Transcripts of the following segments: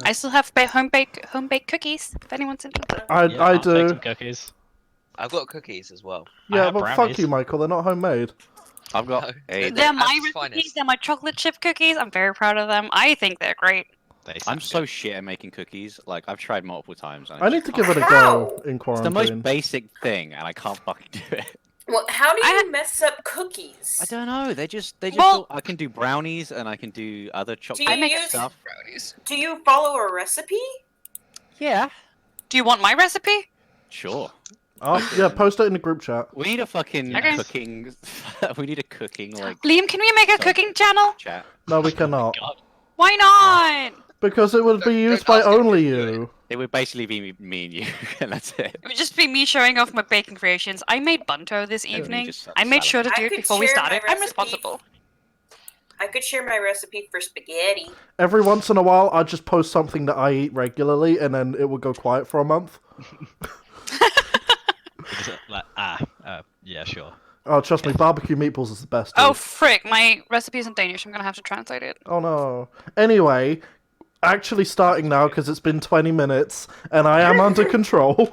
I still have home-baked cookies, if anyone's interested. I I'll do. take some cookies. I've got cookies as well. I Yeah, have but fuck brownies. you, Michael. They're not homemade. I've got No, a. They're my Asda's recipes, finest. they're my chocolate chip cookies. I'm very proud of them. I think they're great. They I'm sound so good. shit at making cookies. Like I've tried multiple times. And I need to give it a go in It's quarantine. the most basic thing, and I can't fucking do it. Well, how do you mess up cookies? I don't know. They just. Well- I can do brownies, and I can do other chocolate Do you use- stuff. Brownies. Do you follow a recipe? Yeah. Do you want my recipe? Sure. Oh, yeah, post it in the group chat. We need a fucking Okay. cooking. We need a cooking like Liam, can we make a Sorry. cooking channel? chat. No, we cannot. God. Why not? Because it would be used Don't by ask him only to do it. you. It would basically be me and you, and that's it. It would just be me showing off my baking creations. I made bunto this And you evening. just I made sure salad. to do I it could before we share my started. I'm recipe. responsible. I could share my recipe for spaghetti. Every once in a while, I'd just post something that I eat regularly, and then it would go quiet for a month. Is it like, yeah, sure. Oh, trust me, barbecue meatballs is the best. Oh dude. frick, my recipe's in Danish. I'm gonna have to translate it. Oh no. Anyway, actually starting now because it's been 20 minutes and I am under control.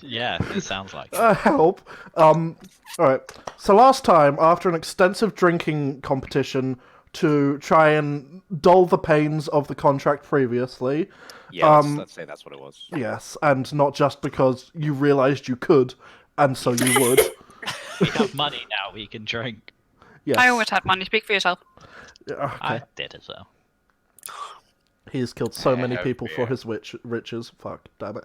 Yeah, it sounds like. Help. Alright. So last time, after an extensive drinking competition to try and dull the pains of the contract previously, Yeah, let's say that's what it was. yes, and not just because you realised you could, and so you would. We have money now. We can drink. Yes. I always had money. Speak for yourself. Okay. I did as well. He has killed so many Oh, people for dear. his riches. Fuck, damn it.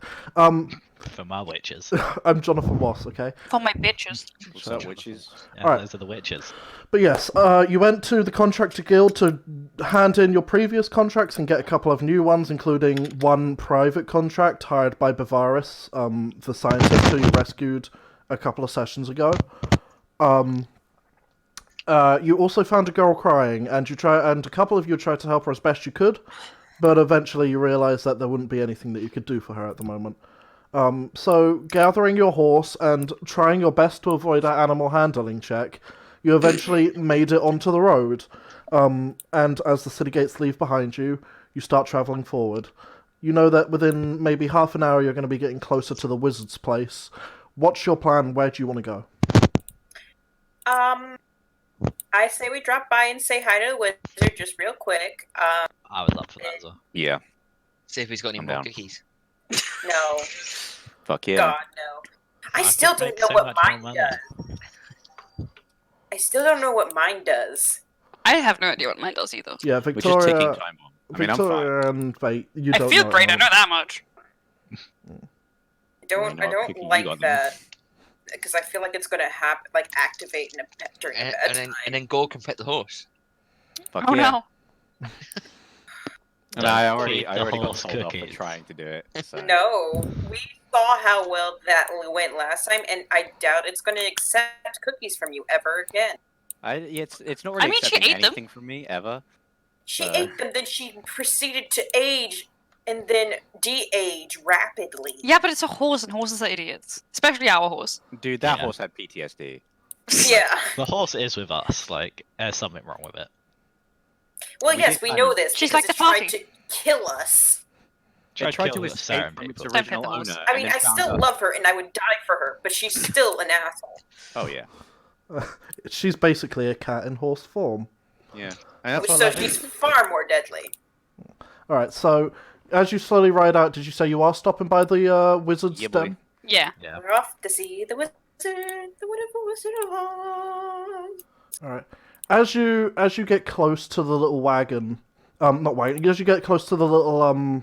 For my witches. I'm Jonathan Moss, okay? For my bitches. What's up, witches? Yeah, Alright. Those are the witches. But yes, you went to the Contractor Guild to hand in your previous contracts and get a couple of new ones, including one private contract hired by Bavaris, the scientist who you rescued a couple of sessions ago. You also found a girl crying, and a couple of you tried to help her as best you could, but eventually you realised that there wouldn't be anything that you could do for her at the moment. So, gathering your horse and trying your best to avoid an animal handling check, you eventually made it onto the road. And as the city gates leave behind you, you start travelling forward. You know that within maybe half an hour you're going to be getting closer to the wizard's place. What's your plan? Where do you want to go? I say we drop by and say hi to the wizard just real quick. I would love for that as well. Yeah. See if he's got any I'm more down. cookies. No, Fuck yeah. God, no. I still could don't make know so what much more mine money. does. I still don't know what mine does. I have no idea what mine does either. Yeah, We're just taking Victoria, time on. I mean, I'm fine. Victoria and Fate, you I don't feel know great. I it. know that much. I don't Not cookie, you like got them. that because I feel like it's gonna happen, like activate during a And, bad and then time. and then Gore can pet the horse. Fuck Oh yeah. no. And I Don't already feed the got horse told off for cookies. trying to do it. So. No, we saw how well that went last time, and I doubt it's gonna accept cookies from you ever again. It's not really I mean, she accepting ate them. anything from me ever. She ate them, then she proceeded to age and then de-age rapidly. Yeah, but it's a horse, and horses are idiots. Especially our horse. Dude, that Yeah. horse had PTSD. Yeah. The horse is with us. Like, there's something wrong with it. Well, We yes, did we kind know of- this. She's because like the it tried party. to kill us. It tried to kill the escape Siren from its people. Don't pet original the horse. owner. I and mean, then I found still us. love her, and I would die for her, but she's still an asshole. Oh yeah, She's basically a cat in horse form. yeah. And that's what So I love she's it. far more deadly. Alright, so as you slowly ride out, did you say you are stopping by the wizard's Yeah, boy. den? Yeah. Yeah. We're off to see the wizard, the wonderful Wizard of Oz. Alright. As you get close to the little wagon, not wagon, as you get close to the little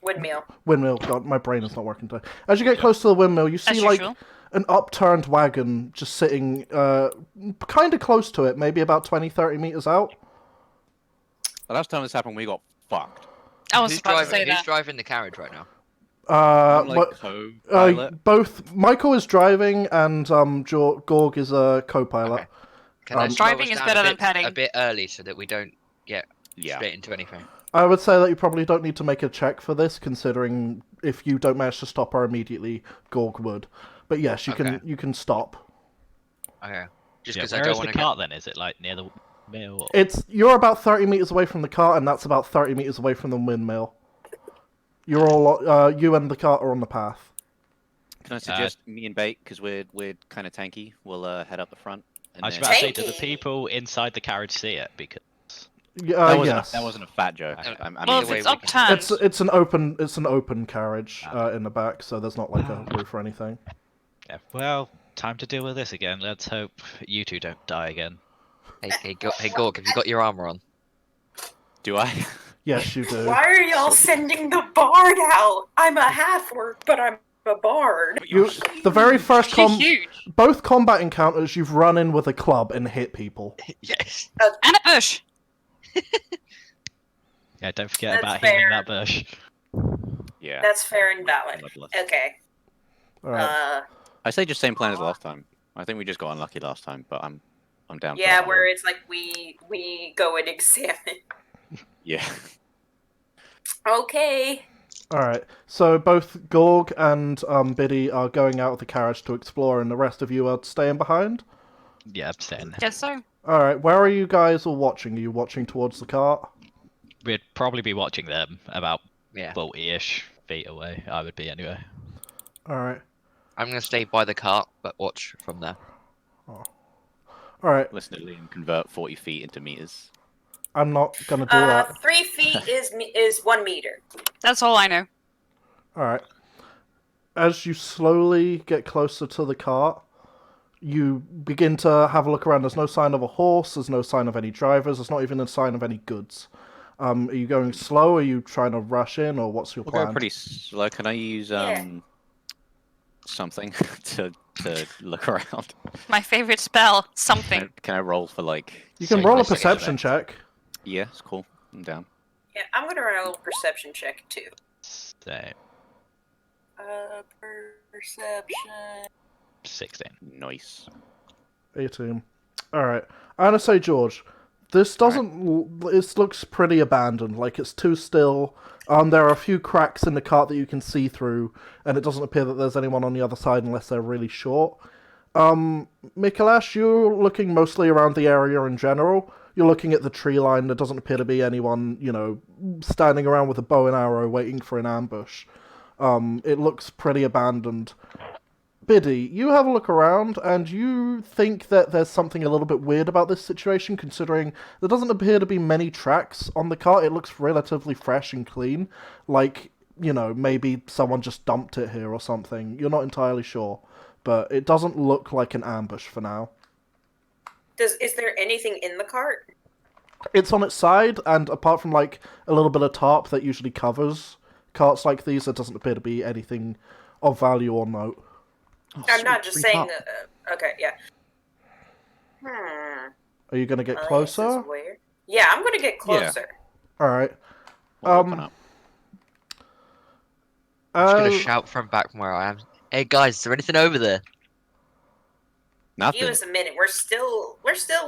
Windmill. windmill, God, my brain is not working today. As you get close to the windmill, you see As like usual. an upturned wagon just sitting kind of close to it, maybe about 20-30 meters out. The last time this happened, we got fucked. I was Who's about to driving? say Who's that. driving the carriage right now? I'm like But, co-pilot. both Michael is driving and Gorg is a co-pilot. Okay. Can I slow Driving us is down better a than bit- petting. A bit early so that we don't get Yeah. straight into anything. I would say that you probably don't need to make a check for this, considering if you don't manage to stop her immediately, Gorg would. But yes, you Okay. can stop. Okay. Just Yeah, because I where don't is want the to cart then? Is it like near the Mill. You're about 30 meters away from the cart, and that's about 30 meters away from the windmill. You're all you and the cart are on the path. Can I suggest me and Bait, because we're kind of tanky, we'll head up the front. And I was then- about to say, do the Tanky. people inside the carriage see it? Because Yes. That wasn't a fat joke. Okay. I Well, mean, if way it's we upturned, It's an open carriage in the back, so there's not like a roof or anything. yeah, well, time to deal with this again. Let's hope you two don't die again. Hey, Gork, have you got your armor on? do I? Yes, you do. Why are y'all sending the bard out? I'm a half-orc, but I'm a bard. The very first huge. both combat encounters, you've run in with a club and hit people. Yes. And a bush. Yeah, don't forget That's about fair. healing that bush. Yeah. That's fair and valid. Bloodless. Okay. All right. I say just same plan as last time. I think we just got unlucky last time, but I'm down. for Yeah, that. where it's like we go and examine. Yeah. Okay. All right. So both Gorg and Biddy are going out of the carriage to explore, and the rest of you are staying behind. Yeah, I'm saying Guess so. All right. Where are you guys all watching? Are you watching towards the cart? we'd probably be watching them about Yeah. 40-ish feet away. I would be anyway. All right. I'm gonna stay by the cart, but watch from there. All right. Listen to Liam convert 40 feet into meters. I'm not gonna do that. 3 feet is 1 meter. That's all I know. All right. As you slowly get closer to the cart, you begin to have a look around. There's no sign of a horse. There's no sign of any drivers. There's not even a sign of any goods. Are you going slow? Are you trying to rush in, or what's your We'll plan? go pretty slow. Can I use Yeah. something to look around? My favorite spell. Something. Can I roll for like? You can say, roll a like, perception check. Yeah, it's cool. I'm down. Yeah, I'm gonna run a little perception check too. So, Perception. 16. Nice. 18. Alright. I'm gonna say, George, this doesn't... It looks pretty abandoned. Like, it's too still. There are a few cracks in the cart that you can see through, and it doesn't appear that there's anyone on the other side unless they're really short. Mikolash, you're looking mostly around the area in general. You're looking at the tree line. There doesn't appear to be anyone, standing around with a bow and arrow waiting for an ambush. It looks pretty abandoned. Biddy, you have a look around, and you think that there's something a little bit weird about this situation, considering there doesn't appear to be many tracks on the cart. It looks relatively fresh and clean, like, maybe someone just dumped it here or something. You're not entirely sure, but it doesn't look like an ambush for now. Is there anything in the cart? It's on its side, and apart from, like, a little bit of tarp that usually covers carts like these, there doesn't appear to be anything of value or note. Oh, I'm sweet, not just free saying. top. Okay, yeah. Are you going to get This is closer? weird. Yeah, I'm gonna get closer. Alright. We'll open up. I'm just gonna shout from back from where I am. Hey guys, is there anything over there? Nothing. Give us a minute. We're still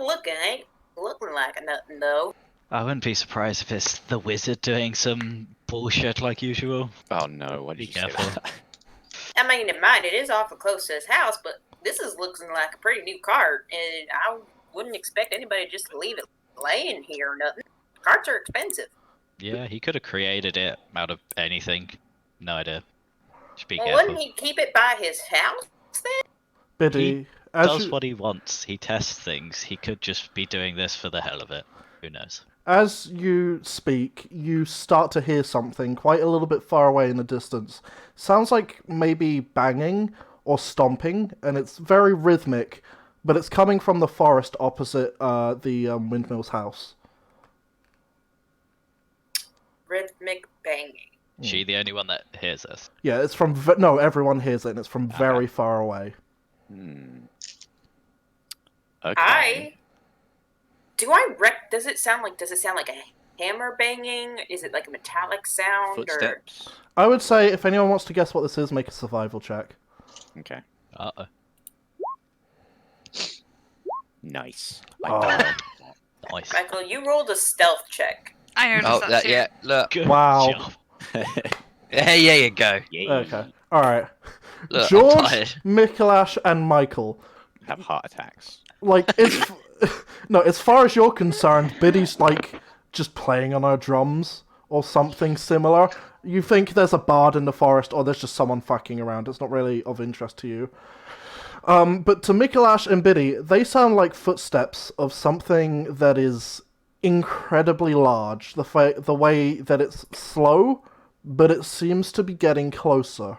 looking. Ain't looking like nothing though. I wouldn't be surprised if it's the wizard doing some bullshit like usual. Oh no! Why did Be you say careful. that? I mean, it is awful close to his house, but this is looking like a pretty new cart, and I wouldn't expect anybody just to leave it laying here or nothing. Carts are expensive. Yeah, he could have created it out of anything. No idea. Just be Well, careful. wouldn't he keep it by his house then? Biddy, as Does you, what he wants. He tests things. He could just be doing this for the hell of it. Who knows? as you speak, you start to hear something quite a little bit far away in the distance. Sounds like maybe banging or stomping, and it's very rhythmic, but it's coming from the forest opposite the windmill's house. Rhythmic banging. She the only one that hears this. Yeah, it's from... No, everyone hears it, and it's from very far away. Okay. Does it sound like a hammer banging? Is it like a metallic sound? Footsteps. I would say, if anyone wants to guess what this is, make a survival check. Okay. Uh-oh. Nice. Oh. Nice. Michael, you rolled a stealth check. I noticed Oh, that too. yeah. Look. Good Wow. job. Hey, there you go. Yay. Okay, alright. Look, I'm George, tired. Mikolash, and Michael. Have heart attacks. Like, it's... No, as far as you're concerned, Biddy's, like, just playing on her drums or something similar. You think there's a bard in the forest or there's just someone fucking around. It's not really of interest to you. But to Mikolash and Biddy, they sound like footsteps of something that is incredibly large. The way that it's slow, but it seems to be getting closer.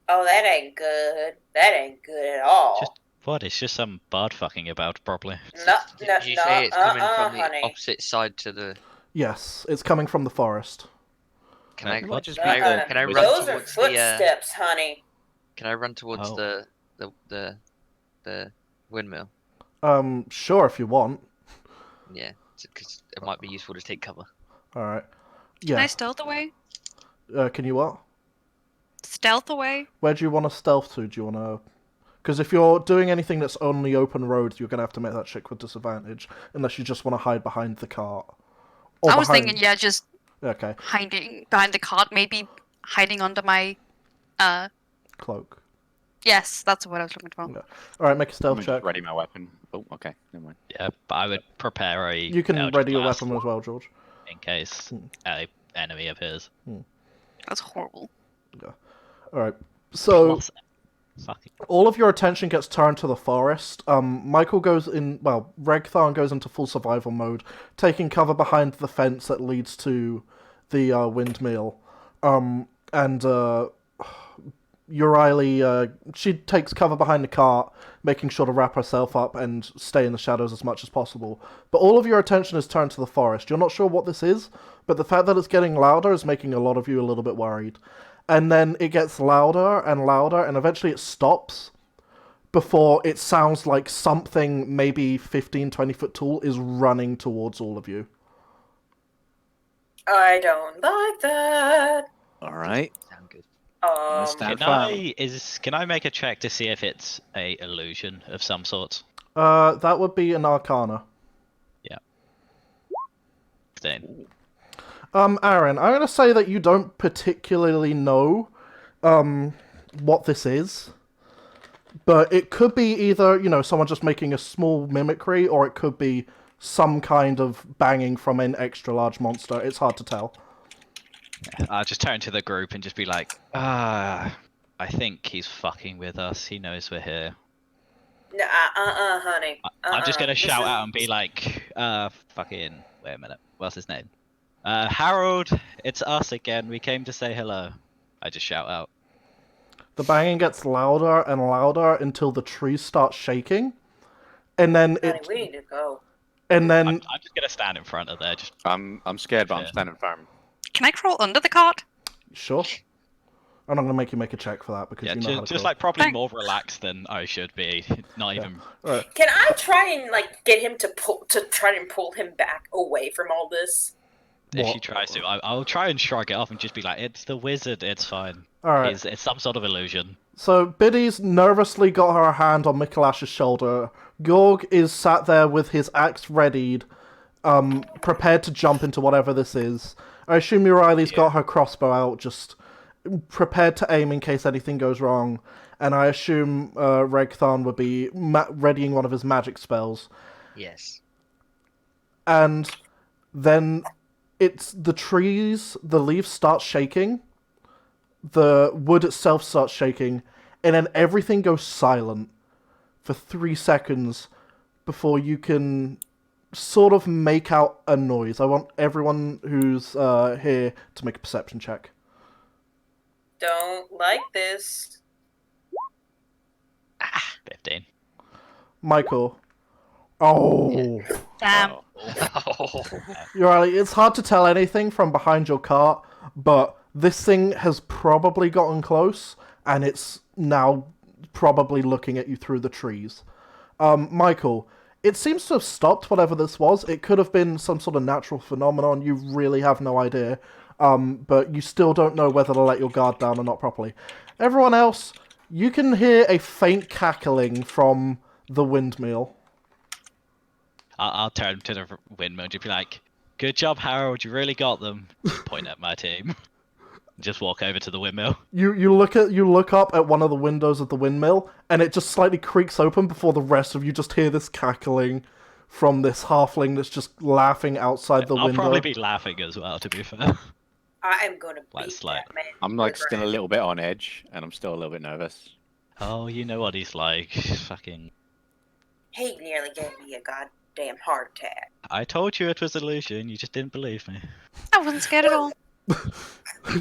Oh, that ain't good. That ain't good at all. Just what? It's just some bard fucking about, probably. No, Did you say it's coming from the opposite side to the? Yes, it's coming from the forest. Can I What? can I run Those are towards footsteps, honey. Can I run towards Oh. the windmill? Sure, if you want. Yeah, because it might be useful to take cover. Alright. Can I Yeah. stealth away? Can you what? Stealth away? Where do you want to stealth to? Do you want to... Because if you're doing anything that's only open road, you're going to have to make that check with disadvantage. Unless you just want to hide behind the cart. Or I was behind... thinking, yeah, just Okay, hiding behind the cart, maybe hiding under my, cloak. yes, that's what I was looking for. Yeah. Alright, make a Let stealth me check. just ready my weapon. Oh, okay. Never mind. Yeah, but I would prepare a. You can Eldritch ready your Blast weapon as well, George. in case a enemy appears. That's horrible. Alright, so... Plus, fucking all of your attention gets turned to the forest. Michael goes in... Well, Regtharn goes into full survival mode, taking cover behind the fence that leads to the windmill. And Euriley, she takes cover behind the cart, making sure to wrap herself up and stay in the shadows as much as possible. But all of your attention is turned to the forest. You're not sure what this is, but the fact that it's getting louder is making a lot of you a little bit worried. And then it gets louder and louder, and eventually it stops before it sounds like something maybe 15, 20 foot tall is running towards all of you. I don't like that. All right. Sound good. Stand Can I make a check to see if it's a illusion of some sort? That would be an Arcana. 15. Aaron, I'm going to say that you don't particularly know what this is. But it could be either, someone just making a small mimicry, or it could be some kind of banging from an extra large monster. It's hard to tell. I'll just turn to the group and just be like, I think he's fucking with us. He knows we're here. No, honey. I'm just going to This shout is- out and be like, fucking, wait a minute. What's his name? Harold, it's us again. We came to say hello. I just shout out. The banging gets louder and louder until the trees start shaking. And then Honey, we need to go. And then... I'm just going to stand in front of there. Just I'm scared, but I'm Yeah. standing firm. Can I crawl under the cart? Sure. I'm not going to make you make a check for that, because yeah, you know how to just crawl. like probably Thank- more relaxed than I should be. Not even. Alright. Can I try and get him to try and pull him back away from all this? If What? she tries to, I'll try and shrug it off and just be like, "It's the wizard. It's fine. Alright. It's some sort of illusion." So Biddy's nervously got her hand on Mikolash's shoulder. Georg is sat there with his axe readied, prepared to jump into whatever this is. I assume Euriley's got her crossbow out, just prepared to aim in case anything goes wrong. And I assume Regtharn would be readying one of his magic spells. Yes. And then it's the trees, the leaves start shaking, the wood itself starts shaking, and then everything goes silent for 3 seconds before you can sort of make out a noise. I want everyone who's here to make a perception check. Don't like this. 15. Michael. Oh. Damn. Euriley, it's hard to tell anything from behind your cart, but this thing has probably gotten close, and it's now probably looking at you through the trees. Michael, it seems to have stopped whatever this was. It could have been some sort of natural phenomenon. You really have no idea. But you still don't know whether to let your guard down or not properly. Everyone else, you can hear a faint cackling from the windmill. I'll turn to the windmill and just be like, "Good job, Harold. You really got them." Just point at my team. Just walk over to the windmill. You look up at one of the windows of the windmill, and it just slightly creaks open before the rest of you just hear this cackling from this halfling that's just laughing outside the I'll window. probably be laughing as well, to be fair. I am gonna Like beat slight. that man. I'm like with still a Brad. little bit on edge, and I'm still a little bit nervous. Oh, you know what he's like. Fucking. He nearly gave me a goddamn heart attack. I told you it was illusion. You just didn't believe me. I wasn't scared at all.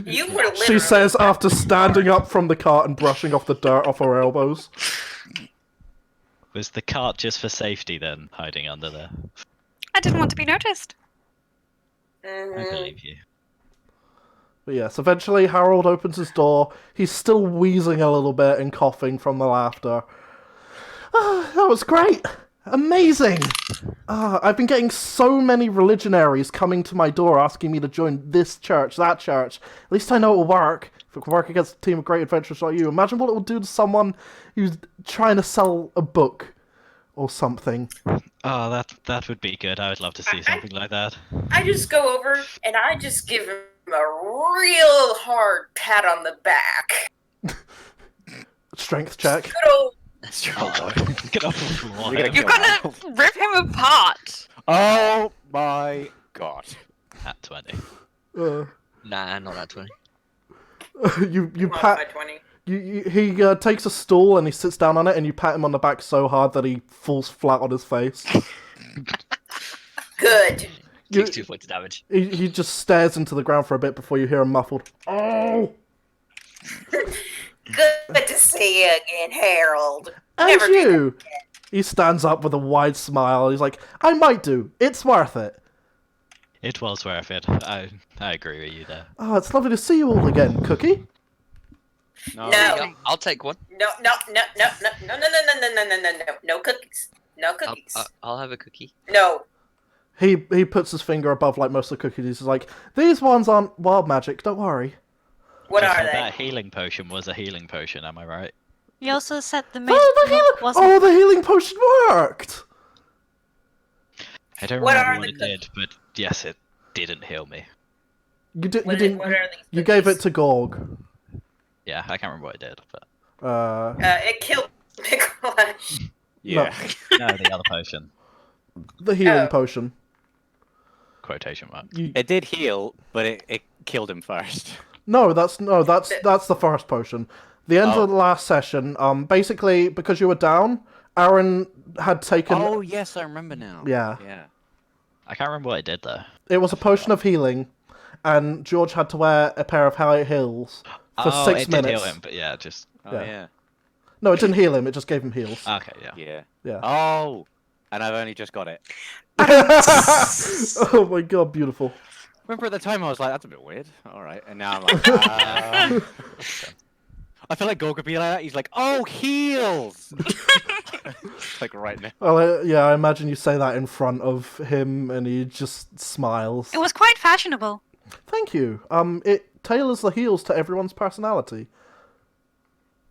You were literally. She says after standing up from the cart and brushing off the dirt off her elbows. Was the cart just for safety then, hiding under there? I didn't want to be noticed. I Mhm. believe you. But yes, eventually Harold opens his door. He's still wheezing a little bit and coughing from the laughter. Ah, that was great! Amazing! I've been getting so many religionaries coming to my door asking me to join this church, that church. At least I know it will work. If it can work against a team of great adventurers like you, imagine what it will do to someone who's trying to sell a book or something. Oh, that would be good. I would love to see something like that. I just go over and I just give him a real hard pat on the back. Strength check. Good old. Oh, get off the floor. You're gonna You're kill gonna rip him apart. Oh my god. At 20. Nah, not that 20. You Modified pat. 20. He takes a stool and he sits down on it, and you pat him on the back so hard that he falls flat on his face. Good. You- Takes 2 points of damage. he just stares into the ground for a bit before you hear a muffled "Oh!" Good to see you again, Harold. And Never do you! He stands up with a wide smile. He's like, I might do. It's worth it. It was worth it. I agree with you there. Oh, it's lovely to see you all again, Cookie. No. No. Yeah, I'll take one. No, no cookies. No cookies. I'll have a cookie. No. He puts his finger above like most of the cookies. He's like, these ones aren't wild magic. Don't worry. What Just are that they? That healing potion was a healing potion, am I right? You also said the main Oh, the healing! wasn't. Oh, the healing potion worked. I don't What remember are what the it did, but yes, it didn't heal me. You did. You What, didn't. what are these You gave it cookies? to Gorg. Yeah, I can't remember what it did, but It killed Nicholas. Yeah. no, the other potion. The healing Oh. potion. Quotation mark. You, It did heal, but it killed him first. No, that's the first potion. The end Oh. of the last session, basically because you were down, Aaron had taken. Oh yes, I remember now. Yeah. Yeah. I can't remember what it did though. It was a potion of healing, and George had to wear a pair of high heels for oh, 6 it minutes. did heal him, but yeah, just Oh Yeah. yeah. No, it didn't heal him. It just gave him heals. okay, yeah. Yeah. Yeah. Oh, and I've only just got it. Oh my god, beautiful. Remember at the time I was like, that's a bit weird. All right, and now I'm like, I feel like Gorg would be like that. He's like, oh, heals. Like right now. Well, yeah, I imagine you say that in front of him, and he just smiles. It was quite fashionable. Thank you. It tailors the heals to everyone's personality.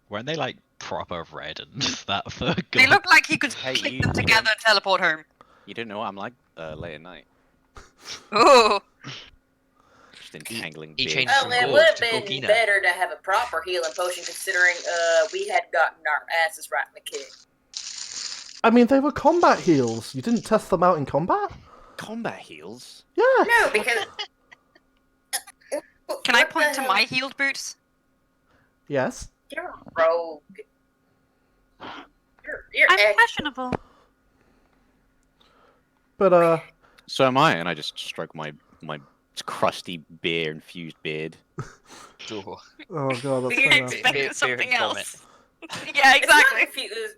Weren't they like proper red and that for They God? look like he could Hey, click you- them together and teleport home. You don't know what I'm like late at night. Ooh. Just entangling he beards. changed Well, from it Gorg would have to been Gorgina. better to have a proper healing potion considering we had gotten our asses right in the kick. I mean, they were combat heals. You didn't test them out in combat? Combat heals? Yeah. No, because. Can I What the point to hell? my healed boots? Yes. You're a rogue. You're I'm ex- fashionable. But, So am I, and I just stroke my crusty beer-infused beard. Sure. oh god, that's You so nasty. expected Beer something and else. Yeah, It's not exactly. confused.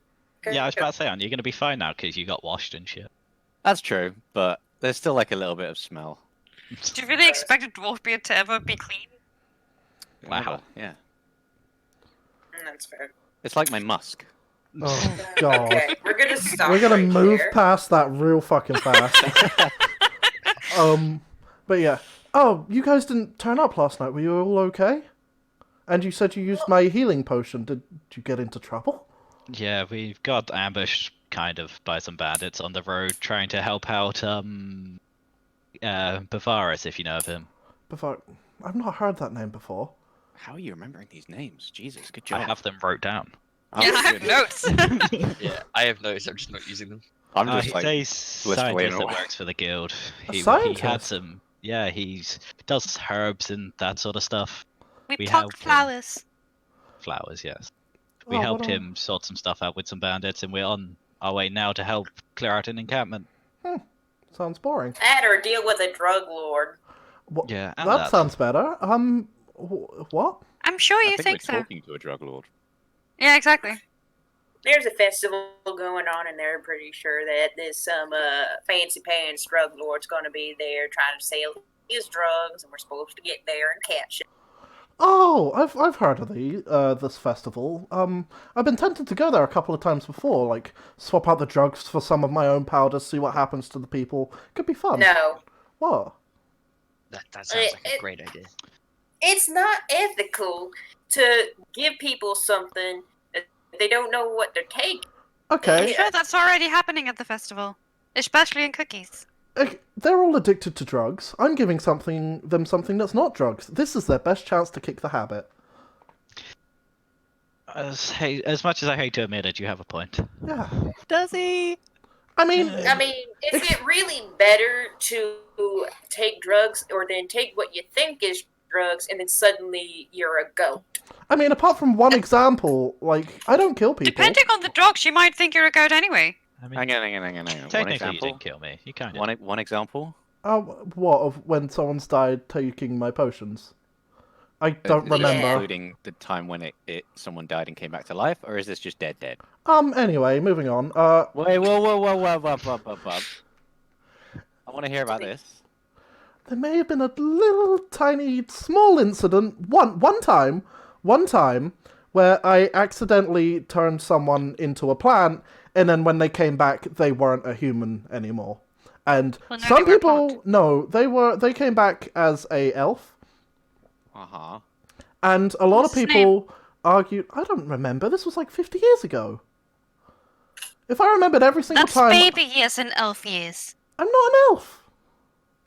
Yeah, I was about to say, aren't you going to be fine now because you got washed and shit? That's true, but there's still like a little bit of smell. Do you really expect a dwarf beard to ever be clean? Wow. Yeah. That's fair. It's like my musk. Oh god. Okay, we're gonna stop. We're gonna right move here. past that real fucking fast. But yeah. Oh, you guys didn't turn up last night. Were you all okay? And you said you used my healing potion. Did you get into trouble? Yeah, we got ambushed kind of by some bandits on the road trying to help out Bavaris, if you know of him. Before... I've not heard that name before. How are you remembering these names? Jesus, good I job. have them wrote down. Oh, Yeah, I have good. notes. Yeah, I have notes. I'm just not using them. I'm just like, He's a list away scientist and that away. works for the guild. A He had scientist? some. Yeah, he's does herbs and that sort of stuff. We We pluck helped him. flowers. Flowers, yes. We Oh, helped what a- him sort some stuff out with some bandits, and we're on our way now to help clear out an encampment. Sounds boring. That or deal with a drug lord. What? Yeah, and That that. sounds better. What? I'm sure I you think think we're so. talking to a drug lord. Yeah, exactly. There's a festival going on, and they're pretty sure that there's some fancy pants drug lord's going to be there trying to sell his drugs, and we're supposed to get there and catch him. Oh, I've heard of this festival. I've been tempted to go there a couple of times before, like swap out the drugs for some of my own powders, see what happens to the people. Could be fun. No, What? That sounds like a great idea. it's not ethical to give people something that they don't know what they're taking. Okay. Yeah. Sure, that's already happening at the festival, especially in cookies. They're all addicted to drugs. I'm giving them something that's not drugs. This is their best chance to kick the habit. As much as I hate to admit it, you have a point. Yeah. Does he? I mean, I mean, is it really better to take drugs or then take what you think is drugs and then suddenly you're a goat? apart from one example, like, I don't kill people. Depending on the drugs, you might think you're a goat anyway. I mean, Hang on. One technically, you example. didn't kill me. You kind of. One example. What, of when someone's died taking my potions? I don't Yeah. remember. Including the time when someone died and came back to life, or is this just dead? Anyway, moving on. Wait, whoa. I want to hear about this. There may have been a little tiny small incident one time where I accidentally turned someone into a plant, and then when they came back they weren't a human anymore. And Well, no, some they were a people they came back as a elf, Uh-huh. and a lot What's of his people argued, I don't remember, this was like 50 years ago. If I remembered every single That's time, baby years and elf years. I'm not an elf.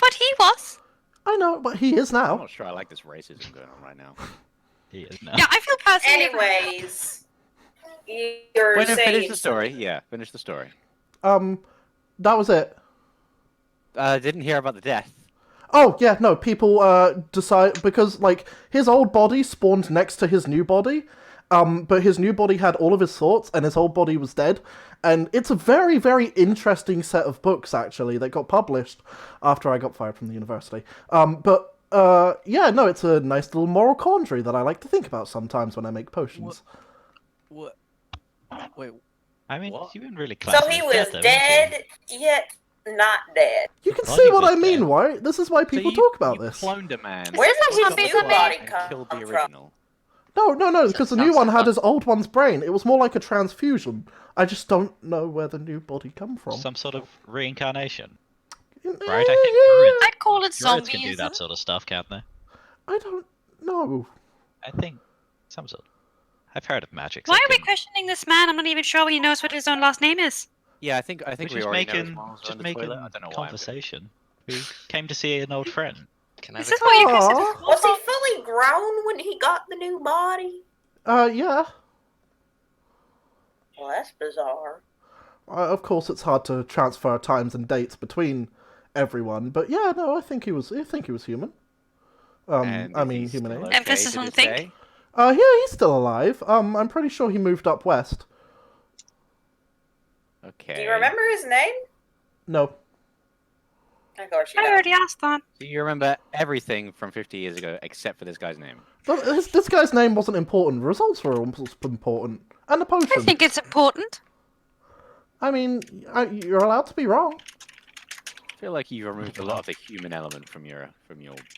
But he was. I know, but he is I'm now. not sure I like this racism going on right now. He is now. Yeah, I feel personally. Anyways, you're Finish saying the story. Yeah, finish the story. That was it. Didn't hear about the death. Oh, yeah, no, people decide, because, like, his old body spawned next to his new body, but his new body had all of his thoughts, and his old body was dead, and it's a very, very interesting set of books, actually, that got published after I got fired from the university. Yeah, no, it's a nice little moral quandary that I like to think about sometimes when I make potions. What? Wait. I mean, What? you didn't really so class he him as was dead, though, didn't dead, yet not dead. You can body see what was I mean, dead. right? This is why people so talk about you this. cloned a man. Where's that his not be new something- body and come killed the from? No, original. because the new Sounds one like had fun. his old one's brain. It was more like a transfusion. I just don't know where the new body come from. Some sort of reincarnation. Eh, Right, I think druids, I'd call it druids can do zombies. that sort of stuff, can't they? I don't know. I think some sort. I've heard of magic. Why are we questioning this man? I'm not even sure he knows what his own last name is. Yeah, I think We're we just already know his making, mom's just on the making toilet. I don't know why. conversation. We came to see an old friend. Can I Is have this what you Aw. consider? Was he fully grown when he got the new body? Yeah. Well, that's bizarre. Of course, it's hard to transfer times and dates between everyone, but yeah, no, I think he was human. And I is mean, he human still age. okay Emphasis to on this think. day? Yeah, he's still alive. I'm pretty sure he moved up west. Okay. Do you remember his name? No. Of course you I don't. already asked that. So you remember everything from 50 years ago except for this guy's name? But this guy's name wasn't important. Results were almost important. And the potion. I think it's important. I mean, you're allowed to be wrong. I feel like you removed a lot of the human element from your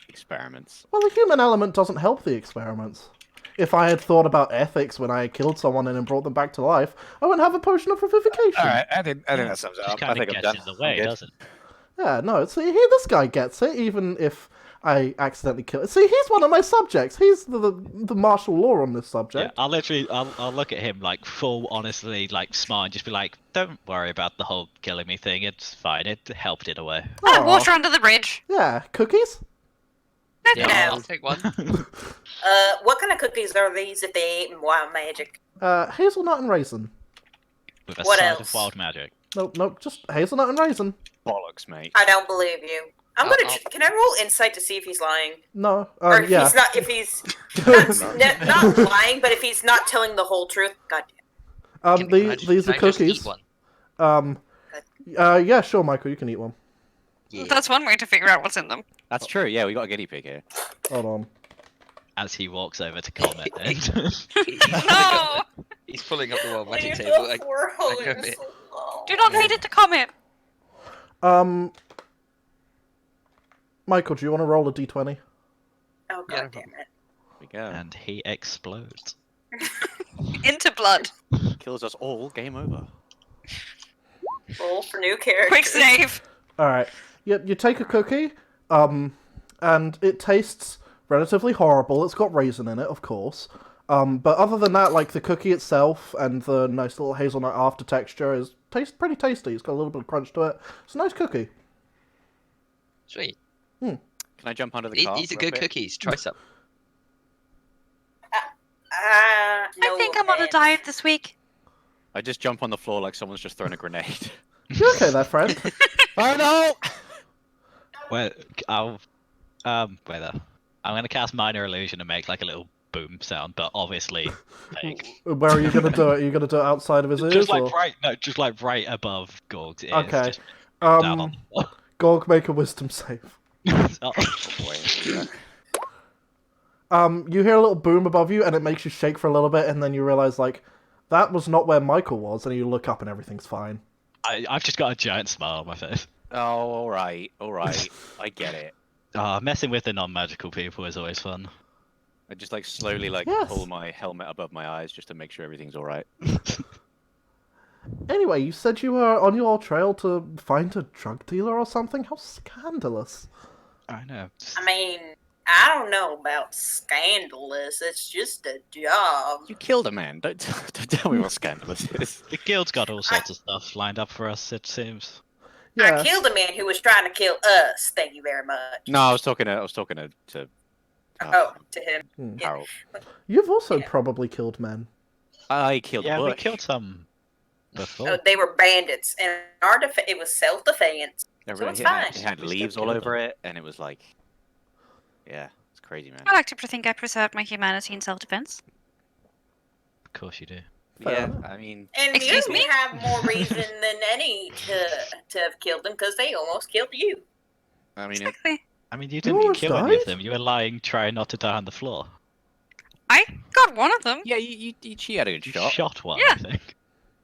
experiments. Well, the human element doesn't help the experiments. If I had thought about ethics when I killed someone and then brought them back to life, I wouldn't have a potion of revivification. Alright, I think that sums it Just up. I kind think of I'm gets done. in the way, I'm good. doesn't it? Yeah, no, see, this guy gets it, even if I accidentally kill it. See, he's one of my subjects. He's the martial law on this Yeah, subject. I'll literally, I'll look at him like full, honestly, like smile, and just be like, "Don't worry about the whole killing me thing. It's fine. It helped in a way." Ah, Aw. water under the bridge. Yeah, cookies? No Yeah, Now. I'll take one. What kind of cookies are these if they ain't in wild magic? Hazelnut and raisin. With a What side else? of wild magic. Nope, just hazelnut and raisin. Bollocks, mate. I don't believe you. Can I roll insight to see if he's lying? No, Or if yeah. he's not lying, but if he's not telling the whole truth. God damn. Can I These are can I just eat cookies. one? Yeah, sure, Michael, you can eat one. Yeah. That's one way to figure out what's in them. That's true. Yeah, we got a guinea pig here. Hold on. As he walks over to comment. No! He's pulling up the wild magic These table. are for holding I so long. Do not feed it to comment. Michael, do you want to roll a d20? Oh Yeah, god damn it! Here we go. And he explodes. Into blood. Kills us all. Game over. Roll for new character. Quick save. Alright. You take a cookie, and it tastes relatively horrible. It's got raisin in it, of course. But other than that, like, the cookie itself and the nice little hazelnut after texture tastes pretty tasty. It's got a little bit of crunch to it. It's a nice cookie. Sweet. Can I jump under the car? These are real good quick? cookies. Try some. No, I think I'm on a thanks. diet this week. I just jump on the floor like someone's just thrown a grenade. You okay there, friend? Oh no! Well, I'll wait there. I'm gonna cast minor illusion and make like a little boom sound, but obviously fake. Where are you going to do it? Are you going to do it outside of his ears? Just like or... right above Gorg's ears. Okay. Just down on Gorg, make a wisdom save. oh. Boy. You hear a little boom above you, and it makes you shake for a little bit, and then you realize, like, that was not where Michael was, and you look up and everything's fine. I've just got a giant smile on my face. Oh, alright. I get it. Messing with the non-magical people is always fun. I just like slowly like Yes. pull my helmet above my eyes just to make sure everything's alright. Anyway, you said you were on your trail to find a drug dealer or something? How scandalous. I know. I mean, I don't know about scandalous. It's just a job. You killed a man. Don't tell me what scandalous is. The guild's got all sorts of stuff lined up for us, it seems. Yeah. I killed a man who was trying to kill us. Thank you very much. No, I was talking to Oh, to him. Harold. You've also Yeah. probably killed men. I killed Yeah, a we bush. killed some before. Oh, they were bandits, and it was self-defense. So it's fine. It had We still leaves all killed over it, and it was like, yeah, it's crazy, man. I like to think I preserved my humanity in self-defense. Of course you do. Fair Yeah, enough. I mean, And Excuse you me? have more reason than any to have killed them because they almost killed you. it, Exactly. I mean, you You didn't almost kill any of died? them. You were lying, trying not to die on the floor. I got one of them. yeah, she had a good You shot, shot one, Yeah. I think.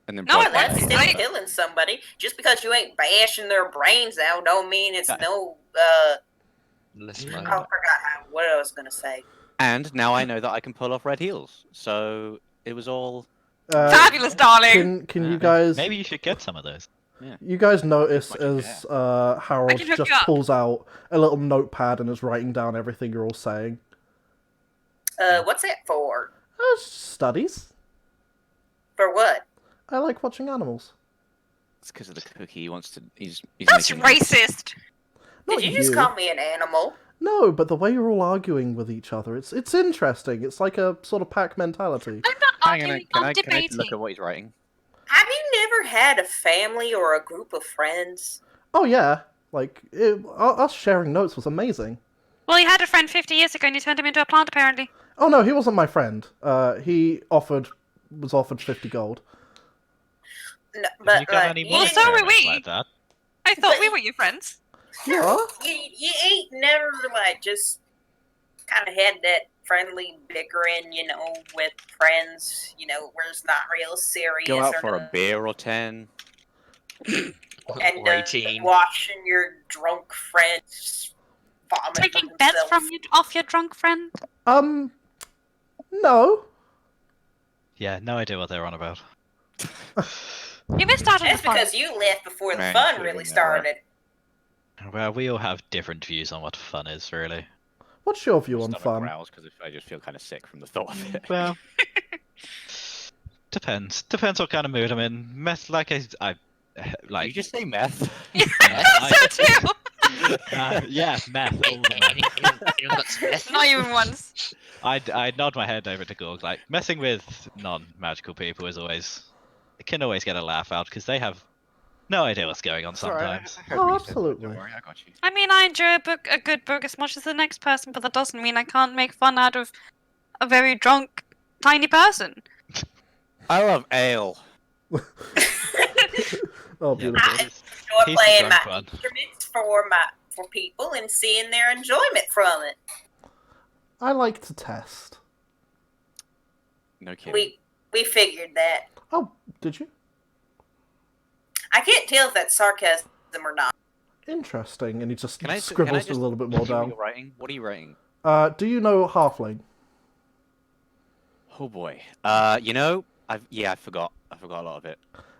and then No, broke I my That's left leg. still I- killing somebody. Just because you ain't bashing their brains out, don't mean it's no. Listen, I forgot what I was gonna say. And now I know that I can pull off red heels. So it was all. Fabulous, darling. Can you guys Maybe you should get some of those. you guys notice Much as I Harold can hook just you up. pulls out a little notepad and is writing down everything you're all saying? What's that for? Studies. For what? I like watching animals. It's because of the cookie. He wants to. He's That's making racist. Not Did you just call me an animal? No, but the way you're all arguing with each other, it's interesting. It's like a sort of pack mentality. I'm not Hang on, arguing, can I'm I debating. look at what he's writing? Have you never had a family or a group of friends? Oh yeah, like us sharing notes was amazing. Well, you had a friend 50 years ago and you turned him into a plant, apparently. Oh no, he wasn't my friend. He was offered 50 gold. No, Have but you got any you, more Well, so were experiments we. like that? I thought But- we were your friends. Yeah. you ain't never like just kind of had that friendly bickering, with friends, where it's not real serious. Go out or for a nothing. beer or 10. And or 18. watching your drunk friends vomit Taking on bets themselves. from you off your drunk friend. No. Yeah, no idea what they're on about. You missed out on the That's fun. because you left before the Man, fun should've really been that way. started. Well, we all have different views on what fun is, really. What's your view on Stomach fun? growls because I just feel kind of sick from the thought of it. Well, depends. Depends what kind of mood I'm in. Meth, like I Did like. you just say meth? I thought so too. Yeah, meth. All the meth. Anyone got some meth? Not even once. I nod my head over to Gorg, like messing with non-magical people is always, it can always get a laugh out because they have no idea what's going on sometimes. I heard Oh, what you said, absolutely. Don't worry, I got you. I mean, I enjoy a good book as much as the next person, but that doesn't mean I can't make fun out of a very drunk, tiny person. I love ale. Oh, Yeah, beautiful. I he's enjoy the playing drunk my one. instruments for people and seeing their enjoyment from it. I like to test. No kidding. We figured that. Oh, did you? I can't tell if that's sarcasm or not. Interesting. And he just Can I scribbles just a little bit more see what down. you're writing? What are you writing? Do you know Halfling? Oh boy. You know, I forgot. I forgot a lot of it.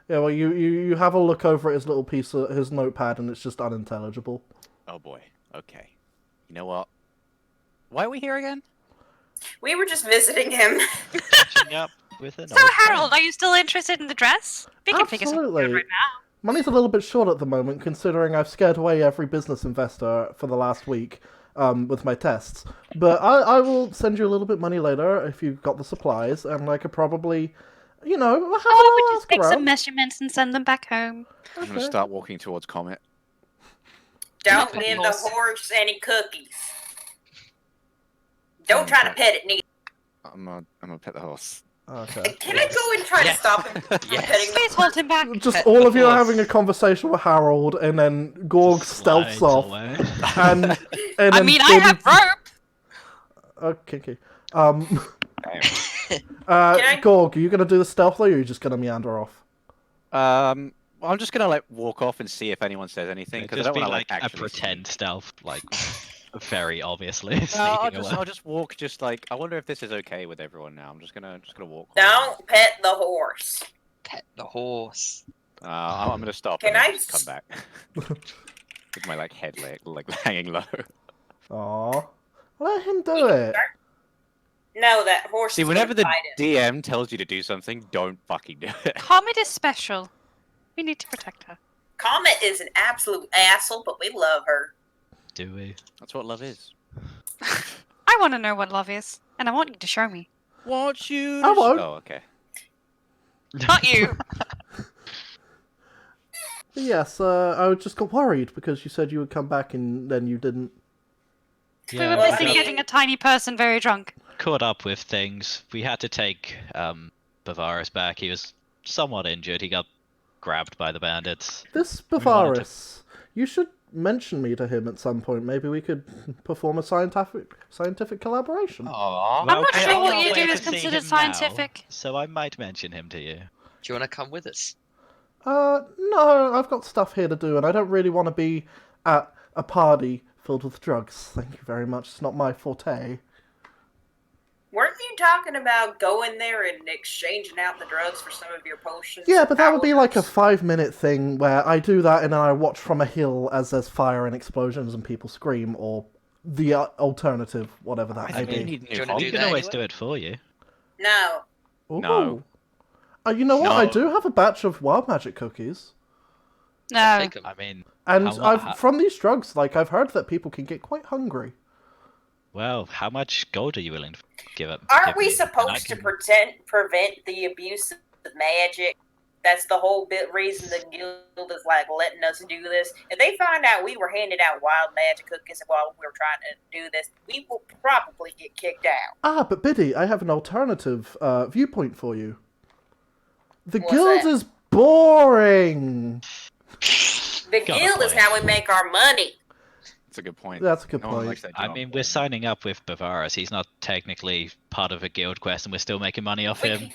Yeah, well, you have a look over at his little piece of his notepad, and it's just unintelligible. Oh boy. Okay. You know what? Why are we here again? We were just visiting him. Catching up with an So, old Harold, friend. are you still interested in the dress? We can figure something out Absolutely. right now. Money's a little bit short at the moment, considering I've scared away every business investor for the last week with my tests. But I will send you a little bit of money later if you've got the supplies, and I could probably, have How a about we little just ask take some around. measurements and send them back home? I'm gonna Okay. start walking towards Comet. Don't Pet give the the horse. horse any cookies. Don't try to pet it neither. I'm gonna pet the horse. Okay. Can I go and try to stop him from Yes. petting the Please hold him back. Just Pet all the of you are horse. having a conversation with Harold, and then Gorg stealths Slides off, away. and I then mean, I have rope. Okay. Damn. I- Gorg, are you gonna do the stealth, or are you just gonna meander off? Well, I'm just gonna like walk off and see if anyone says anything because I Just don't be want to like a actually pretend stealth, like very obviously No, sneaking away. I'll just walk. Just like I wonder if this is okay with everyone now. I'm just gonna walk. Don't pet the horse. Pet the horse. I'm gonna stop Can and then I just come back with my like head like hanging low. Aw. Let him do it. No, that horse See, is whenever the gonna bite him. DM tells you to do something, don't fucking do it. Comet is special. We need to protect her. Comet is an absolute asshole, but we love her. Do we? That's what love is. I want to know what love is, and I want you to show me. Want you? I won't. Oh, okay. Not you. Yes, I just got worried because you said you would come back and then you didn't. We were Yeah, busy I mean- getting a tiny person very drunk. caught up with things. We had to take Bavaris back. He was somewhat injured. He got grabbed by the bandits. This We wanted to- Bavaris, you should mention me to him at some point. Maybe we could perform a scientific collaboration. Aww. I'm not we're sure on what our you way do to is see considered him now, scientific. so I might mention him to you. Do you want to come with us? No, I've got stuff here to do, and I don't really want to be at a party filled with drugs. Thank you very much. It's not my forte. Weren't you talking about going there and exchanging out the drugs for some of your potions? Yeah, but that would be like a powders? 5-minute thing where I do that and then I watch from a hill as there's fire and explosions and people scream, or the alternative, whatever that may I think we be. need Do you new wanna We do can that always anyway? do it for you. No. Ooh. No. You know what? I No. do have a batch of wild magic cookies. I'll No. take 'em. I mean, And How- from these drugs, I've heard that people can get quite hungry. well, how much gold are you willing to give up? Aren't give we me? And I supposed to can- prevent the abuse of magic? That's the whole reason the guild is like letting us do this. If they find out we were handing out wild magic cookies while we were trying to do this, we will probably get kicked out. But Biddy, I have an alternative viewpoint for you. The What's guild that? is boring. The Got a guild is point. how we make our money. That's a good point. That's a good No one point. likes that I job. mean, we're signing up with Bavaris. He's not technically part of a guild quest, and we're still making money off We him. can-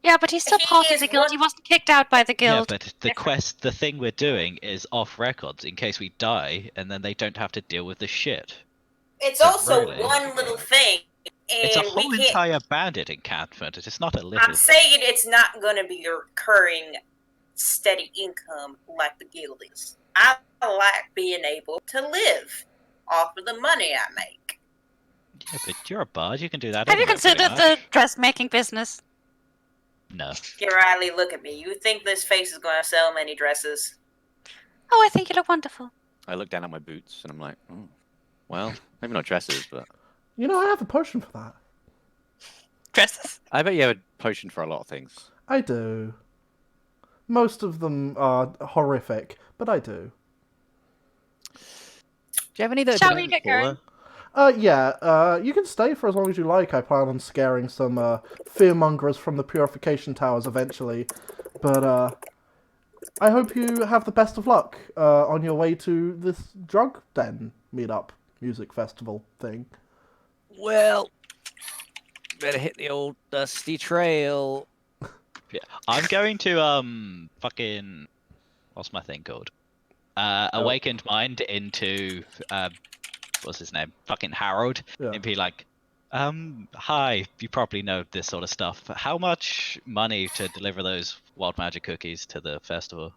Yeah, but he's still He part of is the guild. one- He wasn't kicked out by the Yeah, guild. but the quest, the thing we're doing is off records in case we die, and then they don't have to deal with the shit. It's But also really- one little thing, and It's a we whole can't. entire bandit encampment. It's not a little. I'm saying it's not going to be a recurring, steady income like the guild is. I like being able to live off of the money I make. Yeah, but you're a bard. You can do that. Have you anyway, pretty considered much. the dressmaking business? No. Here, Riley, look at me. You think this face is going to sell many dresses? Oh, I think you look wonderful. I look down at my boots and I'm like, oh, well, maybe not dresses, but You know, I have a potion for that. Dresses. I bet you have a potion for a lot of things. I do. Most of them are horrific, but I do. Do you have any that Shall don't we get bother? going? Yeah, you can stay for as long as you like. I plan on scaring some fearmongers from the purification towers eventually. But I hope you have the best of luck on your way to this drug den meetup music festival thing. Well, better hit the old dusty trail. Yeah, I'm going to fucking what's my thing called? Awakened Mind into what's his name? Fucking Harold. Yeah. And be like, hi, you probably know this sort of stuff. How much money to deliver those wild magic cookies to the festival?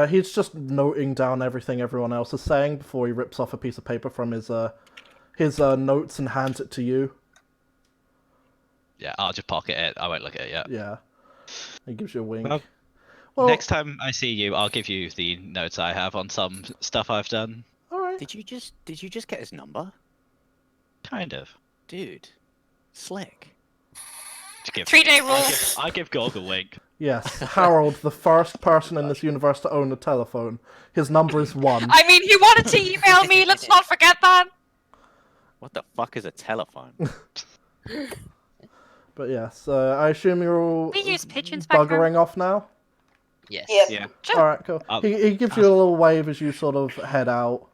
He's just noting down everything everyone else is saying before he rips off a piece of paper from his notes and hands it to you. Yeah, I'll just pocket it. I won't look at it yet. Yeah. He gives you a wink. Well, next time I see you, I'll give you the notes I have on some stuff I've done. Alright. Did you just get his number? Kind of. Dude. Slick. To give, 3-day rule. I give Gorg a wink. Yes, Harold, the first person in this universe to own a telephone. His number is 1. I mean, he wanted to email me. Let's not forget that. What the fuck is a telephone? But yes, I assume you're all We use pigeons back home. buggering off now? Yes. Yeah. Yeah. Sure. Alright, cool. He gives you a little wave as you sort of head out,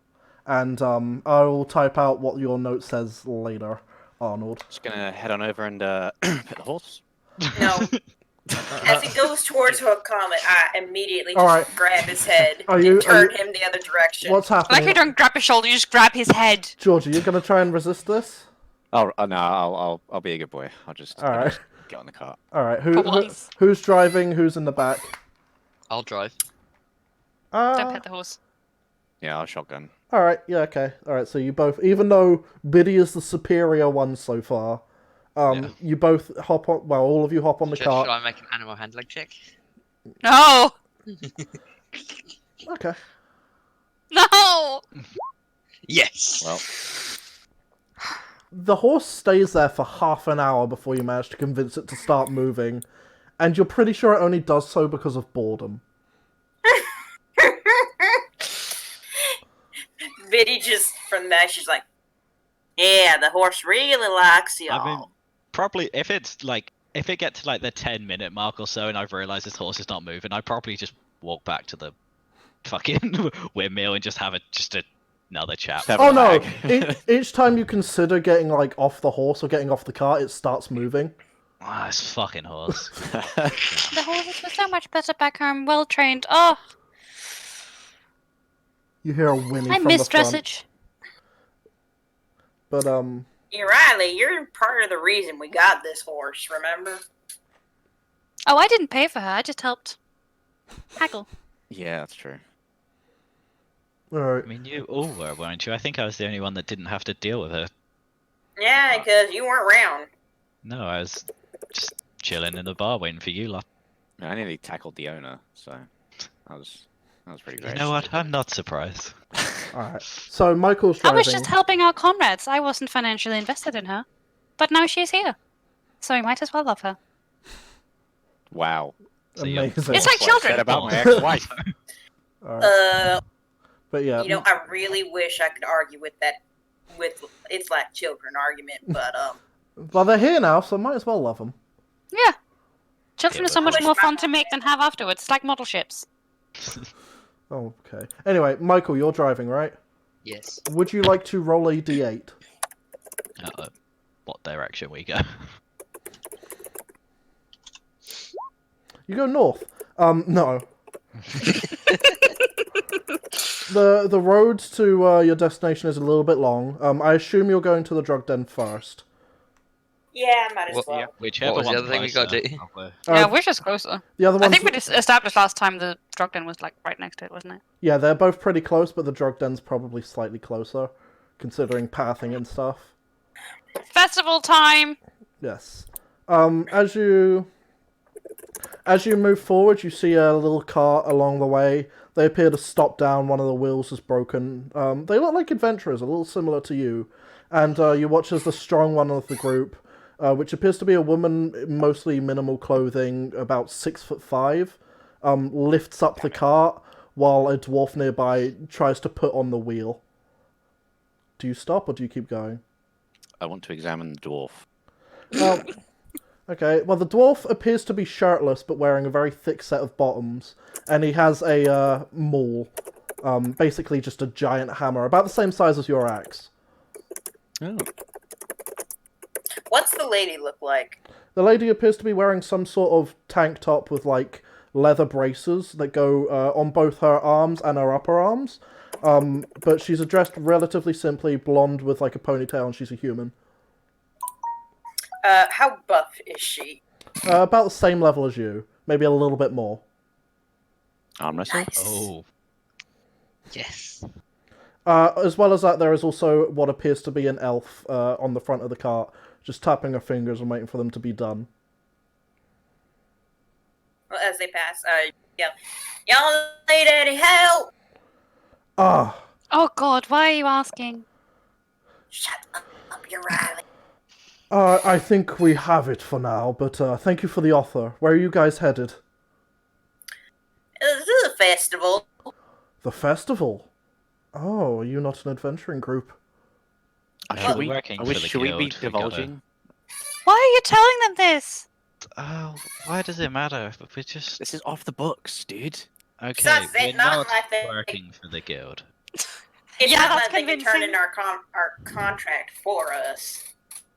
and I will type out what your note says later, Arnold. Just gonna head on over and pet the horse. No. As he goes towards Hook Comet, I immediately just Alright. grab his head Are and you- turn him the other direction. What's Like happening? we don't grab his shoulder, you just grab his head. Georgie, you're gonna try and resist this? Oh no, I'll be a good boy. I'll just get on the cart. Alright, For once. who's driving, who's in the back? I'll drive. Don't pet the horse. Yeah, I'll shotgun. Alright, yeah, okay. Alright, so you both, even though Biddy is the superior one so far, you both hop on, well, all of you hop on the Should cart. I make an animal handling check? No! Okay. No! Yes. Well, The horse stays there for half an hour before you manage to convince it to start moving, and you're pretty sure it only does so because of boredom. Biddy just, from that, she's like, yeah, the horse really likes y'all. I mean, probably if it gets to like the 10-minute mark or so, and I've realised this horse is not moving, I'd probably just walk back to the fucking windmill and just have another chat. Have a Oh no! bag. Each time you consider getting like off the horse or getting off the cart, it starts moving. Ah, this fucking horse. The horses were so much better back home, well trained. Oh, You hear a whinny I from miss the front. dressage. But Riley, you're part of the reason we got this horse, remember? Oh, I didn't pay for her, I just helped. Haggle. Yeah, that's true. alright. I mean, you all were, weren't you? I think I was the only one that didn't have to deal with her. Yeah, because you weren't around. No, I was just chilling in the bar waiting for you lot. I nearly tackled the owner, so that was pretty great. You know what? I'm not surprised. Alright. So Michael's I driving. was just helping our comrades. I wasn't financially invested in her. But now she's here. So we might as well love her. Wow. So you're- Amazing. It's like That's what I children. said about my ex-wife. Alright. But yeah, I really wish I could argue with that, with it's like children argument, but well, they're here now, so might as well love them. Yeah. Children Yeah, are so but- much more fun to make than have afterwards. It's like model ships. Oh, okay. Anyway, Michael, you're driving, right? Yes. Would you like to roll a d8? What direction we go? You go north. No. The road to your destination is a little bit long. I assume you're going to the drug den first. yeah, I might as Well, well. Yeah, whichever What was the one's other thing we gotta closer, do? probably. Yeah, we're just closer. The other I ones, think we just established last time the drug den was like right next to it, wasn't it? yeah, they're both pretty close, but the drug den's probably slightly closer, considering pathing and stuff. Festival time! Yes. As you As you move forward, you see a little cart along the way. They appear to stop down. One of the wheels is broken. They look like adventurers, a little similar to you. And you watch as the strong one of the group, which appears to be a woman, mostly minimal clothing, about 6'5", lifts up the cart while a dwarf nearby tries to put on the wheel. Do you stop or do you keep going? I want to examine the dwarf. Okay, well, the dwarf appears to be shirtless, but wearing a very thick set of bottoms, and he has a maul, basically just a giant hammer, about the same size as your axe. Oh. What's the lady look like? The lady appears to be wearing some sort of tank top with, like, leather braces that go on both her arms and her upper arms, but she's dressed relatively simply, blonde with, like, a ponytail, and she's a human. How buff is she? About the same level as you, maybe a little bit more. Arm wrestle? Nice. Oh, Yes. As well as that, there is also what appears to be an elf on the front of the cart, just tapping her fingers and waiting for them to be done. Well, as they pass, yell, "Y'all need any help?" Ah, Oh God, why are you asking? Shut up, you're Riley. I think we have it for now, but thank you for the offer. Where are you guys headed? This is a festival. The festival? Oh, are you not an adventuring group? Well, we're working for the Should we be guild, we gotta- divulging? Why are you telling them this? oh, why does it matter? We're just This is off the books, dude. okay. Besides, We're it's not not like they- working for the guild. It's Yeah, not that's like they can turn convincing. in our contract for us.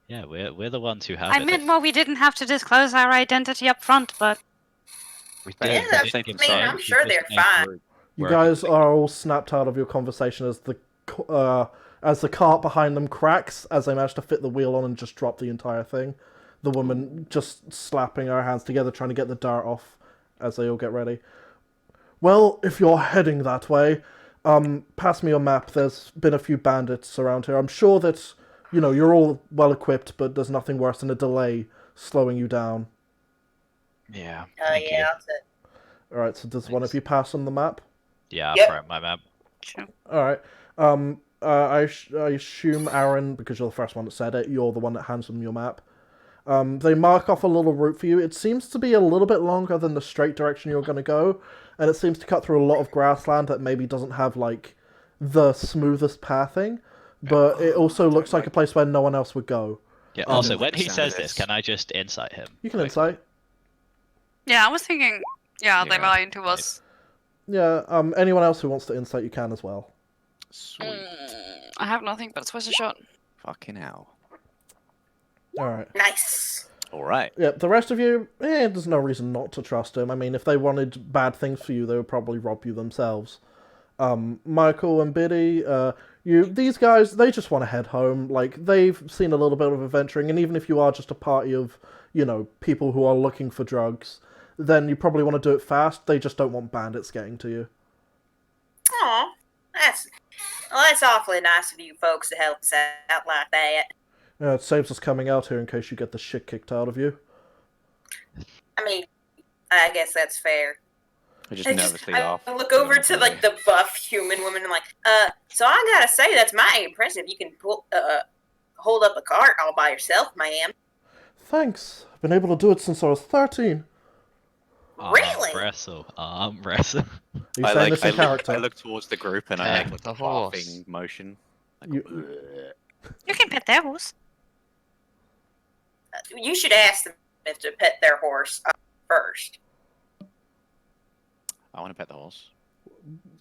Yeah, we're the ones who have I it. meant more we didn't have to disclose our identity up front, but We Yeah, did. that's- Safe I mean, inside. I'm sure they're fine. You Working guys for the are all snapped out of your conversation as the cart behind them cracks, as they manage to fit the wheel on and just drop the entire thing. The woman just slapping her hands together, trying to get the dirt off as they all get ready. Well, if you're heading that way, pass me your map. There's been a few bandits around here. I'm sure that, you're all well equipped, but there's nothing worse than a delay slowing you down. Yeah. Oh thank you. yeah, that's it. Alright, so does one of you pass on the map? Yeah, I'll Yep. throw out my map. sure. Alright. I assume, Aaron, because you're the first one that said it, you're the one that hands them your map. They mark off a little route for you. It seems to be a little bit longer than the straight direction you're going to go, and it seems to cut through a lot of grassland that maybe doesn't have, like, the smoothest pathing, but it also looks like a place where no one else would go. Yeah. Also, Um, when he sound says of this, this. can I just insight him? You can quick? insight. Yeah, I was thinking. Yeah, they're Yeah. lying to us. Yeah, anyone else who wants to insight, you can as well. Sweet. I have nothing, but it's worth a shot. Fucking hell. Alright. Nice. Alright. Yeah, the rest of you, there's no reason not to trust him. I mean, if they wanted bad things for you, they would probably rob you themselves. Michael and Biddy, these guys, they just want to head home. Like, they've seen a little bit of adventuring, and even if you are just a party of, people who are looking for drugs, then you probably want to do it fast. They just don't want bandits getting to you. Aw, that's awfully nice of you folks to help us out like that. It saves us coming out here in case you get the shit kicked out of you. I mean, I guess that's fair. I just I nervously I laugh. look over to like the buff human woman and I'm like, so I gotta say that's mighty impressive. You can hold up a cart all by yourself, ma'am. Thanks. I've been able to do it since I was 13. Really? Arm wrestle. Are you saying this in character? I look towards the group and I make like The a horse. laughing motion. Like, You can pet their horse. You should ask them if to pet their horse first. I want to pet the horse.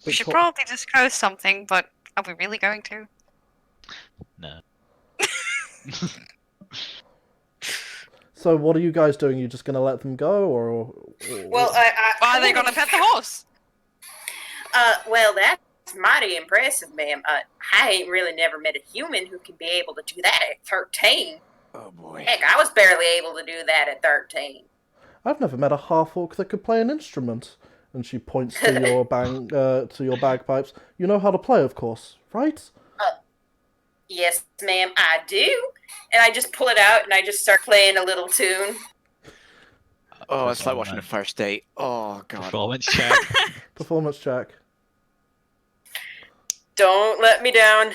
We should probably disclose something, but are we really going to? No. So what are you guys doing? You just gonna let them go, or Well, Why are they going to pet the horse? Well, that's mighty impressive, ma'am. I ain't really never met a human who can be able to do that at 13. Oh boy. Heck, I was barely able to do that at 13. I've never met a half-orc that could play an instrument. And she points to your to your bagpipes. You know how to play, of course, right? Yes, ma'am, I do. And I just pull it out and I just start playing a little tune. Oh, it's like watching a first date. Oh god. Performance check. Performance check. Don't let me down.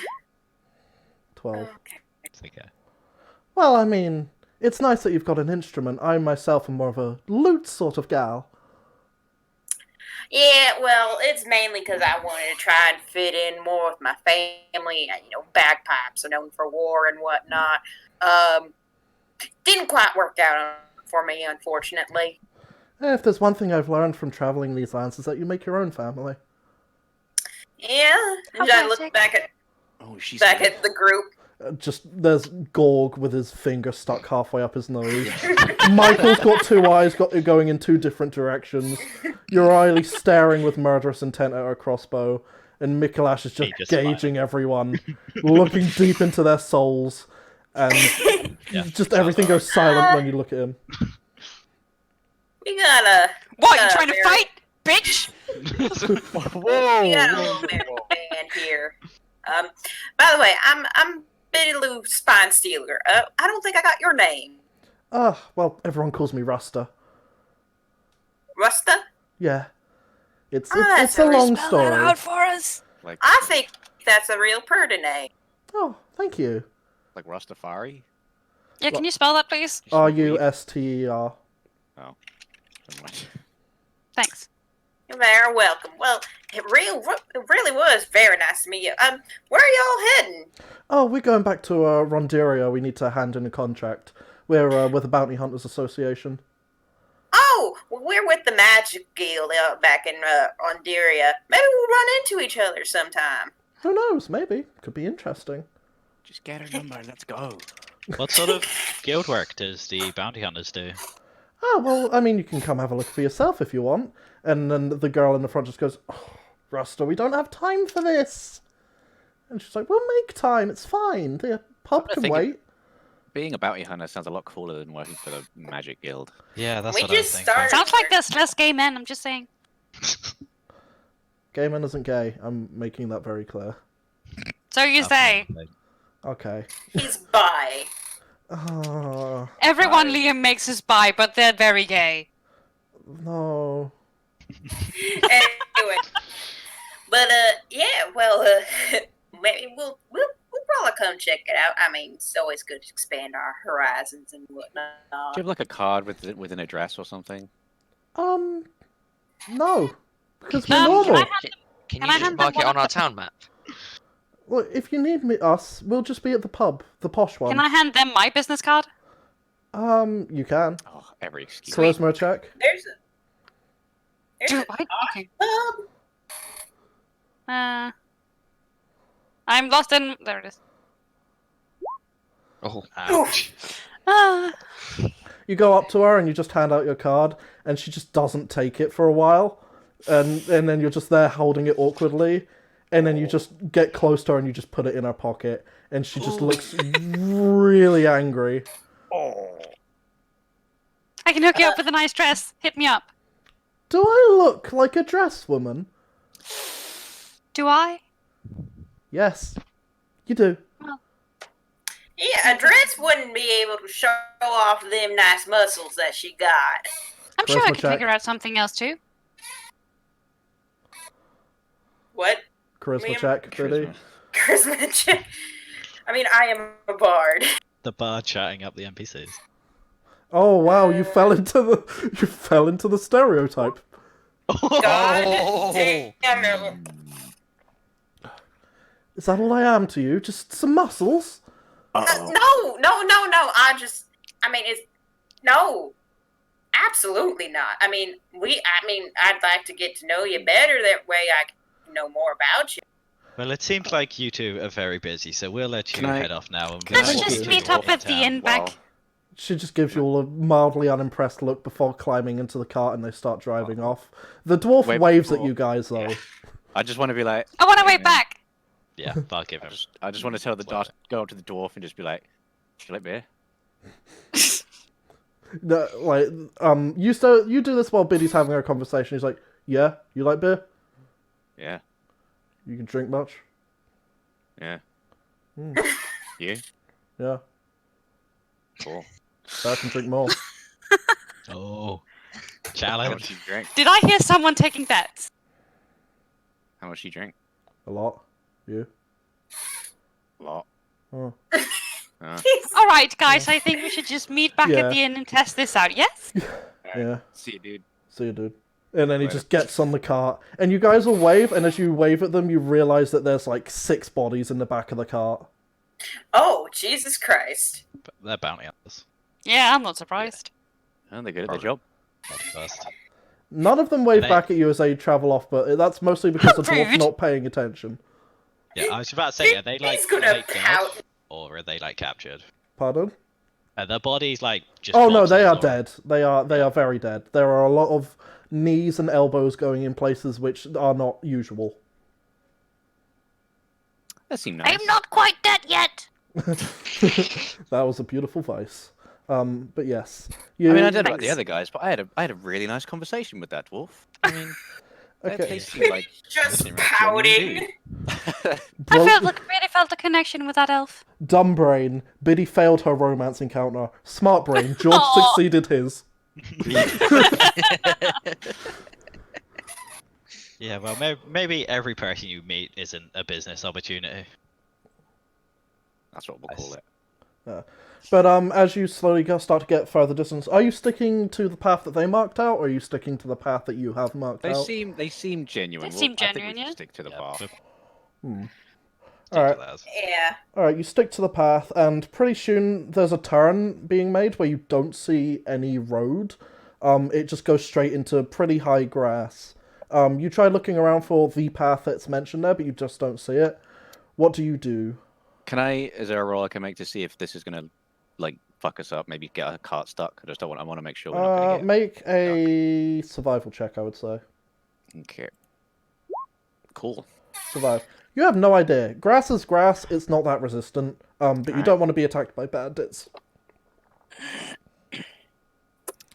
12. Okay. It's okay. Well, I mean, it's nice that you've got an instrument. I myself am more of a lute sort of gal. Yeah, well, it's mainly because I wanted to try and fit in more with my family. Bagpipes are known for war and whatnot. Didn't quite work out for me, unfortunately. If there's one thing I've learned from traveling these lands is that you make your own family. Yeah, and I look back at Oh, she's at the group. Just there's Gorg with his finger stuck halfway up his nose. Michael's got two eyes going in two different directions. Uriah staring with murderous intent at her crossbow, and Mikolash is just gauging everyone, looking deep into their souls, and just everything goes silent when you look at him. We got a What, you trying to fight, bitch? Whoa! we got a little married man here. By the way, I'm Betty Lou Spine Stealer. I don't think I got your name. Well, everyone calls me Rusta. Rusta? Yeah. It's that's a a long Spell story. that out for us. Like, I think that's a real purty name. Oh, thank you. like Rastafari? Yeah, can you spell that, please? Ruster. Oh. Never mind. Thanks. You're very welcome. Well, it really was very nice to meet you. Where are y'all heading? Oh, we're going back to Ronderia. We need to hand in a contract. We're with the Bounty Hunters Association. Oh, well, we're with the Magic Guild out back in Ondaria. Maybe we'll run into each other sometime. Who knows? Maybe. Could be interesting. Just get her number and let's go. What sort of guild work does the bounty hunters do? Oh, well, I mean, you can come have a look for yourself if you want. And then the girl in the front just goes, oh, Ruster, we don't have time for this. And she's like, we'll make time. It's fine. The pub can wait. Being a bounty hunter sounds a lot cooler than working for the Magic Guild. Yeah, that's We what I was just thinking. started- Sounds like there's less gay men, I'm just saying. Gay man isn't gay. I'm making that very clear. So you say. Okay. He's bi. Oh, Everyone Liam makes is bi, but they're very gay. no. Anyway, but yeah, well, maybe we'll probably come check it out. I mean, it's always good to expand our horizons and whatnot. Do you have like a card with an address or something? No. Because we're Can normal. I have Can Can you I just hand mark them it one on of our town map? Well, if you need us, we'll just be at the pub, the posh one. Can I hand them my business card? You can. Oh, every excuse. Charisma check. There's Do a I? Okay. pub. I'm lost in. There it is. Oh, Ouch. Ah. You go up to her and you just hand out your card, and she just doesn't take it for a while, and then you're just there holding it awkwardly, and then you just get close to her and you just put it in her pocket, and she just looks really angry. I can hook you up with a nice dress. Hit me up. Do I look like a dress woman? Do I? Yes, you do. Yeah, a dress wouldn't be able to show off them nice muscles that she got. I'm sure I Charisma could check. figure out something else too. What? Charisma Liam? check, Biddy. Charisma check. I mean, I am a bard. The bar chatting up the NPCs. Oh wow, you fell into the stereotype. God Oh. damn it. Is that all I am to you? Just some muscles? No. No. Absolutely not. I mean, I'd like to get to know you better. That way I can know more about you. Well, it seems like you two are very busy, so we'll let you Can I- head off now. And Let's we'll just walk meet to up at the town. inn back. She just gives you all a mildly unimpressed look before climbing into the cart and they start driving off. The dwarf Wait waves at before- you guys though. I just want to be like. I want to "Hey, wait man." back. Yeah, I'll give him. I just want to tell the dwarf, go up to the dwarf and just be like, "Do you like beer?" No, like, you do this while Biddy's having a conversation. He's like, yeah, you like beer? Yeah, You can drink much? yeah. Hmm. You? Yeah. Cool. So I can drink more. Oh, How much Challenge. do you drink? Did I hear someone taking bets? How much do you drink? A lot. You? A lot. Oh. All right, guys. I think we should just meet back Yeah. at the inn and test this out. Yes. Yeah. See you, dude. See you, dude. And then he Later. just gets on the cart. And you guys will wave, and as you wave at them, you realise that there's like 6 bodies in the back of the cart. Oh, Jesus Christ. But they're bounty hunters. Yeah, I'm not surprised. Oh, they're good at their Probably. job. Not first. None of them wave They- back at you as they travel off, but that's mostly because the dwarf's Rude. not paying attention. Yeah, I was about to say, are they like He's gonna dead, pout. or are they like captured? Pardon? Are their bodies like just? Oh no, flops they on are the floor? dead. They are very dead. There are a lot of knees and elbows going in places which are not usual. That seemed nice. I'm not quite dead yet. That was a beautiful voice. But yes, you. I mean, I don't know about the Thanks. other guys, but I had a really nice conversation with that dwarf. I mean, they Okay. seem like Just they seem like genuine pouting. dudes. Bro- Really felt a connection with that elf. Dumb brain. Biddy failed her romance encounter. Smart brain. George Aw. succeeded his. Yeah, well, maybe every person you meet isn't a business opportunity. That's what we'll call it. But as you slowly start to get further distance, are you sticking to the path that they marked out, or are you sticking to the path that you have marked They out? seem genuine. They seem I think genuine, we should yeah. stick to the Yeah, path. so- Alright. Ridiculous. Yeah. Alright, you stick to the path, and pretty soon there's a turn being made where you don't see any road. It just goes straight into pretty high grass. You try looking around for the path that's mentioned there, but you just don't see it. What do you do? Is there a roll I can make to see if this is gonna, like, fuck us up? Maybe get a cart stuck? I want to make sure we're not gonna get... Make a survival check, I would say. Okay. Cool. Survive. You have no idea. Grass is grass, it's not that resistant, but you Alright. don't want to be attacked by bandits.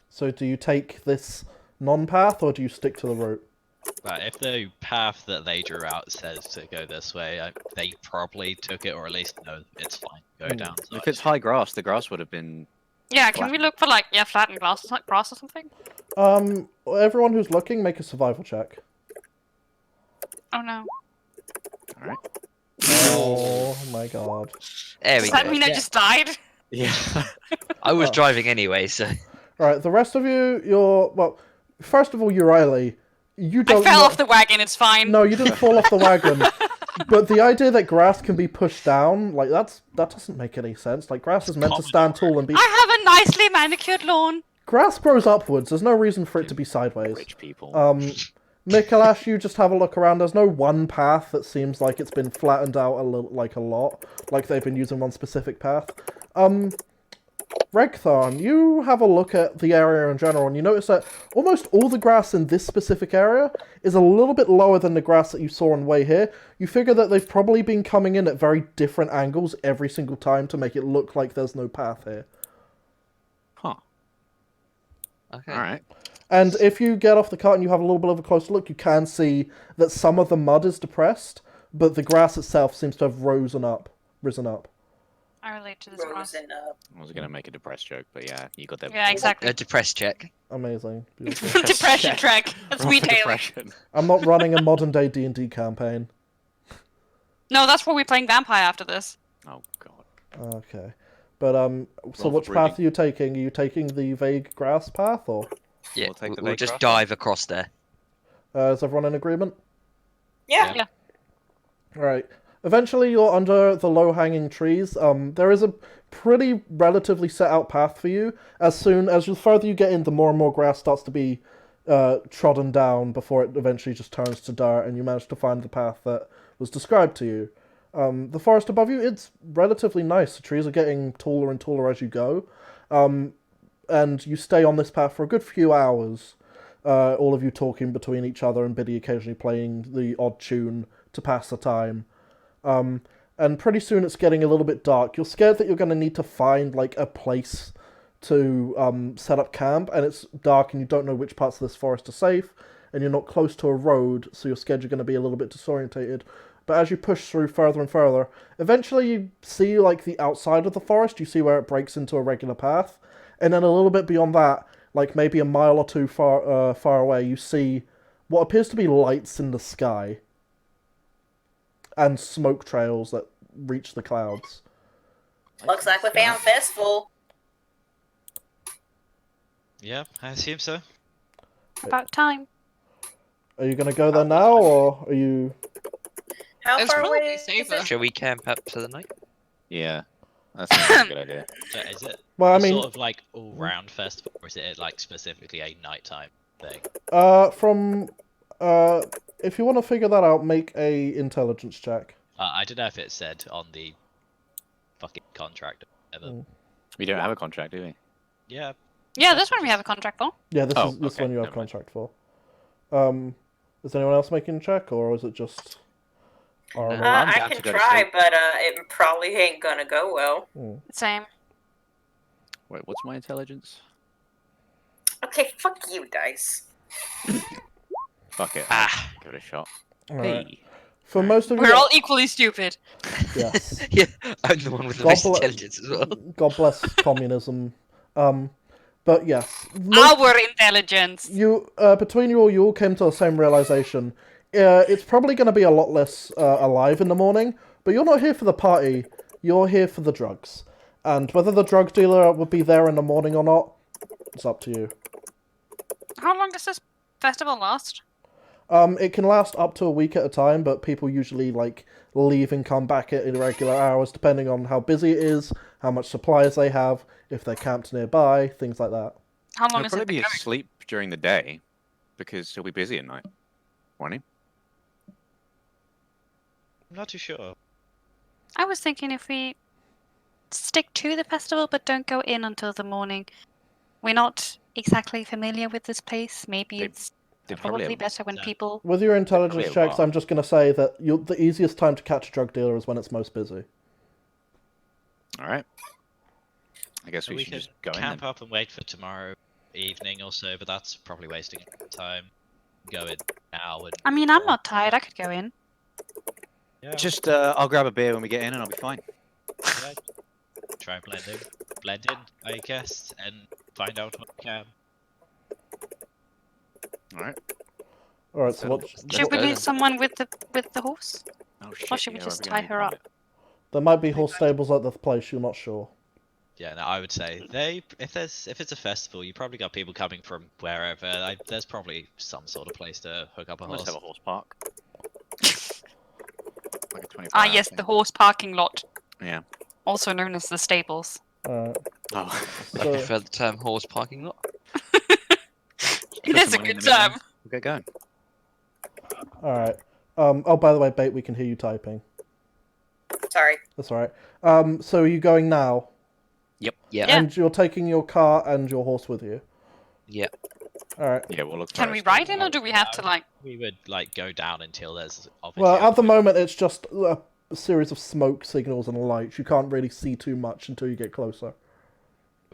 So do you take this non-path, or do you stick to the route? Right, if the path that they drew out says to go this way, they probably took it, or at least know it's fine. Go down. So If it's high grass, the grass would have been... Yeah, can we look for like flattened grass or something? Everyone who's looking, make a survival check. Oh no. Alright. Oh my god. There we Does that go. mean I just died? Yeah. I was Oh. driving anyway, so Alright, the rest of you, well, first of all, Riley, you I don't fell know- off the wagon. It's fine. No, you didn't fall off the wagon. But the idea that grass can be pushed down, like, that doesn't make any sense. Like, grass is meant to stand tall and be... I have a nicely manicured lawn. Grass grows upwards, there's no reason for it to be sideways. Rich people. Mikalash, you just have a look around. There's no one path that seems like it's been flattened out a lot, like they've been using one specific path. Regthorn, you have a look at the area in general, and you notice that almost all the grass in this specific area is a little bit lower than the grass that you saw on the way here. You figure that they've probably been coming in at very different angles every single time to make it look like there's no path here. Huh. okay. Alright. And if you get off the cart and you have a little bit of a closer look, you can see that some of the mud is depressed, but the grass itself seems to have risen up. I relate to this grass. Frozen up. I was gonna make a depressed joke, but yeah, you got that. Yeah, exactly. A depressed check. Amazing. Beautiful. Depression track. That's me, Taylor. Depression. I'm not running a modern-day D&D campaign. No, that's where we're playing vampire after this. Oh god. Okay. But, so Roll which for path are you taking? Are you taking the vague grass path, or Yeah, We'll take the we'll big just grass. dive across there. is everyone in agreement? Yeah. Yeah. Right. Eventually, you're under the low-hanging trees. There is a pretty relatively set-out path for you. As the further you get in, the more and more grass starts to be trodden down before it eventually just turns to dirt, and you manage to find the path that was described to you. The forest above you, it's relatively nice. The trees are getting taller and taller as you go. And you stay on this path for a good few hours. All of you talking between each other and Biddy occasionally playing the odd tune to pass the time. And pretty soon it's getting a little bit dark. You're scared that you're going to need to find, like, a place to set up camp, and it's dark and you don't know which parts of this forest are safe, and you're not close to a road, so you're scared you're going to be a little bit disorientated. But as you push through further and further, eventually you see, like, the outside of the forest. You see where it breaks into a regular path, and then a little bit beyond that, like maybe a mile or two far away, you see what appears to be lights in the sky and smoke trails that reach the clouds. Looks like we found festival. Yeah, I assume so. About time. Are you going to go there now, or are you... How It's far probably away is safer. it? Shall we camp up for the night? Yeah, that sounds like a good idea. So is it Well, I a mean, sort of like all-round festival, or is it like specifically a nighttime thing? if you want to figure that out, make a intelligence check. I don't know if it said on the fucking contract or whatever. We don't have a contract, do we? Yeah. Yeah, this one we have a contract for. Yeah, this Oh, is this okay, one you have never mind. contract for. Is anyone else making a check, or is it just... No. Arlo? I'm I down can to go to try, sleep. but it probably ain't gonna go well. Same. Wait, what's my intelligence? Okay, fuck you, dice. Fuck it. Ah. Give it a shot. Alright. Hey. For most of you... We're all equally stupid. Yes. Yeah, I'm the one with the God most bl- intelligence as well. God bless communism. But yes. Most... Our intelligence. You, between you all came to the same realization. It's probably going to be a lot less alive in the morning, but you're not here for the party, you're here for the drugs. And whether the drug dealer would be there in the morning or not, it's up to you. How long does this festival last? It can last up to a week at a time, but people usually, like, leave and come back at irregular hours, depending on how busy it is, how much supplies they have, if they're camped nearby, things like that. How long He'll is probably it be been going? asleep during the day, because he'll be busy at night. Won't he? I'm not too sure. I was thinking if we stick to the festival but don't go in until the morning. We're not exactly familiar with this place. Maybe They- it's They probably better when no. people... With your intelligence clear checks, bar. I'm just going to say that the easiest time to catch a drug dealer is when it's most busy. All right. I guess So we we should could just go in camp then. up and wait for tomorrow evening or so, but that's probably wasting time. Go in now and... I mean, I'm not tired. I could go in. Yeah, Just, I'll grab a beer when we get in, and I'll be fine. yeah. Try and blend in, I guess, and find out what we can. All right. Alright, so So- what... Let's Should we go leave then. someone with the horse? Oh shit. Or should we yeah, just we're tie gonna her need up? it. There might be horse stables at the place, you're not sure. Yeah, no, I would say if it's a festival, you probably got people coming from wherever. There's probably some sort of place to hook up a Let's horse. have a horse park. Like a 24 Ah, hour yes, thing. the horse parking lot. Yeah. Also known as the stables. Alright, Oh. I so... prefer the term horse parking lot. It Put is a some money in good the middle. term. We'll get going. Alright. Oh, by the way, Bait, we can hear you typing. Sorry. That's alright. So are you going now? Yeah. Yeah. And you're taking your car and your horse with you? Yeah. Alright. Yeah, we'll look for Can a we stable. ride in, or do we have to, like... We would like go down until there's obviously. Well, at the moment, it's just a series of smoke signals and lights. You can't really see too much until you get closer.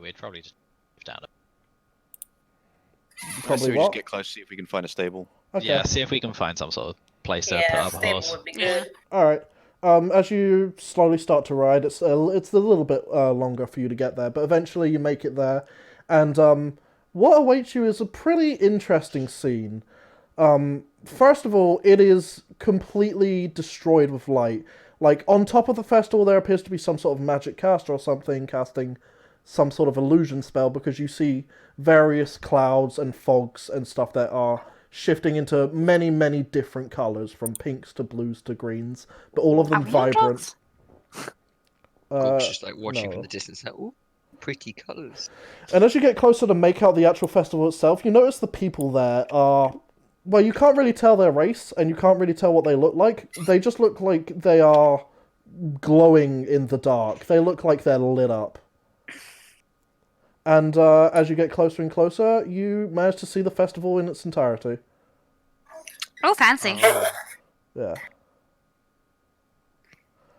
We'd probably just move down. Probably So we what? just get close, see if we can find a stable. Okay. Yeah, see if we can find some sort of place to put Yeah, up a stable horse. would be Yeah. good. Alright. As you slowly start to ride, it's a little bit longer for you to get there, but eventually you make it there. And what awaits you is a pretty interesting scene. First of all, it is completely destroyed with light. Like, on top of the festival, there appears to be some sort of magic caster or something casting some sort of illusion spell, because you see various clouds and fogs and stuff that are shifting into many, many different colours, from pinks to blues to greens, but all of them Are we on vibrant. drugs? Gog's just like watching no. from the distance. Like, ooh, pretty colours. And as you get closer to make out the actual festival itself, you notice the people there are... Well, you can't really tell their race, and you can't really tell what they look like. They just look like they are glowing in the dark. They look like they're lit up. And as you get closer and closer, you manage to see the festival in its entirety. Oh, fancy. Yeah.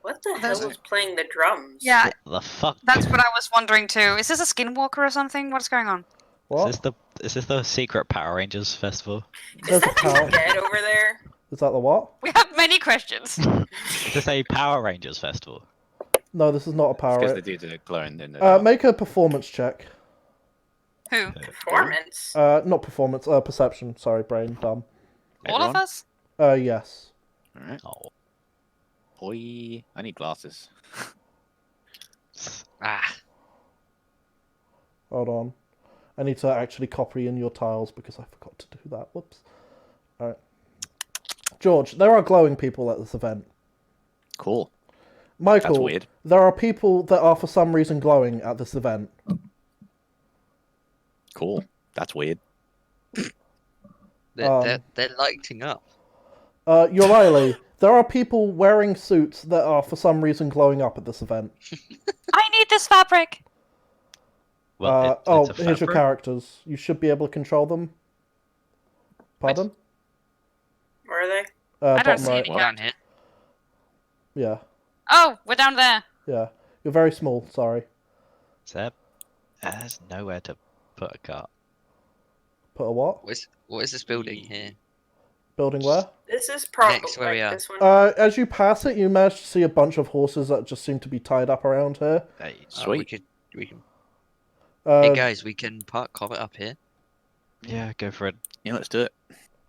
What the Those- hell is playing the drums? Yeah, The fuck? that's what I was wondering too. Is this a skinwalker or something? What's going on? What? Is this the secret Power Rangers festival? Is There's a that cow. dead over there? Is that the what? We have many questions. Is this a Power Rangers festival? No, this is not a power. Because they do the glowing in the Make a performance check. Who? Performance. Not performance. Perception. Sorry, brain dumb. All of Everyone? us? Yes. All right. Oh. Boy, I need glasses. Ah, Hold on. I need to actually copy in your tiles because I forgot to do that. Whoops. Alright. George, there are glowing people at this event. Cool. Michael, That's weird. there are people that are for some reason glowing at this event. Cool. That's weird. they're lighting up. Riley, there are people wearing suits that are for some reason glowing up at this event. I need this fabric! Well, it's a here's your fabric. characters. You should be able to control them. Pardon? Where are they? I don't Bottom see right. any Down here. Yeah. Oh, we're down there. Yeah. You're very small, sorry. Seb, there's nowhere to put a cart. Put a what? What is this building here? Building where? This is probably Next where we are. this one. As you pass it, you manage to see a bunch of horses that just seem to be tied up around here. Hey, Sweet. We can. Uh, Hey guys, we can park Comet up here. yeah, go for it. Yeah, let's do it.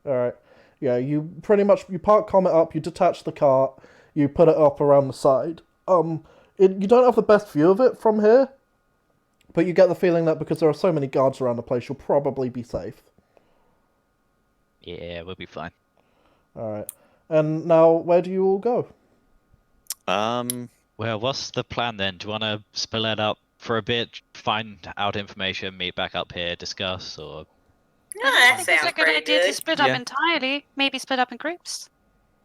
Alright. Yeah, you pretty much, you park Comet up, you detach the cart, you put it up around the side. You don't have the best view of it from here, but you get the feeling that because there are so many guards around the place, you'll probably be safe. Yeah, we'll be fine. Alright. And now, where do you all go? Well, what's the plan then? Do you want to spill it up for a bit, find out information, meet back up here, discuss, or Yeah, I that think it's a sounds good pretty idea to good. split Yeah. up entirely. Maybe split up in groups.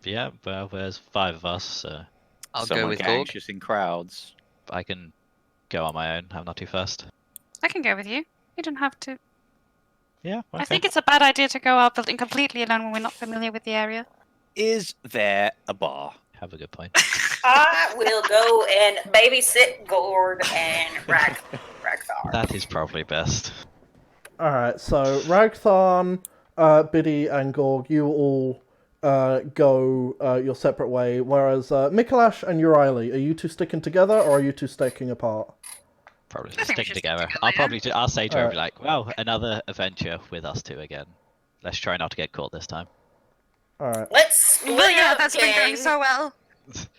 yeah? Well, there's 5 of us, so I'll Someone go with get Gorg. anxious in crowds. I can go on my own. I'm not too fast. I can go with you. You don't have to. Yeah, okay. I think it's a bad idea to go out building completely alone when we're not familiar with the area. Is there a bar? Have a good point. I will go and babysit Gord and Ragthar. That is probably best. Alright, so Ragtharn, Biddy, and Gorg, you all go your separate way, whereas Mikolash and Urieli, are you two sticking together or are you two sticking apart? Probably I think we sticking should stick together. together, I'll yeah. probably I'll say to her, Alright. be like, well, another adventure with us two again. Let's try not to get caught this time. Alright. Let's split Well, yeah, up, that's been going gang. so well.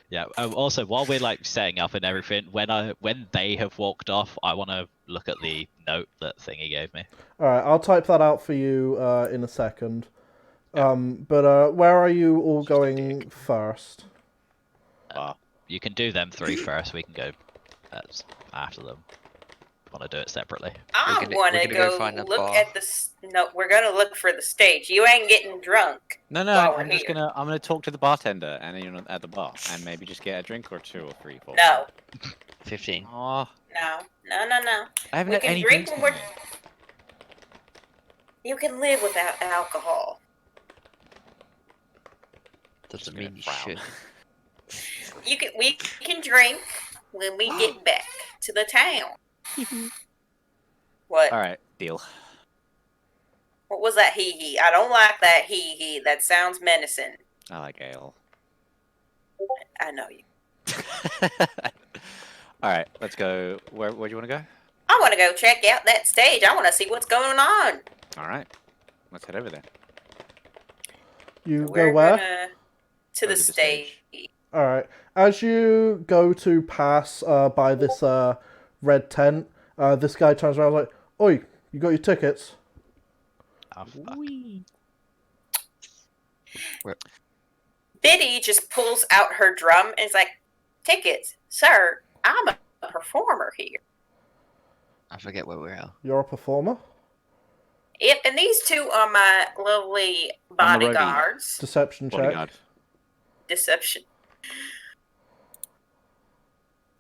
Yeah. Also, while we're like setting up and everything, when they have walked off, I want to look at the note that Thingy gave me. Alright, I'll type that out for you in a second. But where are you all going first? Bar. You can do them 3 first. We can go after them. Want to do it separately? I We're want to gonna go go find a look bar. at the. No, we're gonna look for the stage. You ain't getting drunk. No, While we're I'm just here. I'm gonna talk to the bartender and you know at the bar and maybe just get a drink or 2 or 3, 4. No, 15. Oh, no. I haven't We had can any drink drinks when we're. tonight. You can live without alcohol. Doesn't gonna mean you frown. should. We can drink when we get back to the town. What? All right, deal. What was that hee hee? I don't like that hee hee. That sounds menacing. I like ale. I know you. All right, let's go. Where do you want to go? I want to go check out that stage. I want to see what's going on. All right, let's head over there. You We're go where? gonna to Go the to the stage. Alright. As you go to pass by this red tent, this guy turns around like, Oi, you got your tickets? Oh, fuck. Biddy just pulls out her drum and is like, "Tickets, sir. I'm a performer here." I forget where we're at. You're a performer? Yep, and these two are my lovely I'm the roadie. bodyguards. Deception check. Bodyguard. Deception.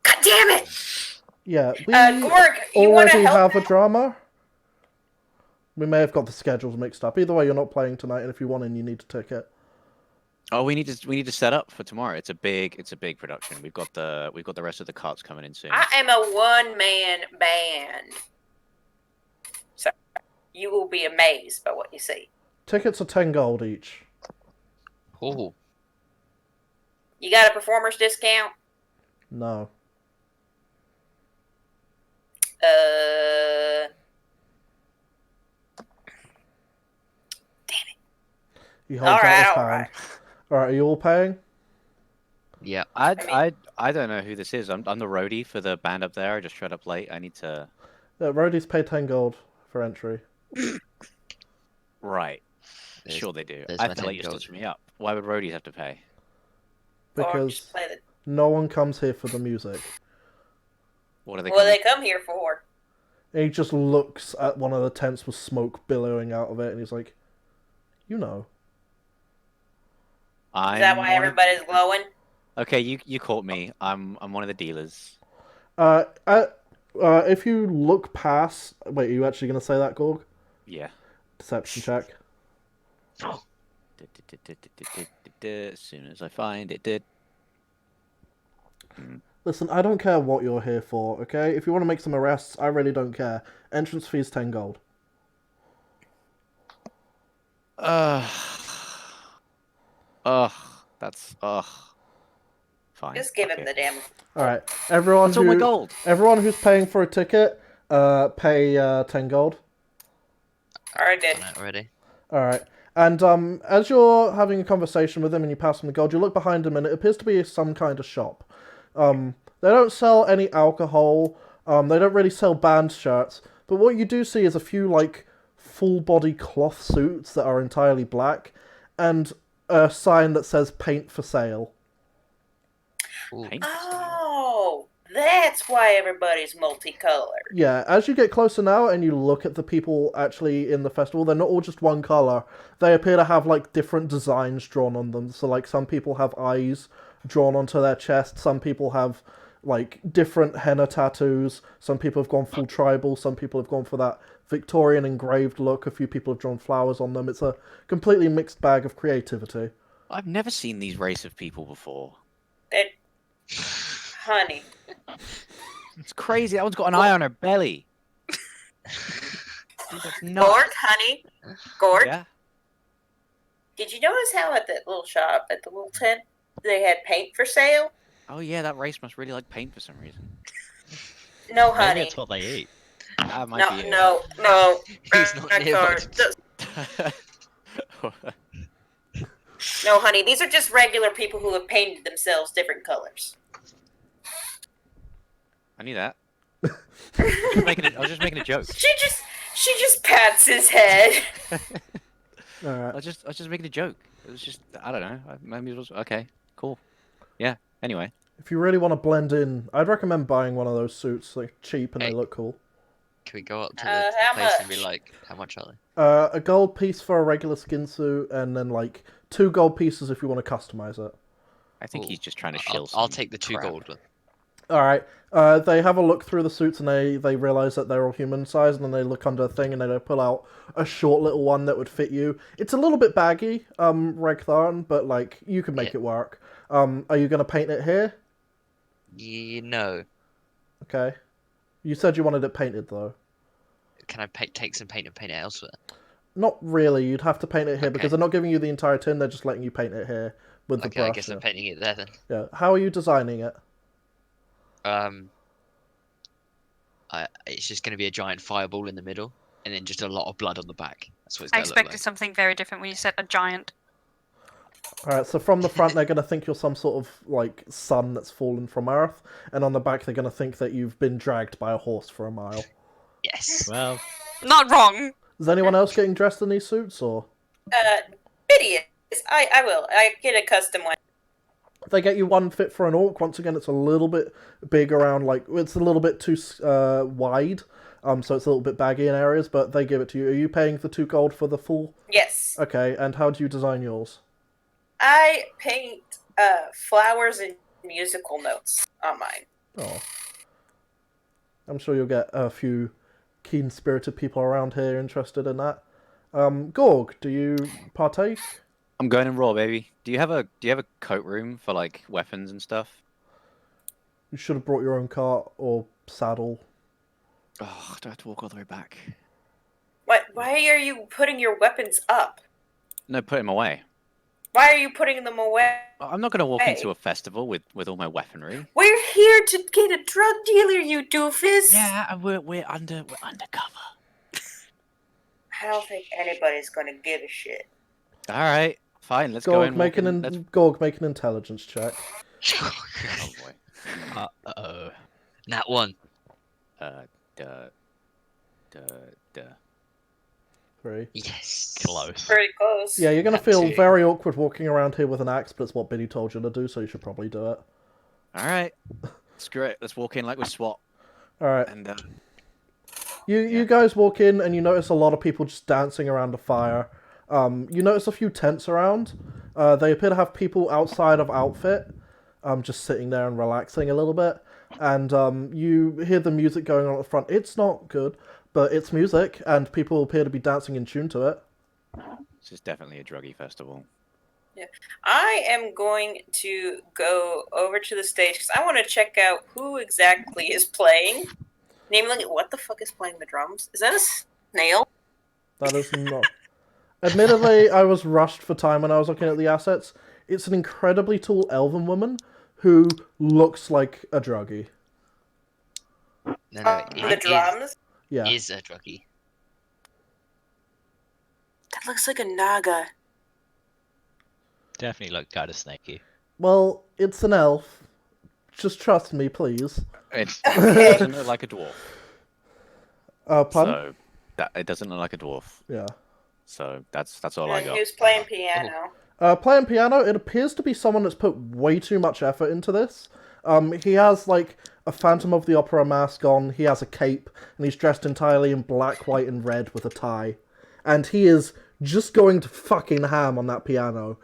God damn it! Yeah, we Gorg, you want to already help? have a drama. We may have got the schedules mixed up. Either way, you're not playing tonight, and if you want in, you need a ticket. Oh, we need to set up for tomorrow. It's a big production. We've got the rest of the carts coming in soon. I am a one-man band. So you will be amazed by what you see. Tickets are 10 gold each. Oh, You got a performer's discount? No. He holds out his all hand. right. All right, are you all paying? Yeah. I don't know who this is. I'm the roadie for the band up there. I just showed up late. I need to. Yeah, roadies pay 10 gold for entry. Right. There's- Sure they do. there's I my feel like 10 you gold. stitched me up. Why would roadies have to pay? Or Because just play the. no one comes here for the music. What are they? What do coming- they come here for? And he just looks at one of the tents with smoke billowing out of it, and he's like, you know. Is that why everybody's glowing? Okay, you caught me. I'm one of the dealers. If you look past... Wait, are you actually going to say that, Gorg? Yeah. Deception check. As soon as I find it, did. Listen, I don't care what you're here for, okay? If you want to make some arrests, I really don't care. Entrance fee's 10 gold. That's fine. Just give him okay. the damn. Alright, everyone What's all my gold? Everyone who's paying for a ticket, pay 10 gold. Alright, good. Done it already. Alright. And as you're having a conversation with him and you pass him the gold, you look behind him and it appears to be some kind of shop. They don't sell any alcohol, they don't really sell band shirts, but what you do see is a few, like, full-body cloth suits that are entirely black, and a sign that says paint for sale. Ooh. Paint? Oh, that's why everybody's multicolored. Yeah, as you get closer now and you look at the people actually in the festival, they're not all just one color. They appear to have, like, different designs drawn on them. So, like, some people have eyes drawn onto their chest, some people have, like, different henna tattoos, some people have gone full tribal, some people have gone for that Victorian engraved look, a few people have drawn flowers on them. It's a completely mixed bag of creativity. I've never seen these race of people before. That, honey, It's crazy. That one's got an eye on her belly. Dude, that's nuts. Gord, honey, Gord. Yeah. Did you notice how at that little shop, at the little tent, they had paint for sale? Oh yeah, that race must really like paint for some reason. No, Maybe honey. it's what they eat. That might No, be it. no. He's not Gord. Neophytes. No, honey. These are just regular people who have painted themselves different colors. I knew that. I was just making a joke. She just pats his head. Alright. I was just making a joke. It was just I don't know. Maybe it was okay. Cool. Yeah. Anyway. If you really want to blend in, I'd recommend buying one of those suits. They're cheap and they Hey. look cool. Can we go up to Uh, the how place and be much? like, how much are they? A gold piece for a regular skin suit, and then, like, 2 gold pieces if you want to customize it. I think Ooh. he's just trying to shill. I'll some take the 2 crap. gold one. Alright, they have a look through the suits and they realise that they're all human sized, and then they look under a thing and they pull out a short little one that would fit you. It's a little bit baggy, Regtharn, but, like, you can make Yeah. it work. Are you going to paint it here? No. Okay. You said you wanted it painted, though. Can I take some paint and paint it elsewhere? Not really, you'd have to paint it here, because Okay. they're not giving you the entire tin, they're just letting you paint it here with the Okay, I brush. guess Yeah. I'm painting it there then. Yeah. How are you designing it? It's just going to be a giant fireball in the middle, and then just a lot of blood on the back. That's what it's I going to look expected like. something very different when you said a giant. Alright, so from the front they're going to think you're some sort of, like, sun that's fallen from Earth, and on the back they're going to think that you've been dragged by a horse for a mile. Yes. Well, Not wrong. Is anyone else getting dressed in these suits, or...? Idiots. I will. I get a custom one. They get you one fit for an orc. Once again, it's a little bit big around, like, it's a little bit too wide, so it's a little bit baggy in areas, but they give it to you. Are you paying the 2 gold for the full? Yes. Okay, and how do you design yours? I paint flowers and musical notes on mine. Oh. I'm sure you'll get a few keen-spirited people around here interested in that. Gorg, do you partake? I'm going in raw, baby. Do you have a coat room for like weapons and stuff? You should have brought your own cart or saddle. Oh, do I have to walk all the way back? What? Why are you putting your weapons up? No, put him away. Why are you putting them away? I'm not going to walk Hey. into a festival with all my weaponry. We're here to get a drug dealer, you doofus. Yeah, we're undercover. I don't think anybody's gonna give a shit. All right, fine. Let's go in. Gorg, make an intelligence check. Oh boy. Uh-oh. Nat 1. Duh, duh. 3. Yes. Close. Pretty close. Yeah, you're gonna Nat feel 2. very awkward walking around here with an axe, but it's what Biddy told you to do, so you should probably do it. All right. Screw it. Let's walk in like we're SWAT. All right. And You guys walk in and you notice a lot of people just dancing around a fire. You notice a few tents around. They appear to have people outside of outfit, just sitting there and relaxing a little bit. And you hear the music going on at the front. It's not good, but it's music, and people appear to be dancing in tune to it. this is definitely a druggy festival. I am going to go over to the stage because I want to check out who exactly is playing. Namely, what the fuck is playing the drums? Is that a snail? That is not. Admittedly, I was rushed for time when I was looking at the assets. It's an incredibly tall elven woman who looks like a druggie. No, The drums? Yeah. is a druggie. That looks like a naga. Definitely look kind of snaky. Well, it's an elf. Just trust me, please. It doesn't look like a dwarf. Pardon? So it doesn't look like a dwarf. Yeah. So that's all I And got. who's playing piano? Playing piano, it appears to be someone that's put way too much effort into this. He has, like, a Phantom of the Opera mask on, he has a cape, and he's dressed entirely in black, white, and red with a tie. And he is just going to fucking ham on that piano.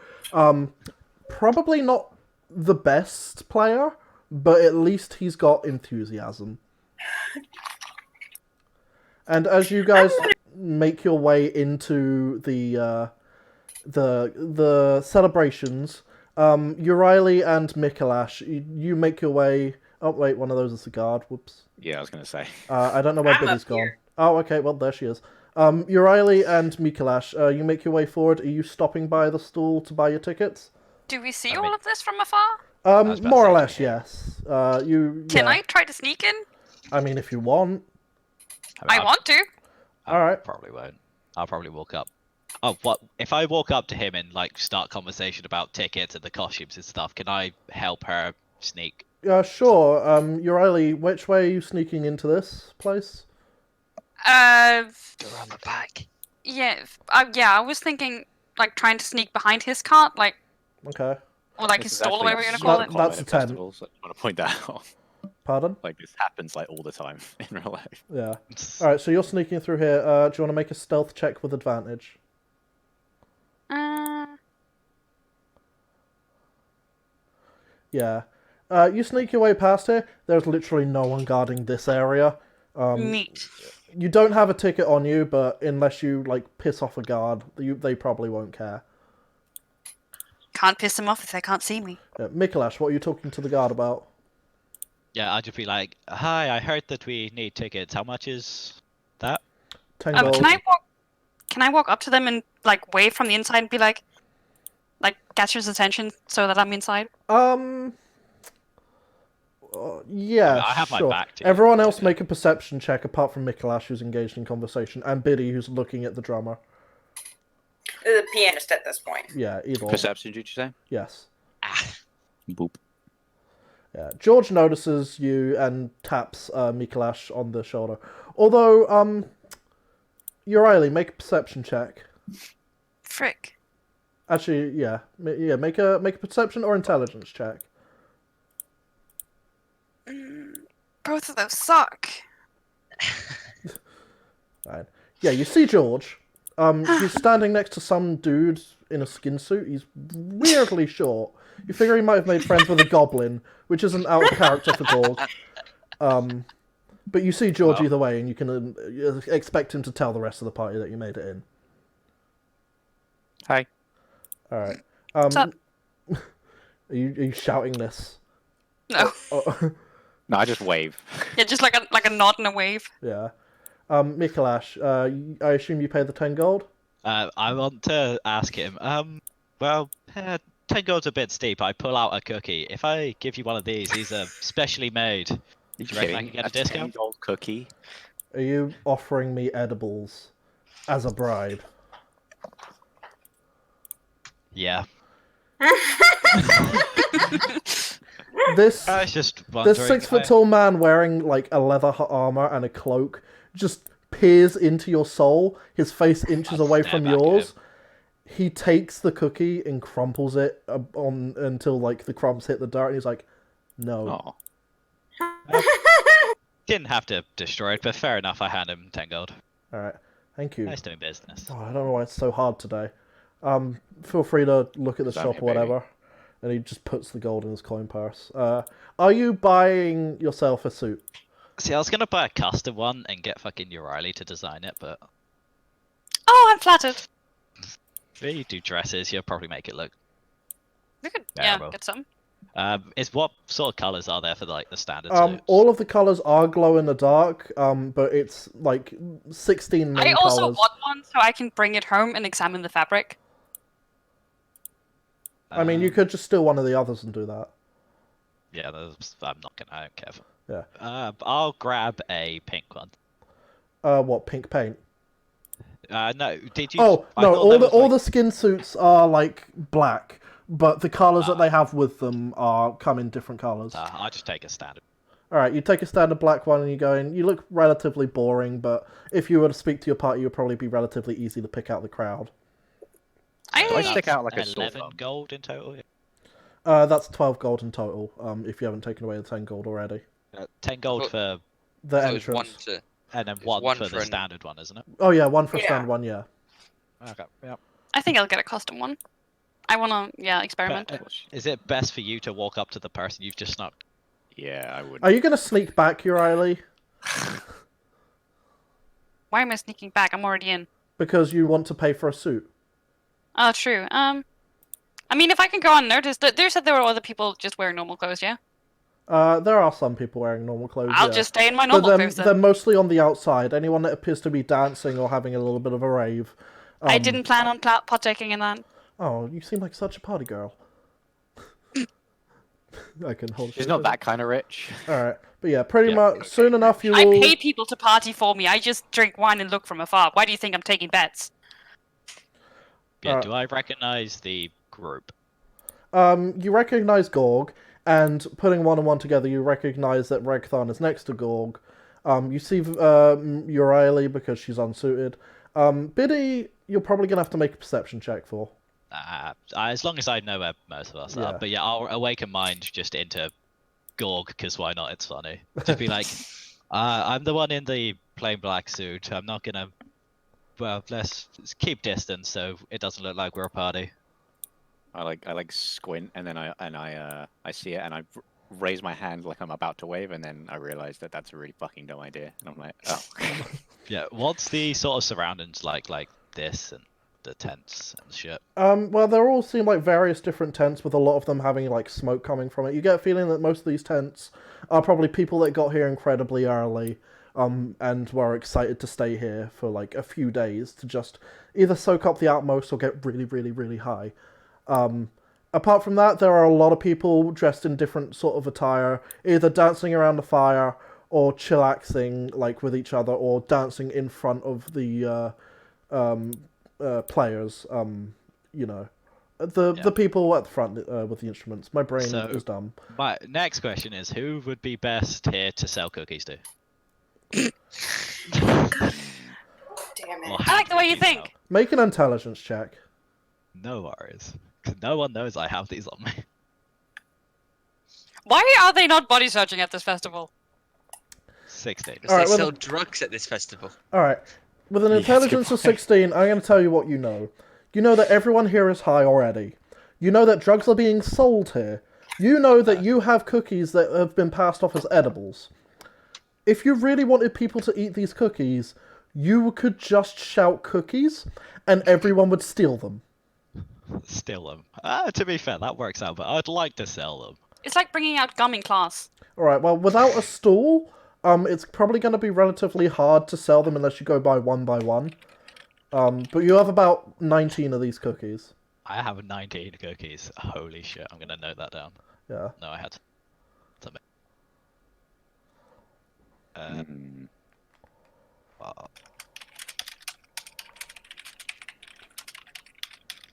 Probably not the best player, but at least he's got enthusiasm. And as you guys make your way into the celebrations, Urieli and Mikolash, you make your way. Oh wait, one of those is the guard. Whoops. Yeah, I was gonna say. I don't know where I'm Biddy's up gone. here. Oh, okay. Well, there she is. Urieli and Mikolash, you make your way forward. Are you stopping by the stall to buy your tickets? Do we see I all mean- of this from afar? was about More to or say, less, yeah. yes. You. Can Yeah. I try to sneak in? I mean, if you want. I want to. Alright. Probably won't. I'll probably walk up. Oh, what? If I walk up to him and like start conversation about tickets and the costumes and stuff, can I help her sneak? Sure. Urieli, which way are you sneaking into this place? Go around the back. Yeah, I was thinking like trying to sneak behind his cart, like, Okay. or like This his is stall, or actually whatever you're gonna super call That- it. common that's at a 10. festivals. I want to point that out. Pardon? Like this happens like all the time in real life. Yeah. Alright, so you're sneaking through here. Do you want to make a stealth check with advantage? Yeah. You sneak your way past here. There's literally no one guarding this area. Neat. You don't have a ticket on you, but unless you like piss off a guard, they probably won't care. Can't piss them off if they can't see me. Mikolash, what are you talking to the guard about? Yeah, I'll just be like, "Hi, I heard that we need tickets. How much is that?" 10 gold. Can I walk up to them and like wave from the inside and be like catch his attention so that I'm inside? Yeah, I have my sure. back to you, Everyone so else yeah. make a perception check apart from Mikolash, who's engaged in conversation, and Biddy, who's looking at the drummer. The pianist at this point. Yeah, either. Or. Perception, did you say? Yes. Boop. Yeah. George notices you and taps Mikolash on the shoulder. Although, Urieli, make a perception check. Frick. Actually, yeah, make a perception or intelligence check. Both of those suck. Right. Yeah, you see George. He's standing next to some dude in a skin suit. He's weirdly short. You figure he might have made friends with a goblin, which isn't out of character for Gorg. But you see George either way, and you can expect him to tell the rest of the party that you made it in. Hi. All right. What's up? Are you shouting this? No. Oh, No, I just wave. Yeah, just like a nod and a wave. yeah. Mikolash, I assume you paid the 10 gold? I want to ask him. Well, 10 gold's a bit steep. I pull out a cookie. If I give you one of these, these are specially made. Do you reckon I can get a discount? $10 cookie. Are you offering me edibles as a bribe? Yeah. This I was just wondering. this 6 foot tall man wearing like a leather armor and a cloak just peers into your soul. His face inches I'll away stare from back at yours. He takes the cookie and crumples it on until like the crumbs hit the dirt, and he's like, "No." Oh. Didn't have to destroy it, but fair enough. I hand him 10 gold. All right, thank you. Nice doing business. Oh, I don't know why it's so hard today. Feel free to look at the Is that shop me, or whatever. And he just puts the gold in his coin purse. Are you buying yourself a suit? See, I was gonna buy a custom one and get fucking Riley to design it, but Oh, I'm flattered. if you do dresses, you'll probably make it look. We could, Bearable. get some. Is what sort of colors are there for like the standard suits? All of the colors are glow in the dark. But it's like 16 main I also colors. want one so I can bring it home and examine the fabric. I mean, you could just steal one of the others and do that. Yeah, I'm not gonna. I don't care. Yeah. I'll grab a pink one. What, pink paint? No, did you? Oh I no, thought there was, all like- the skin suits are like black, but the colors that they have with them come in different colors. I'll just take a standard. All right, you take a standard black one and you go in. You look relatively boring, but if you were to speak to your party, you'd probably be relatively easy to pick out the crowd. Do I stick out like a 11 sore thumb? gold in total. That's 12 gold in total. If you haven't taken away the 10 gold already. 10 gold But- for, The So it's one entrance. to. and then It's one, one for for the an- standard one, isn't it? Oh yeah, one for Yeah. stand one. Yeah. Okay. Yeah. I think I'll get a custom one. I wanna, experiment. Is it best for you to walk up to the person you've just not? Yeah, I would. Are you gonna sneak back, Riley? Why am I sneaking back? I'm already in. Because you want to pay for a suit? Oh, true. I mean, if I can go unnoticed, there said there were other people just wearing normal clothes, yeah? There are some people wearing normal clothes. I'll yeah. just stay in my But normal then clothes they're then. mostly on the outside. Anyone that appears to be dancing or having a little bit of a rave. I didn't plan on partaking in that. Oh, you seem like such a party girl. I can hold. She's not that kind of rich. All right, but yeah, pretty Yeah, much. okay. Soon enough, you I will. pay people to party for me. I just drink wine and look from afar. Why do you think I'm taking bets? Yeah. Uh, Do I recognize the group? You recognize Gorg, and putting one and one together, you recognize that Regthan is next to Gorg. You see Urieli because she's unsuited. Biddy, you're probably gonna have to make a perception check for. As long as I know where most of us Yeah. are. But yeah, I'll awaken mind just into Gorg, because why not? It's funny. Just be like, I'm the one in the plain black suit. I'm not gonna. Well, let's keep distance so it doesn't look like we're a party. I like squint and then I see it and I raise my hand like I'm about to wave and then I realize that that's a really fucking dumb idea and I'm like, oh. Yeah. What's the sort of surroundings like this and the tents and shit? Well, they all seem like various different tents, with a lot of them having like smoke coming from it. You get a feeling that most of these tents are probably people that got here incredibly early, and were excited to stay here for like a few days to just either soak up the utmost or get really, really, really high. Apart from that, there are a lot of people dressed in different sort of attire, either dancing around the fire or chillaxing like with each other, or dancing in front of the players. The people at the front with the instruments. My brain So- is dumb. My next question is, who would be best here to sell cookies to? Damn Or it. I like the way you cookies think. out? Make an intelligence check. No worries. 'Cause no one knows I have these on me. Why are they not body searching at this festival? 16. Because Alright, they well, sell drugs at this festival. All right. With an Yes, intelligence good of point. 16, I'm going to tell you what you know. You know that everyone here is high already. You know that drugs are being sold here. You know that you have cookies that have been passed off as edibles. If you really wanted people to eat these cookies, you could just shout cookies, and everyone would steal them. Steal them. To be fair, that works out, but I'd like to sell them. It's like bringing out gum in class. All right. Well, without a stall, it's probably going to be relatively hard to sell them unless you go by one. But you have about 19 of these cookies. I have 19 cookies. Holy shit, I'm gonna note that down. Yeah. No, I had something. Mm. Wow.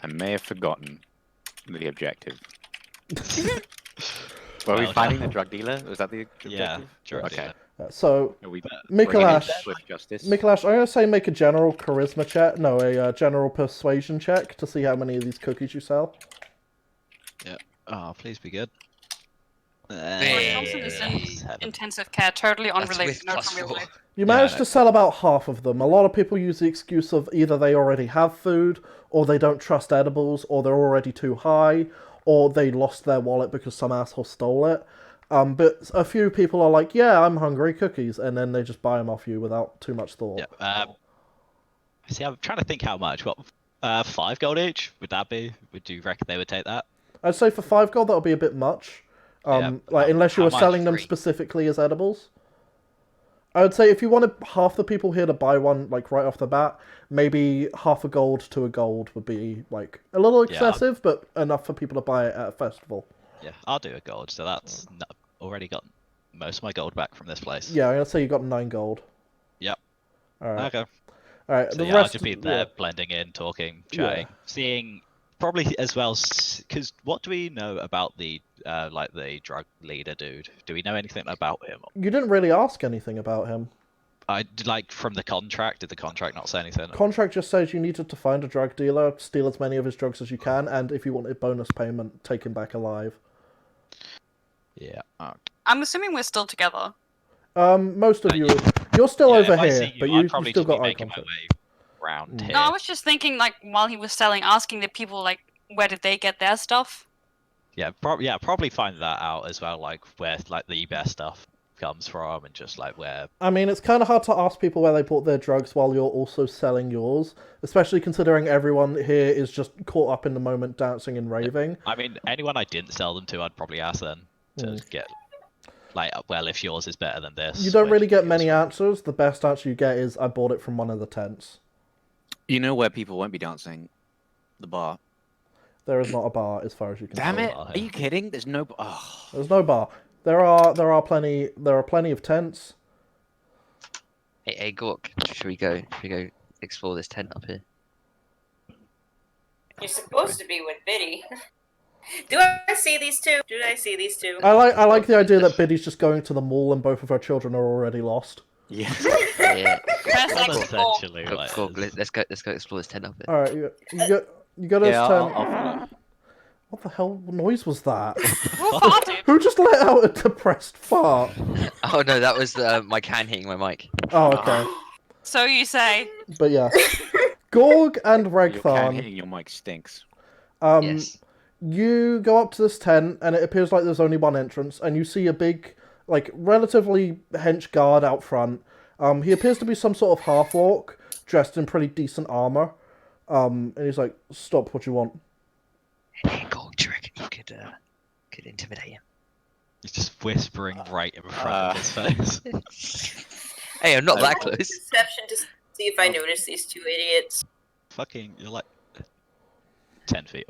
I may have forgotten, The objective. Were we Well finding done. the drug dealer? Was that the objective? Yeah, drug Okay. dealer. So, Are we Mikolash, swift justice? Mikolash, I'm going to say make a general charisma check. No, a general persuasion check to see how many of these cookies you sell. Oh, please be good. Hey. Thompson is in 7. intensive care, totally That's unrelated with note plus from real 4. life. You Yeah, I managed know. to sell about half of them. A lot of people use the excuse of either they already have food, or they don't trust edibles, or they're already too high, or they lost their wallet because some asshole stole it. But a few people are like, yeah, I'm hungry, cookies, and then they just buy them off you without too much thought. Yeah. See, I'm trying to think how much. What? 5 gold each? Would that be? Would you reckon they would take that? I'd say for 5 gold, that'll be a bit much. Yeah, Unless you how were much? selling them 3. specifically as edibles. I would say if you wanted half the people here to buy one, like right off the bat, maybe half a gold to a gold would be like a little excessive, but enough for people to buy it at a festival. Yeah, I'll do a gold. So that's already got most of my gold back from this place. Yeah, I'm gonna say you got 9 gold. Yep. All right. Okay. All right. So The yeah, I'll rest, just be there blending in, talking, chatting, seeing probably as well. Because what do we know about the like the drug leader dude? Do we know anything about him? You didn't really ask anything about him. I like from the contract. Did the contract not say anything? Contract just says you needed to find a drug dealer, steal as many of his drugs as you can, and if you wanted bonus payment, take him back alive. Yeah. I'm assuming we're still together. Most of you, you're still Yeah, over if I here, see but I'd you probably still just be got eye making my contact. way round here. No, I was just thinking, like, while he was selling, asking the people, like, where did they get their stuff? Yeah, probably find that out as well, like where like the best stuff comes from, and just like where. I mean, it's kind of hard to ask people where they bought their drugs while you're also selling yours, especially considering everyone here is just caught up in the moment, dancing and raving. I mean, anyone I didn't sell them to, I'd probably ask them to get. Like, well, if yours is better than this. You don't where really do you get think many it's from? answers. The best answer you get is, I bought it from one of the tents. You know where people won't be dancing? The bar. There is not a bar, as far as you can Damn tell. it! Are you kidding? There's no. Oh. There's no bar. There are plenty of tents. Hey, Gork, should we go explore this tent up here? You're supposed to be with Biddy. Do I see these two? Do I see these two? I like the idea that Biddy's just going to the mall and both of her children are already lost. Yeah. Yeah. Press Well, X to call. essentially, Go, like, go, let's go explore this tent up here. All right, you go to this Yeah, tent. I'll follow. What the hell noise was that? Who farted? Who just let out a depressed fart? Oh no, that was my can hitting my mic. Oh, okay. So you say. But yeah, Gorg and Your can Regthon. hitting your mic stinks. Yes. You go up to this tent, and it appears like there's only one entrance, and you see a big, like, relatively hench guard out front. He appears to be some sort of half-orc, dressed in pretty decent armor. And he's like, "Stop! What you want?" Hey, Gork, do you reckon you could intimidate him? he's just whispering right in front of his face. Hey, I'm not that Roll close. Perception to see if I notice these two idiots. Fucking, you're like 10 feet.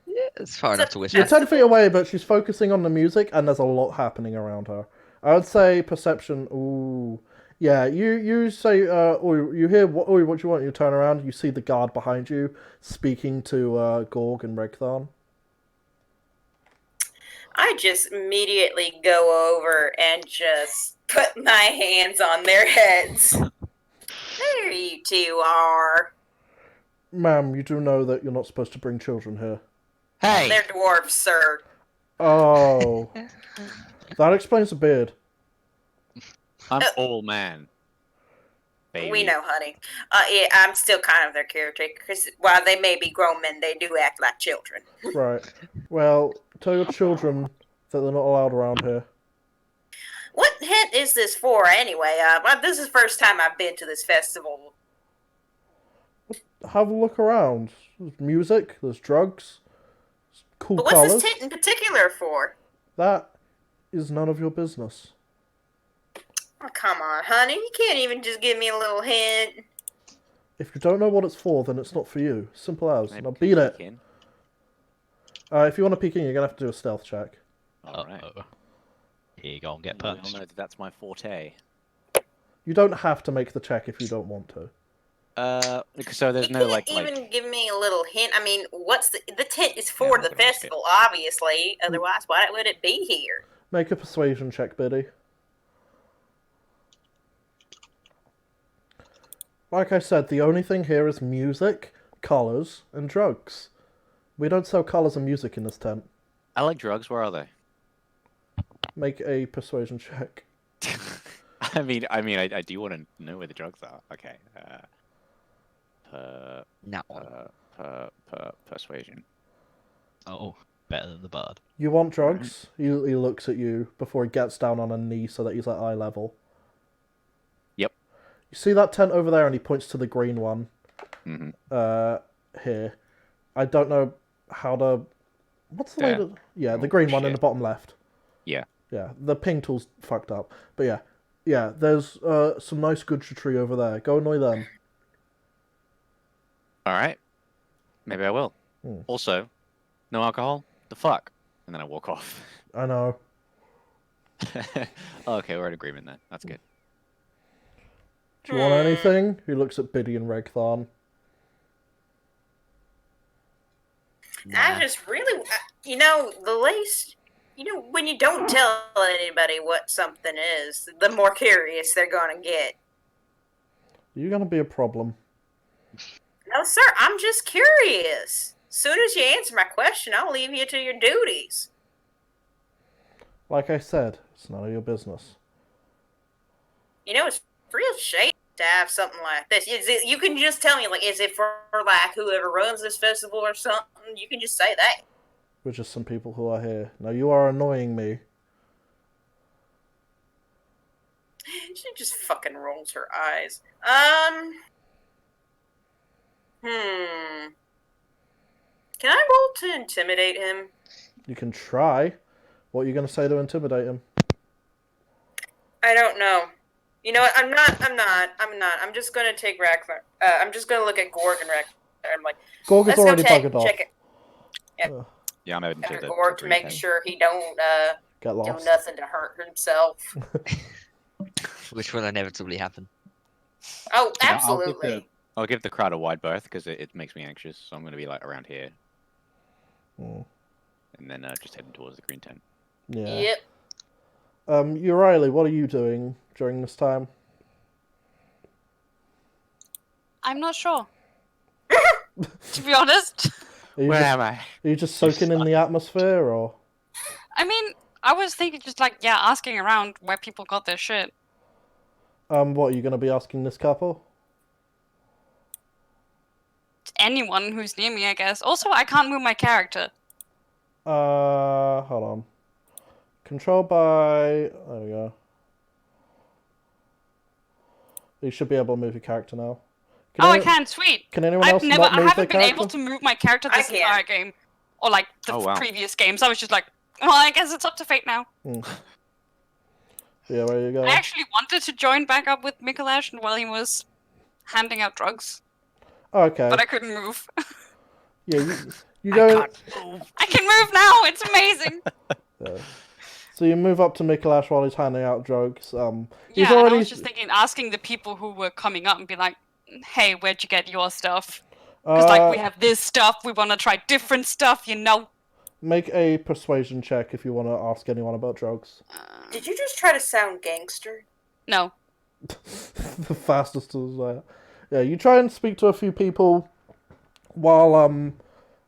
Yeah, it's far enough to whisper. You're 10 feet away, but she's focusing on the music, and there's a lot happening around her. I would say perception. Ooh, yeah. You say, you hear what you want. You turn around. You see the guard behind you speaking to Gorg and Regthon. I just immediately go over and just put my hands on their heads. There you two are. Ma'am, you do know that you're not supposed to bring children here. Hey! They're dwarves, sir. Oh, that explains the beard. I'm all man. Baby. We know, honey. Yeah, I'm still kind of their caretaker because while they may be grown men, they do act like children. Right. Well, tell your children that they're not allowed around here. What hint is this for, anyway? This is the first time I've been to this festival. Have a look around. There's music. There's drugs. There's cool But what's colors. this tent in particular for? That is none of your business. Oh, come on, honey. You can't even just give me a little hint. If you don't know what it's for, then it's not for you. Simple as. Can I Now peek beat it. in? If you want to peek in, you're gonna have to do a stealth check. All right. Uh-oh. Here you go and get We all punched. know that that's my forte. You don't have to make the check if you don't want to. So there's You no can't like even give me a little hint. I mean, what's the tent is Yeah, for I'm the not gonna risk it. festival, obviously. Otherwise, why would it be here? Make a persuasion check, Biddy. Like I said, the only thing here is music, colours, and drugs. We don't sell colours and music in this tent. I like drugs. Where are they? Make a persuasion check. I mean, I do want to know where the drugs are. Okay. That one. Persuasion. Oh, better than the bard. You want drugs? He looks at you before he gets down on a knee so that he's at eye level. Yep. You see that tent over there, and he points to the green one. Mm-hmm. Here. I don't know how to... What's the way There. to... Yeah, the Oh, green one in shit. the bottom left. Yeah. Yeah, the ping tool's fucked up. But yeah. Yeah, there's some nice good tree over there. Go annoy them. All right. Maybe I will. Also, no alcohol. The fuck. And then I walk off. I know. Okay, we're in agreement then. That's good. Do you want anything? He looks at Biddy and Regtharn. I just really, the least, when you don't tell anybody what something is, the more curious they're gonna get. You're gonna be a problem. No, sir, I'm just curious. Soon as you answer my question, I'll leave you to your duties. Like I said, it's none of your business. It's real shame to have something like this. You can just tell me, is it for, like, whoever runs this festival or something? You can just say that. We're just some people who are here. Now, you are annoying me. She just fucking rolls her eyes. Can I roll to intimidate him? You can try. What are you going to say to intimidate him? I don't know. You know what? I'm not. I'm just gonna take Rackler. I'm just gonna look at Gorg and Rackler. I'm like, Gorg is let's go already buggered off. check it. Yeah, I'm heading to After the Gorg to green make tent. sure he don't Get do lost. nothing to hurt himself. Which will inevitably happen. Oh, Yeah, absolutely. I'll give the crowd a wide berth because it makes me anxious. So I'm going to be like around here. Mm. And then just heading towards the green tent. Yeah. Yep. Riley, what are you doing during this time? I'm not sure. To be honest. Where am I? Are you just soaking in the atmosphere, or? I mean, I was thinking just asking around where people got their shit. What, are you going to be asking this couple? Anyone who's near me, I guess. Also, I can't move my character. Hold on. Controlled by... There we go. You should be able to move your character now. I can, sweet. Can anyone else not I move haven't their been able character? to move my character I this can. entire game. Or Oh, wow. previous games. I was just like, well, I guess it's up to fate now. Yeah, where you go? I actually wanted to join back up with Mikolash while he was handing out drugs, Okay. but I couldn't move. Yeah, you go... I can move now! It's amazing! Yeah. So you move up to Mikolash while he's handing out drugs. He's Yeah, and already... I was just thinking, asking the people who were coming up and be like, hey, where'd you get your stuff? Because, we have this stuff, we want to try different stuff, Make a persuasion check if you want to ask anyone about drugs. Did you just try to sound gangster? No. The fastest is there. Yeah, you try and speak to a few people while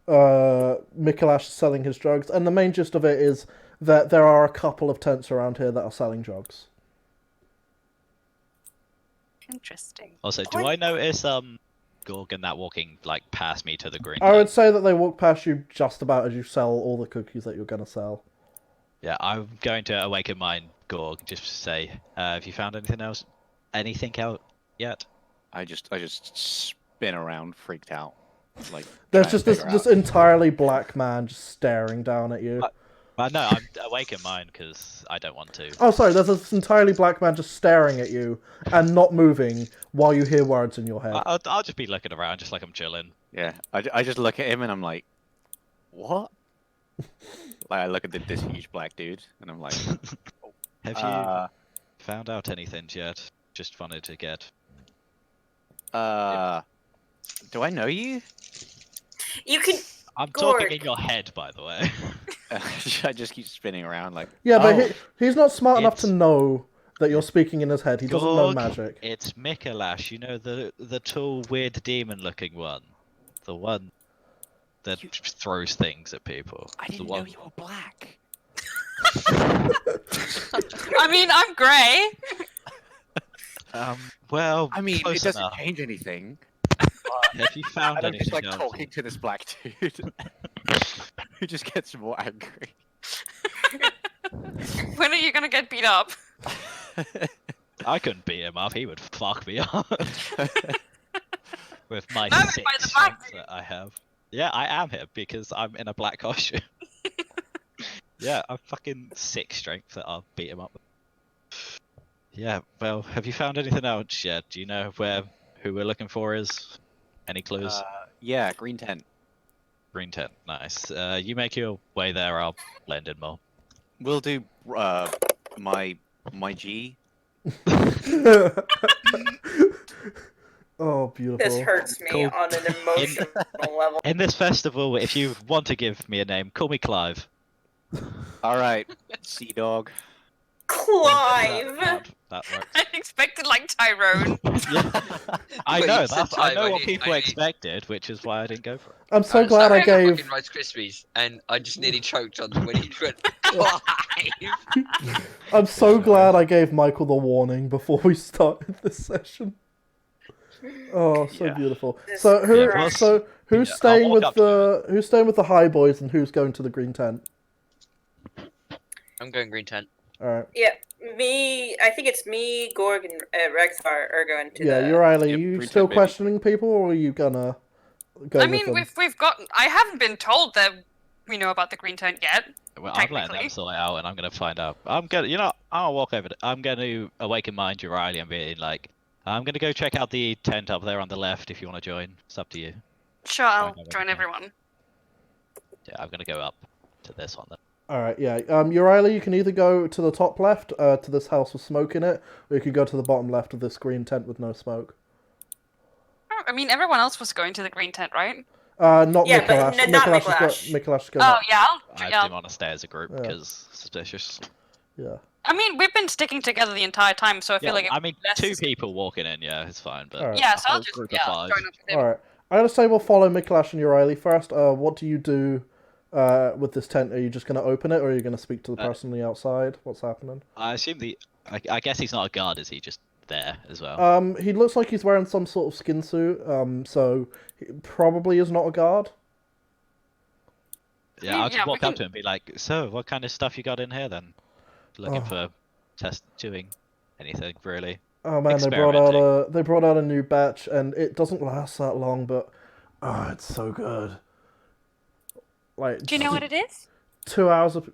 Mikolash is selling his drugs, and the main gist of it is that there are a couple of tents around here that are selling drugs. Interesting. Also, do I notice Gorg and that walking past me to the green? I would say that they walk past you just about as you sell all the cookies that you're going to sell. Yeah, I'm going to awaken mine, Gorg, just to say, have you found anything out yet? I just spin around, freaked out. There's trying just to this figure out. entirely black man just staring down at you. No, I'm awaken mine because I don't want to. Oh, sorry, there's this entirely black man just staring at you and not moving while you hear words in your head. I'll just be looking around just like I'm chilling. Yeah, I just look at him and I'm like, what? I look at this huge black dude and I'm like, Have you found out anything yet? Just wanted to get Do I know you? You can. I'm talking Gorg. in your head, by the way. I just keep spinning around like. Yeah, but Oh, he's not smart enough to It's- know that you're speaking in his head. He doesn't know Gorg, magic. It's Mikolash, you know, the tall, weird demon-looking one. The one that throws things at people. I The didn't know one... you were black. I mean, I'm grey. Well, I mean, close it doesn't enough. change anything. Have you found And I'm just anything like else? talking to this black dude who just gets more angry. When are you gonna get beat up? I couldn't beat him up. He would fuck me up with my No, by sick the black strength that I have. Yeah, I am here because I'm in a black costume. Yeah, I'm fucking sick strength that I'll beat him up with. Yeah, well, have you found anything else yet? Do you know who we're looking for is? Any clues? Yeah, green tent. Green tent, nice. You make your way there. I'll blend in more. We'll do my G. Oh, beautiful. This hurts me Cool. on an emotional level. In this festival, if you want to give me a name, call me Clive. All right, Sea Dog. Clive. That works. I expected like Tyrone. Yeah. I Wait, know. you said That's, I time, know I what need- people I need- expected, which is why I didn't go for it. I'm so was glad I sorry, gave. fucking Rice Krispies, and I just nearly choked on when he went Clive. I'm so glad I gave Michael the warning before we started this session. Oh, so Yeah. beautiful. This So who? Christ. So who's Yeah, I'll staying walk with up to the? Who's staying with the high boys and who's going to the green tent? I'm going green tent. All right. Yeah, me. I think it's me, Gorg, and Rexar are going to Yeah, the. you're Riley. Yep, you green still tent, baby. questioning people, or are you gonna go I with mean, them? we've got. I haven't been told that we know about the green tent yet. Well, I'm letting Technically. them sort it out, and I'm gonna find out. I'm gonna, you know, I'll walk over. I'm gonna awaken mind your Riley and be like, I'm gonna go check out the tent up there on the left. If you want to join, it's up to you. Sure, I'll Find out join everything. everyone. Yeah, I'm gonna go up to this one then. All right. Yeah. Uriah, you can either go to the top left, to this house with smoke in it, or you could go to the bottom left of this green tent with no smoke. Oh, I mean, everyone else was going to the green tent, right? Not Yeah, but Mikolash. not Mikolash. Mikolash. Mikolash go Oh next. yeah, I yeah. didn't want to stay as a group Yeah. because suspicious. Yeah. I mean, we've been sticking together the entire time, so I feel Yeah, like if I mean, less 2 is- people walking in, yeah, it's fine. But Alright. Yeah, a so I'll whole just group yeah of 5. join up with him. All right. I'm gonna say we'll follow Mikolash and Uriah first. What do you do with this tent? Are you just gonna open it, or are you gonna speak to the person on the outside? What's happening? I assume I guess he's not a guard, is he? Just there as well. He looks like he's wearing some sort of skin suit. So he probably is not a guard. Yeah, mean, I'll just yeah, we walk up can- to him and be like, "So, what kind of stuff you got in here then? Looking Oh. for doing anything really?" Oh man, they brought out a new batch, and it doesn't last that long, but it's so good. Like, Do you know what it is? 2 hours of.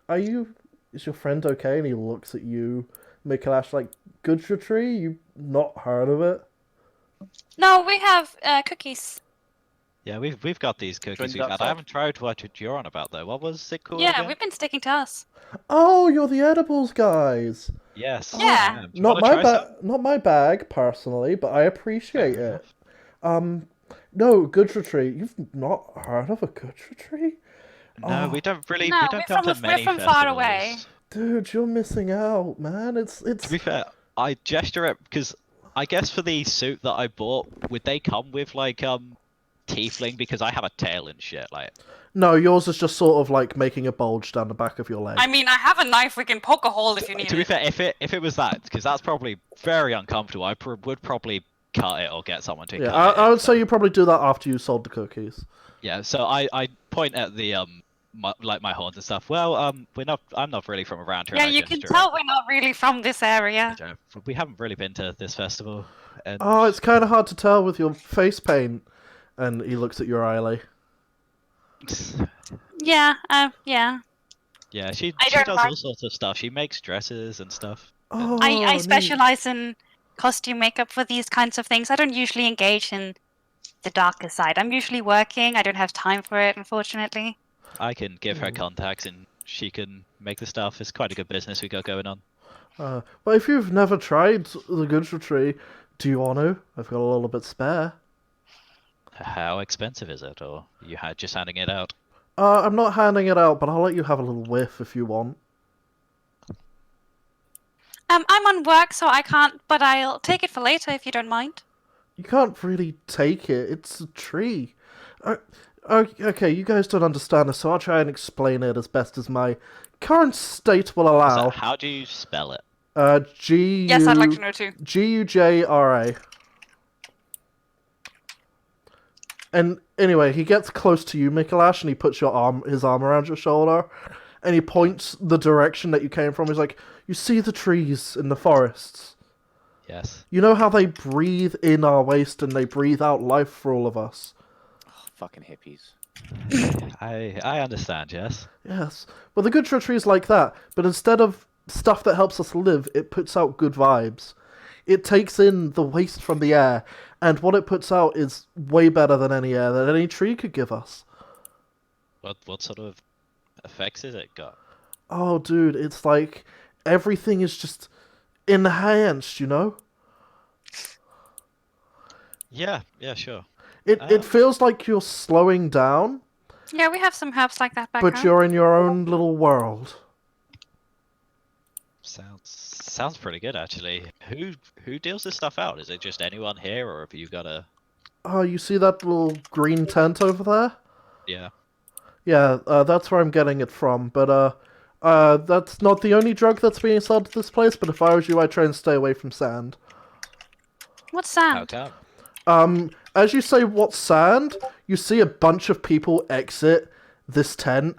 Is your friend okay? And he looks at you, Mikolash, like, Goodra Tree? You not heard of it? No, we have cookies. Yeah, we've got these cookies. Join We've the had. I outside. haven't tried what you're on about though. What was it called? Yeah, again? we've been sticking to us. Oh, you're the edibles guys. Yes. Yeah. I am. Do you Not wanna my try some? not my bag personally, but I appreciate Fair it. enough. No, Goodra Tree. You've not heard of a Goodra Tree? No, Oh. we don't really. No, we don't we're come from- to we're many from far festivals. away. Dude, you're missing out, man. It's To be fair, I gesture it because I guess for the suit that I bought, would they come with like tiefling? Because I have a tail and shit. Like, no, yours is just sort of like making a bulge down the back of your leg. I mean, I have a knife. We can poke a hole if you need to be it. fair, if it was that, because that's probably very uncomfortable, I would probably cut it or get someone to Yeah, cut it. I would say you probably do that after you sold the cookies. Yeah, so I point at the my horns and stuff. Well, I'm not really from around here. Yeah, and I you can gesture tell it. we're not really from this area. We haven't really been to this festival. And Oh, it's kind of hard to tell with your face paint. And he looks at your Riley. Yeah, yeah. yeah, she I she don't does mind. all sorts of stuff. She makes dresses and stuff. Oh, I neat. specialize in costume makeup for these kinds of things. I don't usually engage in the darker side. I'm usually working. I don't have time for it, unfortunately. I can give her Mm. contacts and she can make the stuff. It's quite a good business we got going on. But if you've never tried the Goodra Tree, Do you want to? I've got a little bit spare. How expensive is it, or you had just handing it out? I'm not handing it out, but I'll let you have a little whiff if you want. I'm on work, so I can't, but I'll take it for later if you don't mind. You can't really take it. It's a tree. Okay, you guys don't understand this, so I'll try and explain it as best as my current state will So allow. how do you spell it? G U Yes, I'd like to know too. Gujra. And anyway, he gets close to you, Mikolash, and he puts his arm around your shoulder, and he points the direction that you came from. He's like, "You see the trees in the forests? Yes. You know how they breathe in our waste and they breathe out life for all of us? Oh, fucking hippies. I understand, yes. Yes. Well, the Gujra tree is like that, but instead of stuff that helps us live, it puts out good vibes. It takes in the waste from the air, and what it puts out is way better than any air that any tree could give us. What sort of effects has it got? Oh, dude, it's like everything is just enhanced, you know? Yeah, sure. It feels like you're slowing down, Yeah, we have some herbs like that back but home. you're in your own little world. Sounds pretty good actually. Who deals this stuff out? Is it just anyone here, or have you got a? Oh, you see that little green tent over there? Yeah. Yeah, that's where I'm getting it from. But that's not the only drug that's being sold at this place. But if I was you, I'd try and stay away from sand. What's How sand? come? As you say, what's sand? You see a bunch of people exit this tent,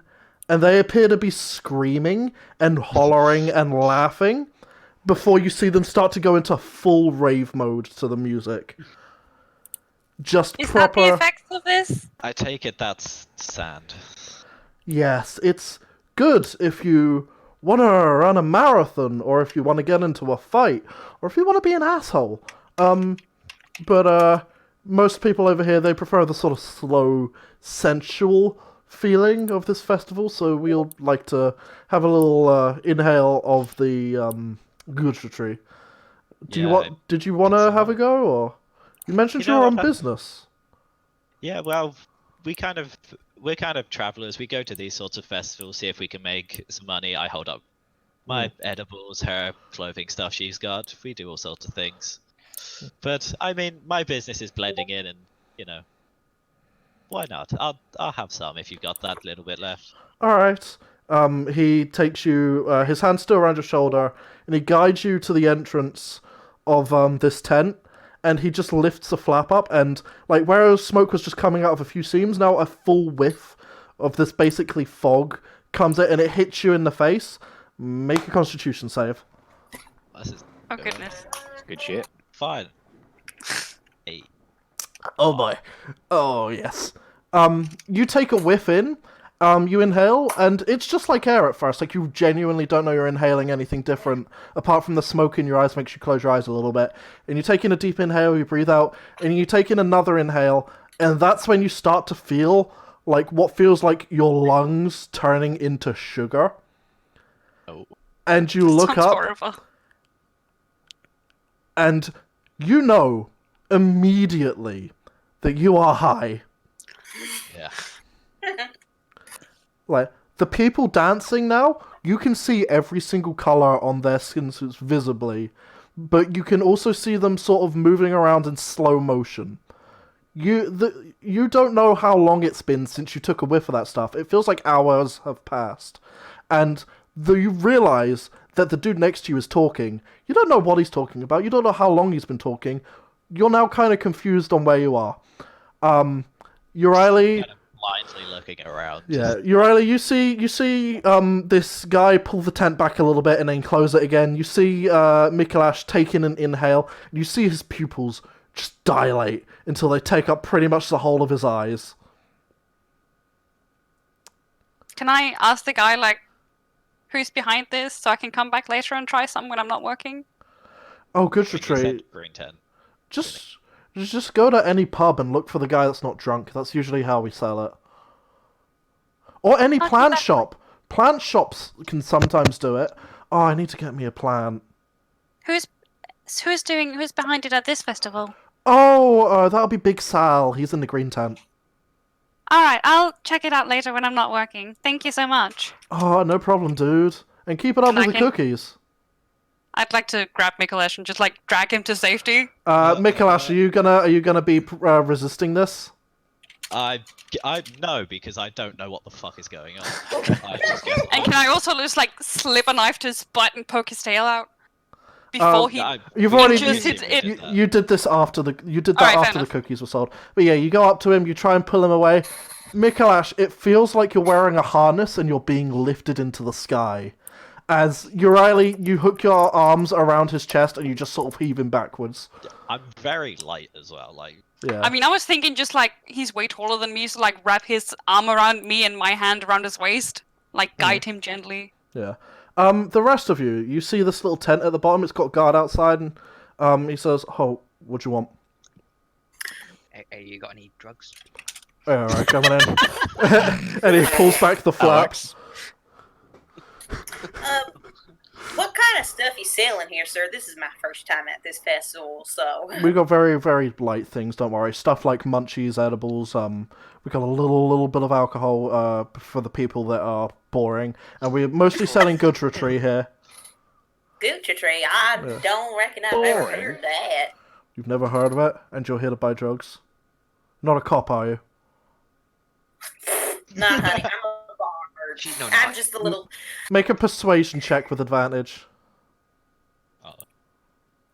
and they appear to be screaming and hollering and laughing before you see them start to go into full rave mode to the music. Just Is proper. that the effects of this? I take it that's sand. Yes, it's good if you want to run a marathon, or if you want to get into a fight, or if you want to be an asshole. But most people over here, they prefer the sort of slow, sensual feeling of this festival, so we'll like to have a little inhale of the Gudra tree. Did you want to have a go, or you mentioned you were on business? Yeah, well, we're kind of travelers. We go to these sorts of festivals, see if we can make some money. I hold up my edibles, her clothing stuff she's got. We do all sorts of things. But I mean, my business is blending in, and why not? I'll have some if you've got that little bit left. All right. He takes you, his hand's still around your shoulder, and he guides you to the entrance of this tent, and he just lifts a flap up, and like where smoke was just coming out of a few seams, now a full whiff of this basically fog comes in, and it hits you in the face. Make a Constitution save. Oh goodness. Good shit. Fine. 8. Oh boy. Oh yes. You take a whiff in, you inhale, and it's just like air at first. Like, you genuinely don't know you're inhaling anything different, apart from the smoke in your eyes makes you close your eyes a little bit. And you take in a deep inhale, you breathe out, and you take in another inhale, and that's when you start to feel like what feels like your lungs turning into sugar. Oh. And you look Sounds up, horrible. and you know immediately that you are high. Yeah. Like, the people dancing now, you can see every single color on their skin suits visibly, but you can also see them sort of moving around in slow motion. You don't know how long it's been since you took a whiff of that stuff. It feels like hours have passed. And you realize that the dude next to you is talking. You don't know what he's talking about. You don't know how long he's been talking. You're now kind of confused on where you are. Urieli... Kind of blindly looking around. Yeah, Urieli, you see this guy pull the tent back a little bit and then close it again. You see Mikolash take in an inhale, and you see his pupils just dilate until they take up pretty much the whole of his eyes. Can I ask the guy, like, who's behind this so I can come back later and try some when I'm not working? Oh, good When you said retreat. green tent. Just go to any pub and look for the guy that's not drunk. That's usually how we sell it. Or any I'll do plant that. shop. Plant shops can sometimes do it. Oh, I need to get me a plant. Who's behind it at this festival? Oh, that'll be Big Sal. He's in the green tent. All right, I'll check it out later when I'm not working. Thank you so much. Oh, no problem, dude. And keep it up Can with I the can- cookies. I'd like to grab Mikalesh and just like drag him to safety. Mikalash, are you gonna be resisting this? I no, because I don't know what the fuck is going on. I just guess And can I also just like slip a knife to his butt and poke his tail out before he? You've already Just you, hits it- you did this after the Alright, fair after the enough. cookies were sold. But yeah, you go up to him, you try and pull him away. Mikalash, it feels like you're wearing a harness and you're being lifted into the sky. As you hook your arms around his chest and you just sort of heave him backwards. I'm very light as well. Like Yeah. I mean, I was thinking just like he's way taller than me, so like wrap his arm around me and my hand around his waist, like guide him gently. Yeah. The rest of you see this little tent at the bottom. It's got a guard outside, and he says, "Oh, what do you want?" Hey, you got any drugs? All right, coming in. And he pulls back the flaps. What kind of stuff you selling here, sir? This is my first time at this festival, so. We got very, very light things. Don't worry. Stuff like munchies, edibles. We got a little bit of alcohol. For the people that are boring, and we're mostly selling Gutra Tree here. Gucci tree. I don't reckon I've ever Boring. heard that. You've never heard of it, and you're here to buy drugs. Not a cop, are you? Nah, honey, I'm a bard. No, I'm not. just a little Make a persuasion check with advantage.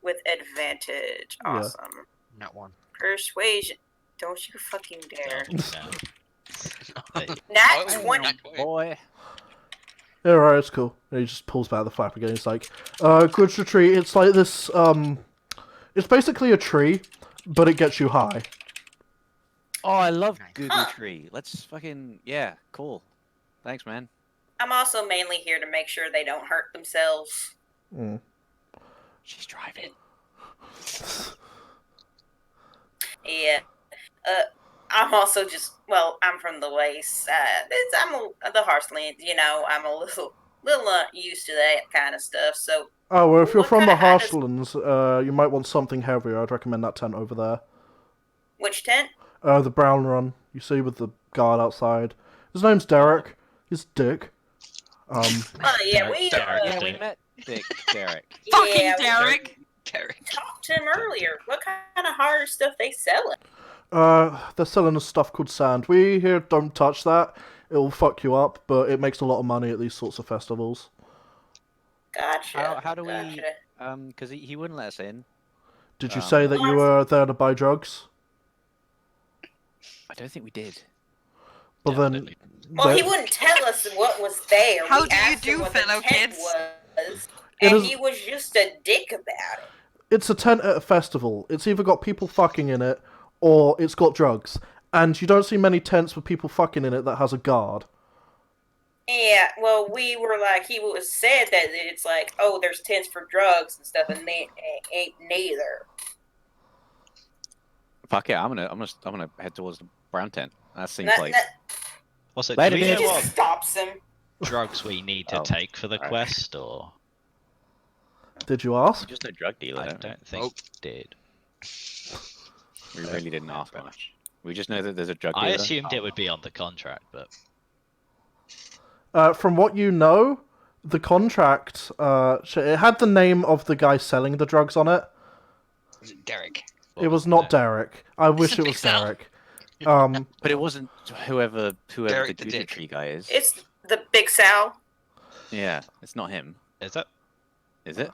with advantage. Yeah. Awesome. Not one. Persuasion. Don't you fucking dare. no. Nat Oh, 20. not 20. Boy. Yeah, right, it's cool. And he just pulls back the flap again. He's like, Gutra Tree, it's like this, it's basically a tree, but it gets you high. Oh, I love Nice. Google Tree. Let's fucking cool. Thanks, man. I'm also mainly here to make sure they don't hurt themselves. Mm. She's driving. Yeah. I'm also just, I'm from the west side. The Hearthlands, I'm a little used to that kind of stuff. So, Oh, well, if you're What from the kinda high does- Harshlands, you might want something heavier. I'd recommend that tent over there. which tent? The brown run, you see with the guard outside. His name's Derek. He's Dick. Oh, yeah, we Derek. Yeah, we met Dick Derek. Fucking yeah, we Derek! Derek. talked to him earlier. What kind of hard stuff they selling? They're selling us stuff called sand. We here don't touch that. It'll fuck you up, but it makes a lot of money at these sorts of festivals. Gotcha. How do we? gotcha. Because he wouldn't let us in. Did you say that you were there to buy drugs? I don't think we did. But Definitely. Well, he then wouldn't tell us what was there. How We do you asked him do, what the fellow tent kids? Was, It and is- he was just a dick about it. it's a tent at a festival. It's either got people fucking in it, or it's got drugs. And you don't see many tents with people fucking in it that has a guard. Yeah, well, we were like, he was said that it's like, oh, there's tents for drugs and stuff, and they ain't neither. Fuck yeah, I'm gonna head towards the brown tent. That seems That- like that- Also, Later, do we he know bitch. just what stops him. drugs we need to Oh, take for the alright. quest, or Did you ask? just a drug dealer. I don't we? don't think Oh. did. We really didn't ask much. We just know that there's a drug dealer. I assumed it would be on the contract, but From what you know, the contract, it had the name of the guy selling the drugs on it. Was it Derek? It was not Derek. I wish a it big was sell. Derek. But it wasn't whoever Derek the the Google Dick. Tree guy is. It's the Big Sal. Yeah, it's not him, Is it? is it?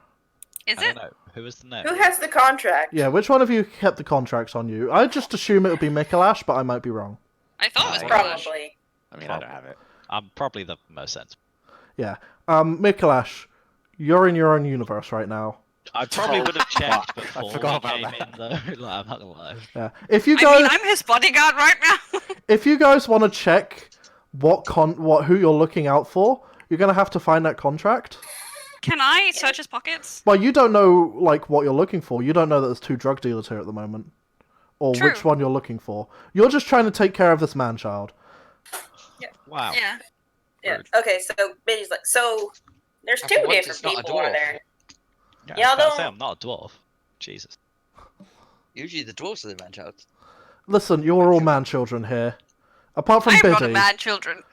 Is I it? don't know. Who was the name? Who has the contract? Yeah, which one of you kept the contracts on you? I just assume it would be Mikalash, but I might be wrong. I thought it was Probably. Polish. Probably. I mean, I don't have it. I'm probably the most sensible. Yeah. Mikalash, you're in your own universe right now. I probably would have checked fuck. I before forgot we about came that. in, though. Like, I'm not gonna lie. Yeah. If you I guys, mean, I'm his bodyguard right now. if you guys want to check who you're looking out for, you're gonna have to find that contract. Can I search his pockets? Well, you don't know like what you're looking for. You don't know that there's 2 drug dealers here at the moment, or True. which one you're looking for. You're just trying to take care of this man-child. Wow. Yeah. Yeah. Okay, so Benny's like, so there's And 2 for once, different it's not a people, are dwarf. there? Yeah, Y'all I was about to don't- say I'm not a dwarf. Jesus. Usually the dwarves are the man-child. Listen, you're all man-children here. Apart from I'm not a Biddy. man children.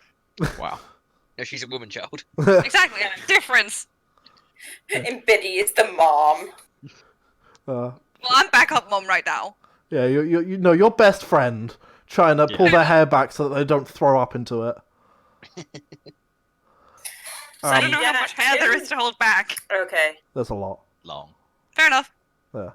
Wow. No, she's a woman-child. Exactly. Difference. And Biddy is the mom. Uh, Well, I'm backup mom right now. yeah, you know your best friend trying to pull Yeah. their hair back so that they don't throw up into it. So I don't you know how got much hair there is to hold back. Okay. There's a lot. Long. Fair enough. Yeah.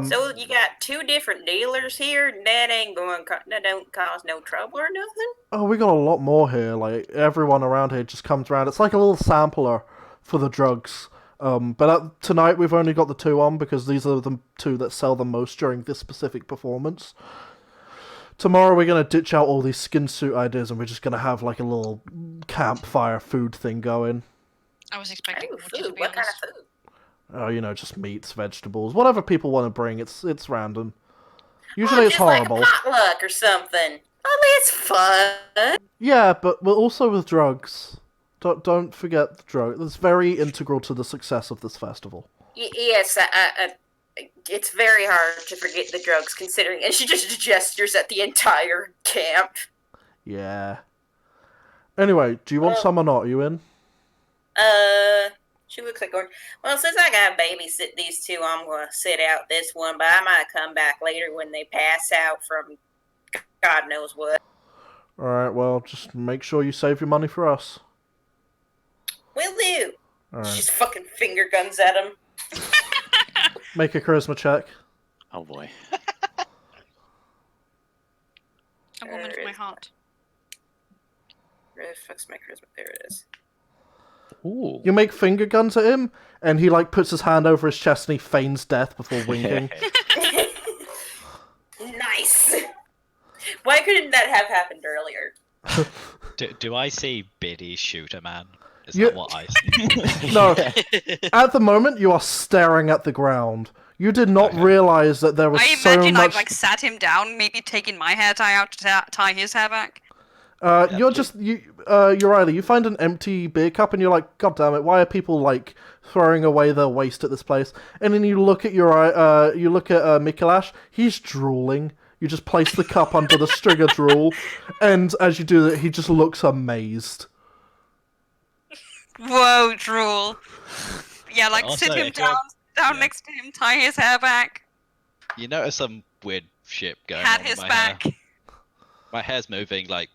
So you got 2 different dealers here. That ain't going. That don't cause no trouble or nothing. Oh, we got a lot more here. Like everyone around here just comes around. It's like a little sampler for the drugs. But tonight we've only got the 2 on because these are the 2 that sell the most during this specific performance. Tomorrow we're gonna ditch out all these skin suit ideas and we're just gonna have like a little campfire food thing going. I was expecting Oh, Gucci, to food. be What kind honest. of food? Oh, you know, just meats, vegetables, whatever people want to bring. It's random. Usually it's just like horrible. a potluck or something. Oh, that's fun. Yeah, but we're also with drugs. Don't forget the drug. That's very integral to the success of this festival. Yes, it's very hard to forget the drugs considering. And she just gestures at the entire camp. Yeah. Anyway, do you want Well- some or not? Are you in? She looks like going, well, since I gotta babysit these 2, I'm gonna sit out this one, but I might come back later when they pass out from God knows what. Alright, well, just make sure you save your money for us. Will do. Alright. She's fucking finger guns at him. Make a charisma check. Oh boy. A woman for my heart. Where the fuck's my charisma? There it is. Ooh. You make finger guns at him, and he like puts his hand over his chest and he feigns death before winking. Nice. Why couldn't that have happened earlier? Do I see Biddy shoot a man? Is You- that what I see? No, at the moment you are staring at the ground. You did not Okay. realize that there was I so imagine much. I've like sat him down, maybe taken my hair tie out to tie his hair back. You're just Uriah, you find an empty beer cup and you're like, God damn it, why are people like throwing away their waste at this place? And then you look at you look at Mikulash, he's drooling. You just place the cup under the string of drool, and as you do that, he just looks amazed. Whoa, drool. Yeah, like Also, sit him if you're- down yeah. next to him, tie his hair back, You notice some weird shit going pat on with his my back. hair. My hair's moving, like,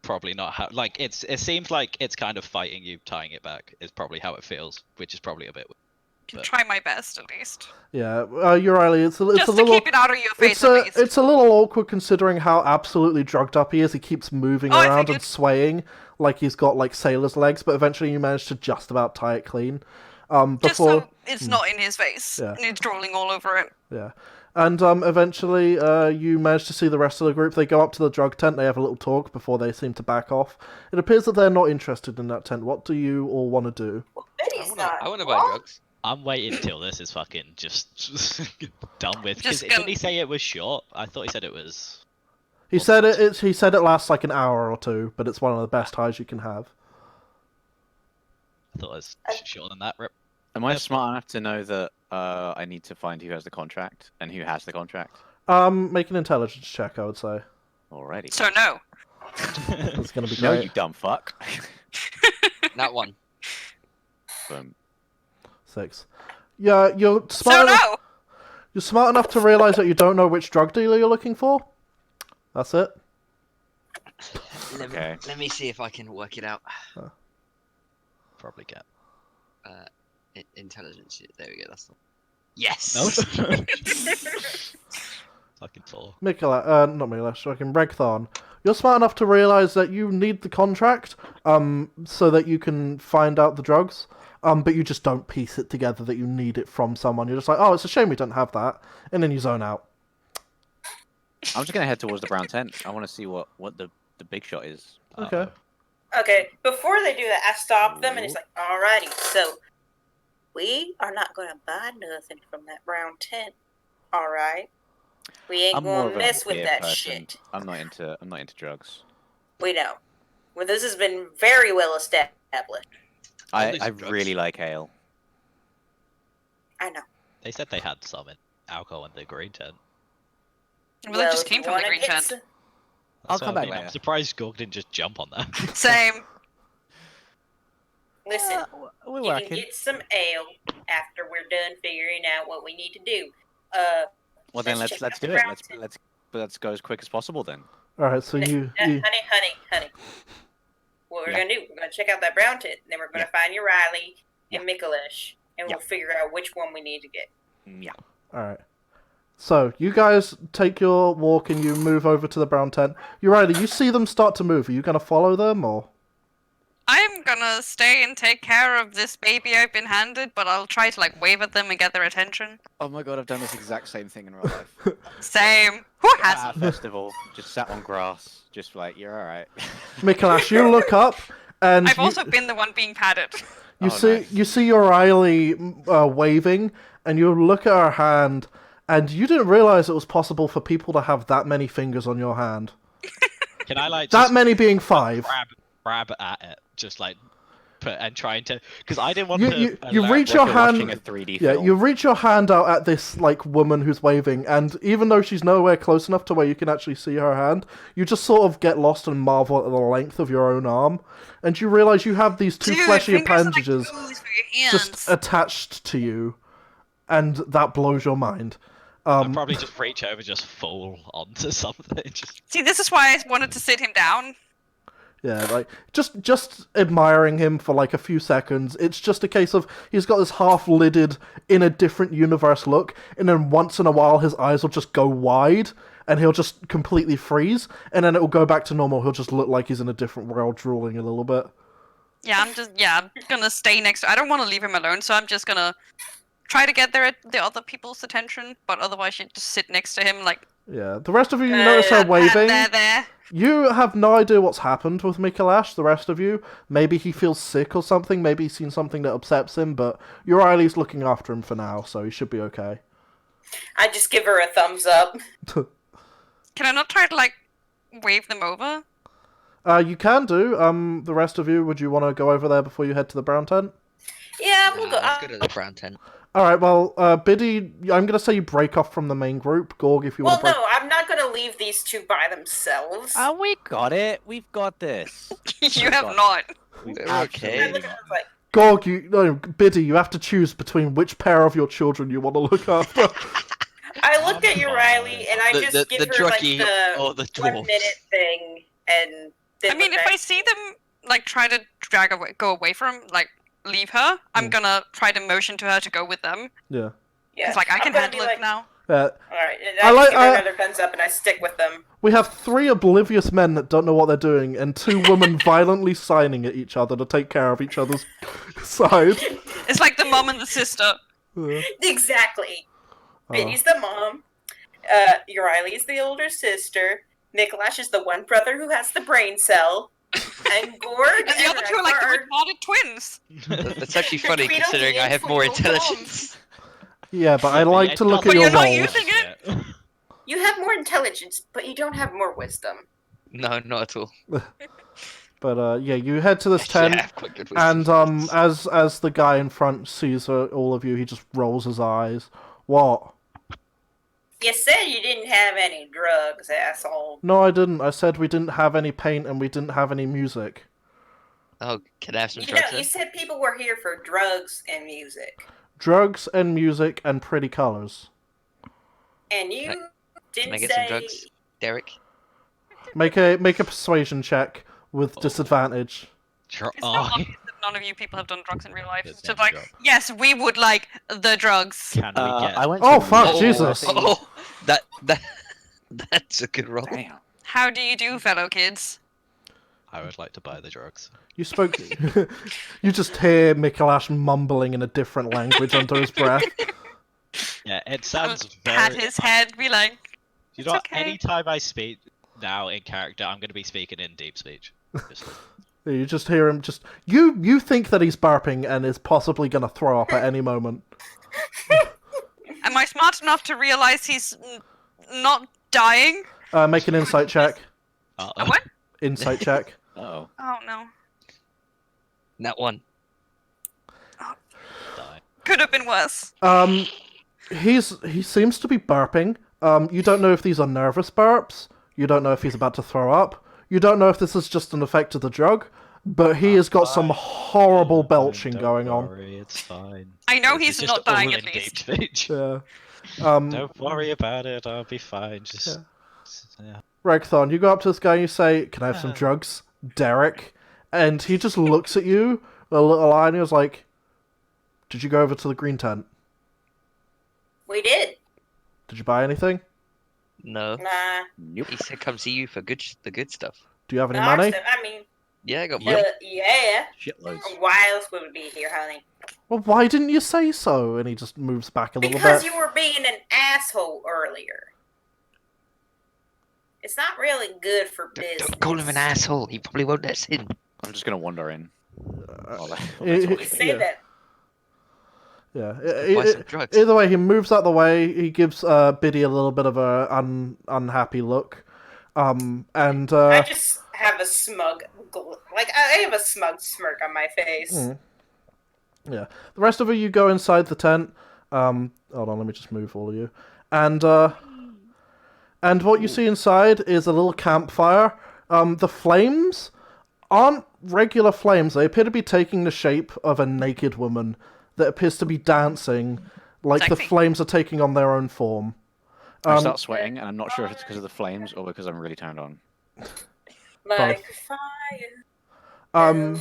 probably not how... Like, it seems like it's kind of fighting you, tying it back, is probably how it feels, which is probably a bit weird. Can But- try my best at least. Yeah, Uriah, it's Just a to little. keep it out of your face It's at a, least. it's a little awkward considering how absolutely drugged up he is. He keeps moving Oh, I around and figured. swaying like he's got like sailor's legs, but eventually you manage to just about tie it clean. Just Before, so it's not in his face Yeah. and it's drooling all over it. yeah, and eventually you manage to see the rest of the group. They go up to the drug tent. They have a little talk before they seem to back off. It appears that they're not interested in that tent. What do you all want to do? Well, Betty's not. I want to buy drugs. I'm waiting till this is fucking just done with. Because Just didn't gonna- he say it was short? I thought he said it was... He said it. He said it lasts like an hour or 2, but it's one of the best highs you can have. I thought it was shorter than that. Rip. Am I smart enough to know that I need to find who has the contract and who has the contract? Make an intelligence check, I would say. Alrighty. So no. It's gonna be No, great. you dumb fuck. That one. Boom. 6. Yeah, you're So smart. no. You're smart enough to realize that you don't know which drug dealer you're looking for. That's it. Okay. Let me see if I can work it out. Probably get. Intelligence. There we go. That's the one. Yes. No. Fucking 4. Not Mikulash, fucking Regthon. You're smart enough to realize that you need the contract, so that you can find out the drugs. But you just don't piece it together that you need it from someone. You're just like, oh, it's a shame we don't have that, and then you zone out. I'm just gonna head towards the brown tent. I want to see what the big shot is. Okay. Okay, before they do that, I stop them and it's like, alrighty, so we are not going to buy nothing from that brown tent. Alright? We ain't I'm more going of to a mess with beer that person. shit. I'm not into drugs. We know. Well, this has been very well established. I'll do I some drugs. really like ale. I know. They said they had some alcohol in the green tent. Well, it just if came you from the wanna green get tent. some- That's come what I back mean. I'm later. surprised Gorg didn't just jump on that. Same. Listen, We're you can working. get some ale after we're done figuring out what we need to do. Well then let's let's check out the do it. brown tent. Let's go as quick as possible then. All right, so you Honey. What we're gonna do? We're gonna check out that brown tent, and then we're gonna find your Riley and Mikalesh, and we'll figure out which one we need to get. Yeah. all right. So you guys take your walk and you move over to the brown tent. Riley, you see them start to move. Are you gonna follow them or? I'm gonna stay and take care of this baby I've been handed, but I'll try to like wave at them and get their attention. Oh my god, I've done this exact same thing in real life. Same. Who At hasn't? a festival, just sat on grass, just like you're all right. Mikalash, you look up and I've also been the one being patted. you Oh, see nice. you see Riley waving, and you look at her hand, and you didn't realize it was possible for people to have that many fingers on your hand. Can I like That just many being 5. grab at it, just like and trying to, because I didn't want You alert- reach Like your you're hand. watching a 3D Yeah, film. you reach your hand out at this like woman who's waving, and even though she's nowhere close enough to where you can actually see her hand, you just sort of get lost and marvel at the length of your own arm, and you realize you have these 2 Dude, fleshy fingers are like appendages toes for your just hands. attached to you, and that blows your mind. I'd probably just reach over, just fall onto something. Just See, this is why I wanted to sit him down. Yeah, like just admiring him for like a few seconds. It's just a case of he's got this half-lidded in a different universe look, and then once in a while his eyes will just go wide and he'll just completely freeze, and then it will go back to normal. He'll just look like he's in a different world, drooling a little bit. Yeah, I'm gonna stay next to I don't want to leave him alone, so I'm just gonna try to get the other people's attention, but otherwise you just sit next to him like Yeah, the rest of you notice her waving. there. You have no idea what's happened with Mikalash, the rest of you. Maybe he feels sick or something, maybe he's seen something that upsets him, but Riley's looking after him for now, so he should be okay. I just give her a thumbs up. Can I not try to like wave them over? You can do. The rest of you, would you want to go over there before you head to the brown tent? Yeah, we'll go. Let's go to the brown tent. Alright, well, Biddy, I'm going to say you break off from the main group. Gorg, if you Well, want to break... no, I'm not gonna leave these two by themselves. Oh, we got it. We've got this. You have not. We've They're absolutely okay. I look at her like, Gorg, Biddy, you have to choose between which pair of your children you want to look after. I looked at you, Riley, and I The just give her like druggie the or the 1 dwarf. minute thing, and then I mean, look if back. I see them like try to go away from like leave her, I'm gonna try to motion to her to go with them. Yeah. Yeah, It's like I I'm can gonna handle be it like, now. All right, and I I, like- just give her I- another thumbs up, and I stick with them. We have 3 oblivious men that don't know what they're doing, and 2 women violently signing at each other to take care of each other's side. It's like the mom and the sister. Exactly. Oh. Biddy's the mom. Riley's the older sister. Mikalash is the one brother who has the brain cell. And Gorg And the other two are like the retarded twins. That's actually funny Credo considering I have more means for your intelligence. Yeah, but I like to look at But your you're not rolls. using it. You have more intelligence, but you don't have more wisdom. No, not at all. But yeah, you head to this tent, Yeah, I have quite good wisdom. and as the guy in front sees all of you, he just rolls his eyes. What? You said you didn't have any drugs, asshole. No, I didn't. I said we didn't have any paint and we didn't have any music. Oh, can I have some You drugs know, then? you said people were here for drugs and music. Drugs and music and pretty colors. And you Can didn't I get say... some drugs, Derek? Make a persuasion check with disadvantage. Try. It's not obvious that none of you people have done drugs in real life. It's Good just name like, drop. yes, we would like the drugs. Can we get? I went Oh, to fuck, meet- Jesus. Oh, that's a good roll. Damn. How do you do, fellow kids? I would like to buy the drugs. You spoke. You just hear Mikalash mumbling in a different language under his breath. Yeah, it I sounds would very. pat his head, be like, You know what? okay. Anytime I speak now in character, I'm going to be speaking in deep speech. Just- You just hear him just. You think that he's burping and is possibly going to throw up at any moment. am I smart enough to realize he's not dying? Make an insight check. A what? Insight check. Oh. Oh no. That one. Die. Could have been worse. He seems to be burping. You don't know if these are nervous burps. You don't know if he's about to throw up. You don't know if this is just an effect of the drug. But he has got some horrible belching going on. Don't worry, it's fine. I know It's he's just not dying all at in least. deep speech. Yeah. Don't worry about it. I'll be fine. Just yeah. Regthon, you go up to this guy and you say, "Can I have some drugs, Derek?" And he just looks at you, a little eye, and he was like, "Did you go over to the green tent? We did. Did you buy anything? No. Nah. Nope. He said come see you for the good stuff. Do you have any Nah, money?" I mean, Yeah, I got money. yeah. Shitloads. Why else would we be here, honey? Well, why didn't you say so? And he just moves back a little Because bit. you were being an asshole earlier. It's not really good for business. Don't call him an asshole. He probably won't let us in. I'm just gonna wander in. You say yeah. that. Yeah. Buy some drugs. Either way, he moves out the way. He gives Biddy a little bit of a unhappy look. And I just have a smug, I have a smug smirk on my face. yeah, the rest of you go inside the tent. Hold on, let me just move all of you. And what you see inside is a little campfire. The flames aren't regular flames. They appear to be taking the shape of a naked woman that appears to be dancing, like the Sexy. flames are taking on their own form. I start sweating, and I'm not sure if it's because of the flames or because I'm really turned on. Like fire.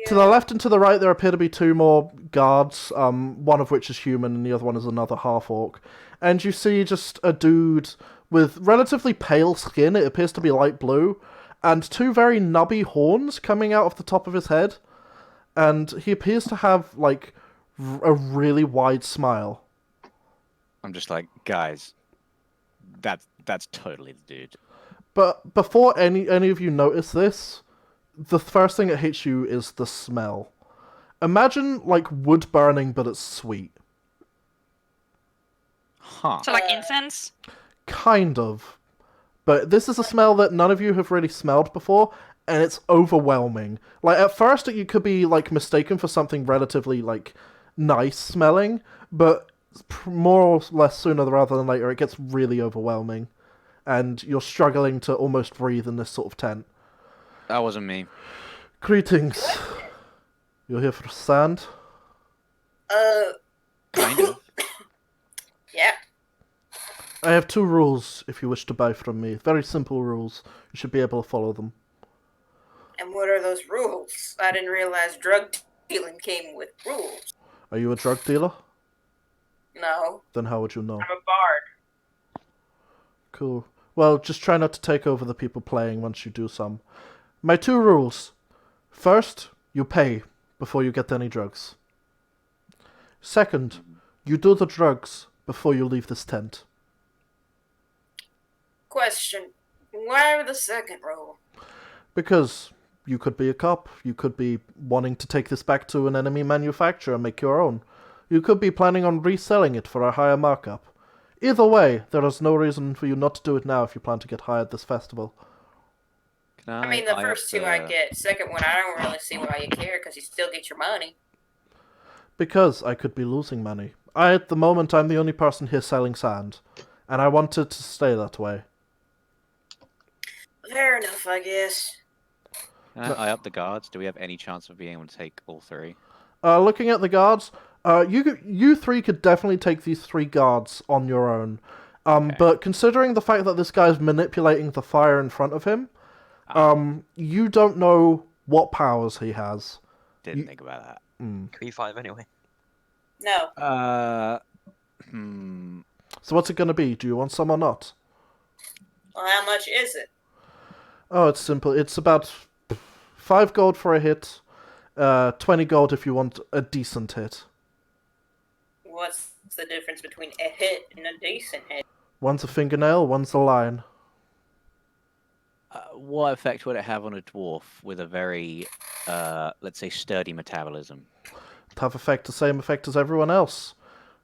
To the left and to the right, there appear to be two more guards, one of which is human and the other one is another half-orc. And you see just a dude with relatively pale skin, it appears to be light blue, and two very nubby horns coming out of the top of his head. And he appears to have, like, a really wide smile. I'm just like, guys, that's totally the dude. But before any of you notice this, the first thing that hits you is the smell. Imagine, like, wood burning, but it's sweet. Huh. So like incense? Kind of. But this is a smell that none of you have really smelled before, and it's overwhelming. Like, at first, you could be, like, mistaken for something relatively, like, nice smelling, but more or less sooner rather than later, it gets really overwhelming. And you're struggling to almost breathe in this sort of tent. That wasn't me. Greetings. You're here for sand? Kind of. Yeah. I have 2 rules if you wish to buy from me. Very simple rules. You should be able to follow them. And what are those rules? I didn't realize drug dealing came with rules. Are you a drug dealer? No, Then how would you know? I'm a bard. Cool. Well, just try not to take over the people playing once you do some. My 2 rules. First, you pay before you get any drugs. Second, you do the drugs before you leave this tent. Question. Why the second rule? Because you could be a cop, you could be wanting to take this back to an enemy manufacturer and make your own. You could be planning on reselling it for a higher markup. Either way, there is no reason for you not to do it now if you plan to get hired this festival. Can I mean, the eye first up 2 I get. Second one, I don't really see why you care, because you still get your money. Because I could be losing money. At the moment, I'm the only person here selling sand. And I want it to stay that way. Fair enough, I guess. Can I eye up the guards? Do we have any chance of being able to take all 3? Looking at the guards, you 3 could definitely take these 3 guards on your own. But considering the fact that this guy's manipulating the fire in front of him, you don't know what powers he has. Didn't think about that. Can we 5 anyway? No. So what's it going to be? Do you want some or not? Well, how much is it? Oh, it's simple. It's about 5 gold for a hit, 20 gold if you want a decent hit. What's the difference between a hit and a decent hit? One's a fingernail, one's a line. What effect would it have on a dwarf with a very, let's say, sturdy metabolism? Have the same effect as everyone else.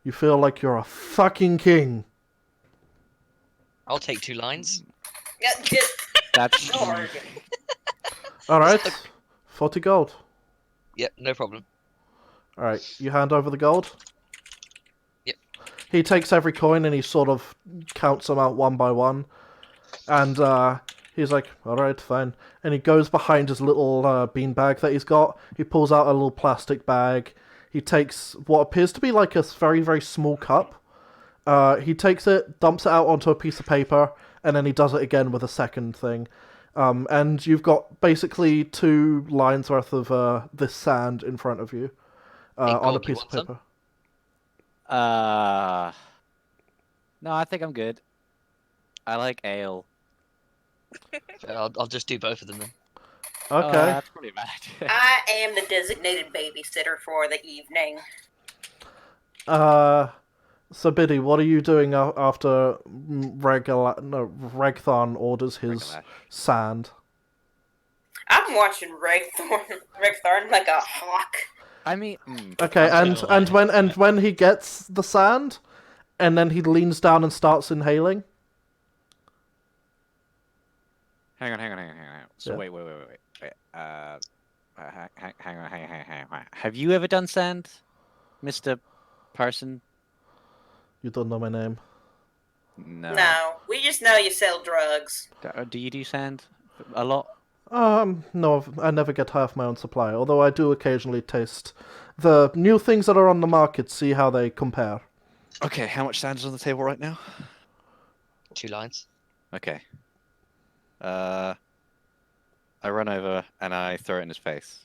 You feel like you're a fucking king. I'll take 2 lines. Yeah, just That's Lord. Alright, 40 gold. Yep, no problem. Alright, you hand over the gold? Yep. he takes every coin and he sort of counts them out one by one. And he's like, all right, fine. And he goes behind his little bean bag that he's got. He pulls out a little plastic bag. He takes what appears to be like a very, very small cup. He takes it, dumps it out onto a piece of paper, and then he does it again with a second thing. And you've got basically 2 lines worth of this sand in front of you Hey, on a Gorg, you piece of want some? paper. No, I think I'm good. I like ale. I'll just do both of them then. Okay. That's pretty bad. I am the designated babysitter for the evening. So Biddy, what are you doing after Regthon orders his Regalash. sand? I'm watching Regthorn like a hawk. I mean, Okay, I'm still and when he gets the sand, and then he leans down and starts inhaling. hang on. So Yeah. wait. Hang on. Have you ever done sand, Mr. Person? You don't know my name. No. No, we just know you sell drugs. Do you do sand a lot? No, I never get half my own supply, although I do occasionally taste the new things that are on the market, see how they compare. Okay, how much sand is on the table right now? 2 lines. Okay. I run over and I throw it in his face.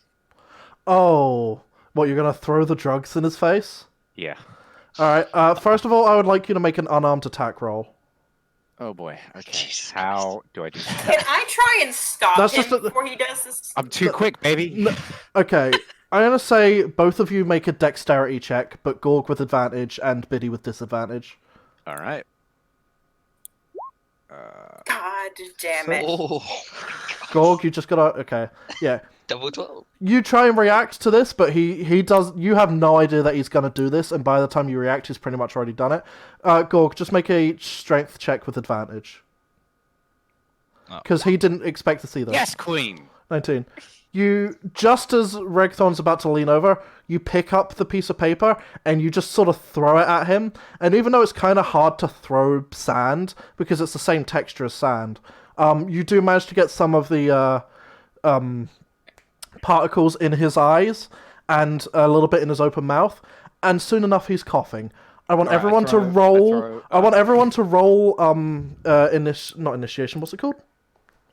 Oh, what, you're gonna throw the drugs in his face? Yeah. Alright, first of all, I would like you to make an unarmed attack roll. Oh boy. Okay. Jesus How do I do Can that? I try and stop That's him just a- before he does this? I'm too quick, baby. No, okay, I'm gonna say both of you make a dexterity check, but Gorg with advantage and Biddy with disadvantage. All right. God damn it. Oh, Gorg, you just gotta... Okay, yeah. double 12. You try and react to this, but he does... You have no idea that he's gonna do this, and by the time you react, he's pretty much already done it. Gorg, just make a strength check with advantage. Oh. Because he didn't expect to see that. Yes, Queen. 19. You, just as Regthorn's about to lean over, you pick up the piece of paper and you just sort of throw it at him. And even though it's kind of hard to throw sand, because it's the same texture as sand, you do manage to get some of the particles in his eyes and a little bit in his open mouth. And soon enough, he's coughing. I want Alright, everyone to roll... I want everyone to roll, not initiation, what's it called?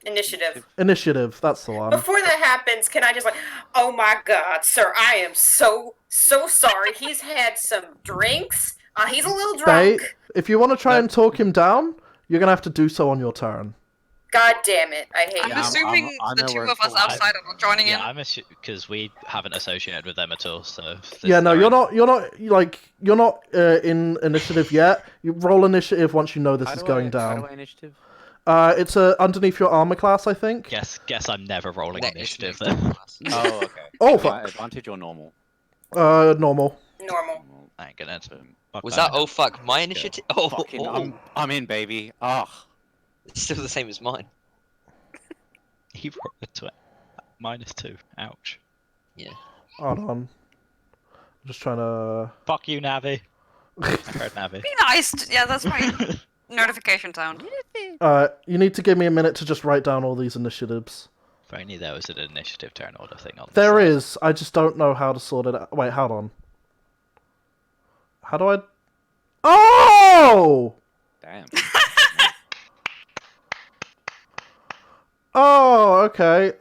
Initiative. Initiative, that's the one. Before that happens, can I just like, oh my god, sir, I am so sorry. He's had some drinks. He's a little They, drunk. if you want to try and talk him down, you're going to have to do so on your turn. God damn it, I hate I'm you. assuming I the know 2 where of it's us going. outside are not joining in. Yeah, I'm because we haven't associated with them at all. So Yeah, no, you're not in initiative yet. You roll initiative once you know this is going How down. do I initiative? It's underneath your armor class, I think. Guess I'm never rolling That initiative is then. Oh, okay. Oh, Yeah, fuck. advantage or normal? Normal. Normal. I ain't gonna. Fuck Was that, oh fuck, my Yeah. initiative? Oh, Fucking, oh, I'm in, baby. Ah. it's still the same as mine. He rolled a -2. Ouch. Hold on. I'm just trying to... Fuck you, Navi. I heard Navi. Be nice. Yeah, that's my notification sound. You need to give me a minute to just write down all these initiatives. If only there was an initiative turn order thing on. There the side. is. I just don't know how to sort it out. Wait, hold on. How do I... Oh! Damn. Oh, okay.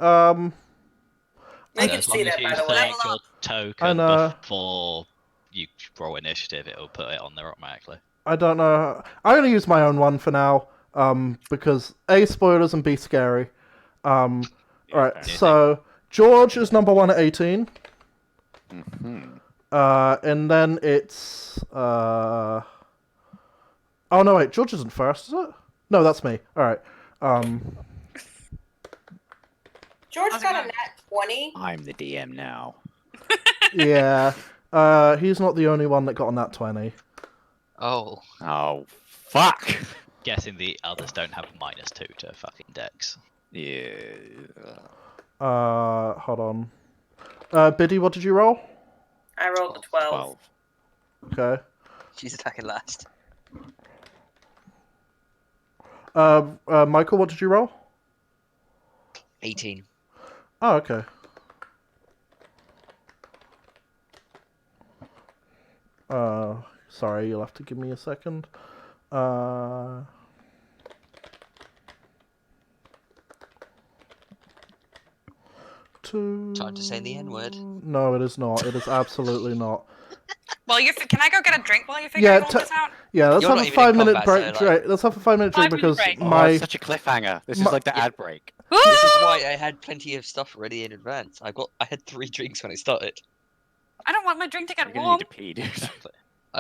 We can As see long as that, you by the way. select your I token know. before you roll initiative, it'll put it on there automatically. I don't know. I'm gonna use my own one for now. Because A, spoilers, and B, scary. Alright, fair. so George is number 1 at 18. Mhm. And then it's oh no, wait, George isn't first, is it? No, that's me. Alright. George How's it got a going? nat 20. I'm the DM now. Yeah. He's not the only one that got on that 20. Oh, Oh, fuck. Guessing the others don't have -2 to fucking dex. Yeah. Hold on. Biddy, what did you roll? I rolled a 12. Okay. She's attacking last. Michael, what did you roll? 18. Oh, okay. Sorry, you'll have to give me a second. Time to say the N-word. No, it is not. It is absolutely not. Well, can I go get a drink while you're figuring all this out? Yeah, let's You're have not a even in 5-minute combat, break. so, like- Let's have a 5-minute drink 5-minute because break. Oh, my it's such a cliffhanger. This is like the ad break. This is why I had plenty of stuff ready in advance. I had 3 drinks when I started. I don't want my drink to You're get gonna warm. need to pee, dude.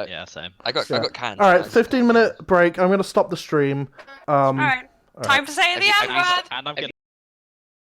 Yeah, same. I got cans. All right, guys. 15-minute break. I'm gonna stop the stream. All right. Time to say the Have you- N word. And I'm Have gonna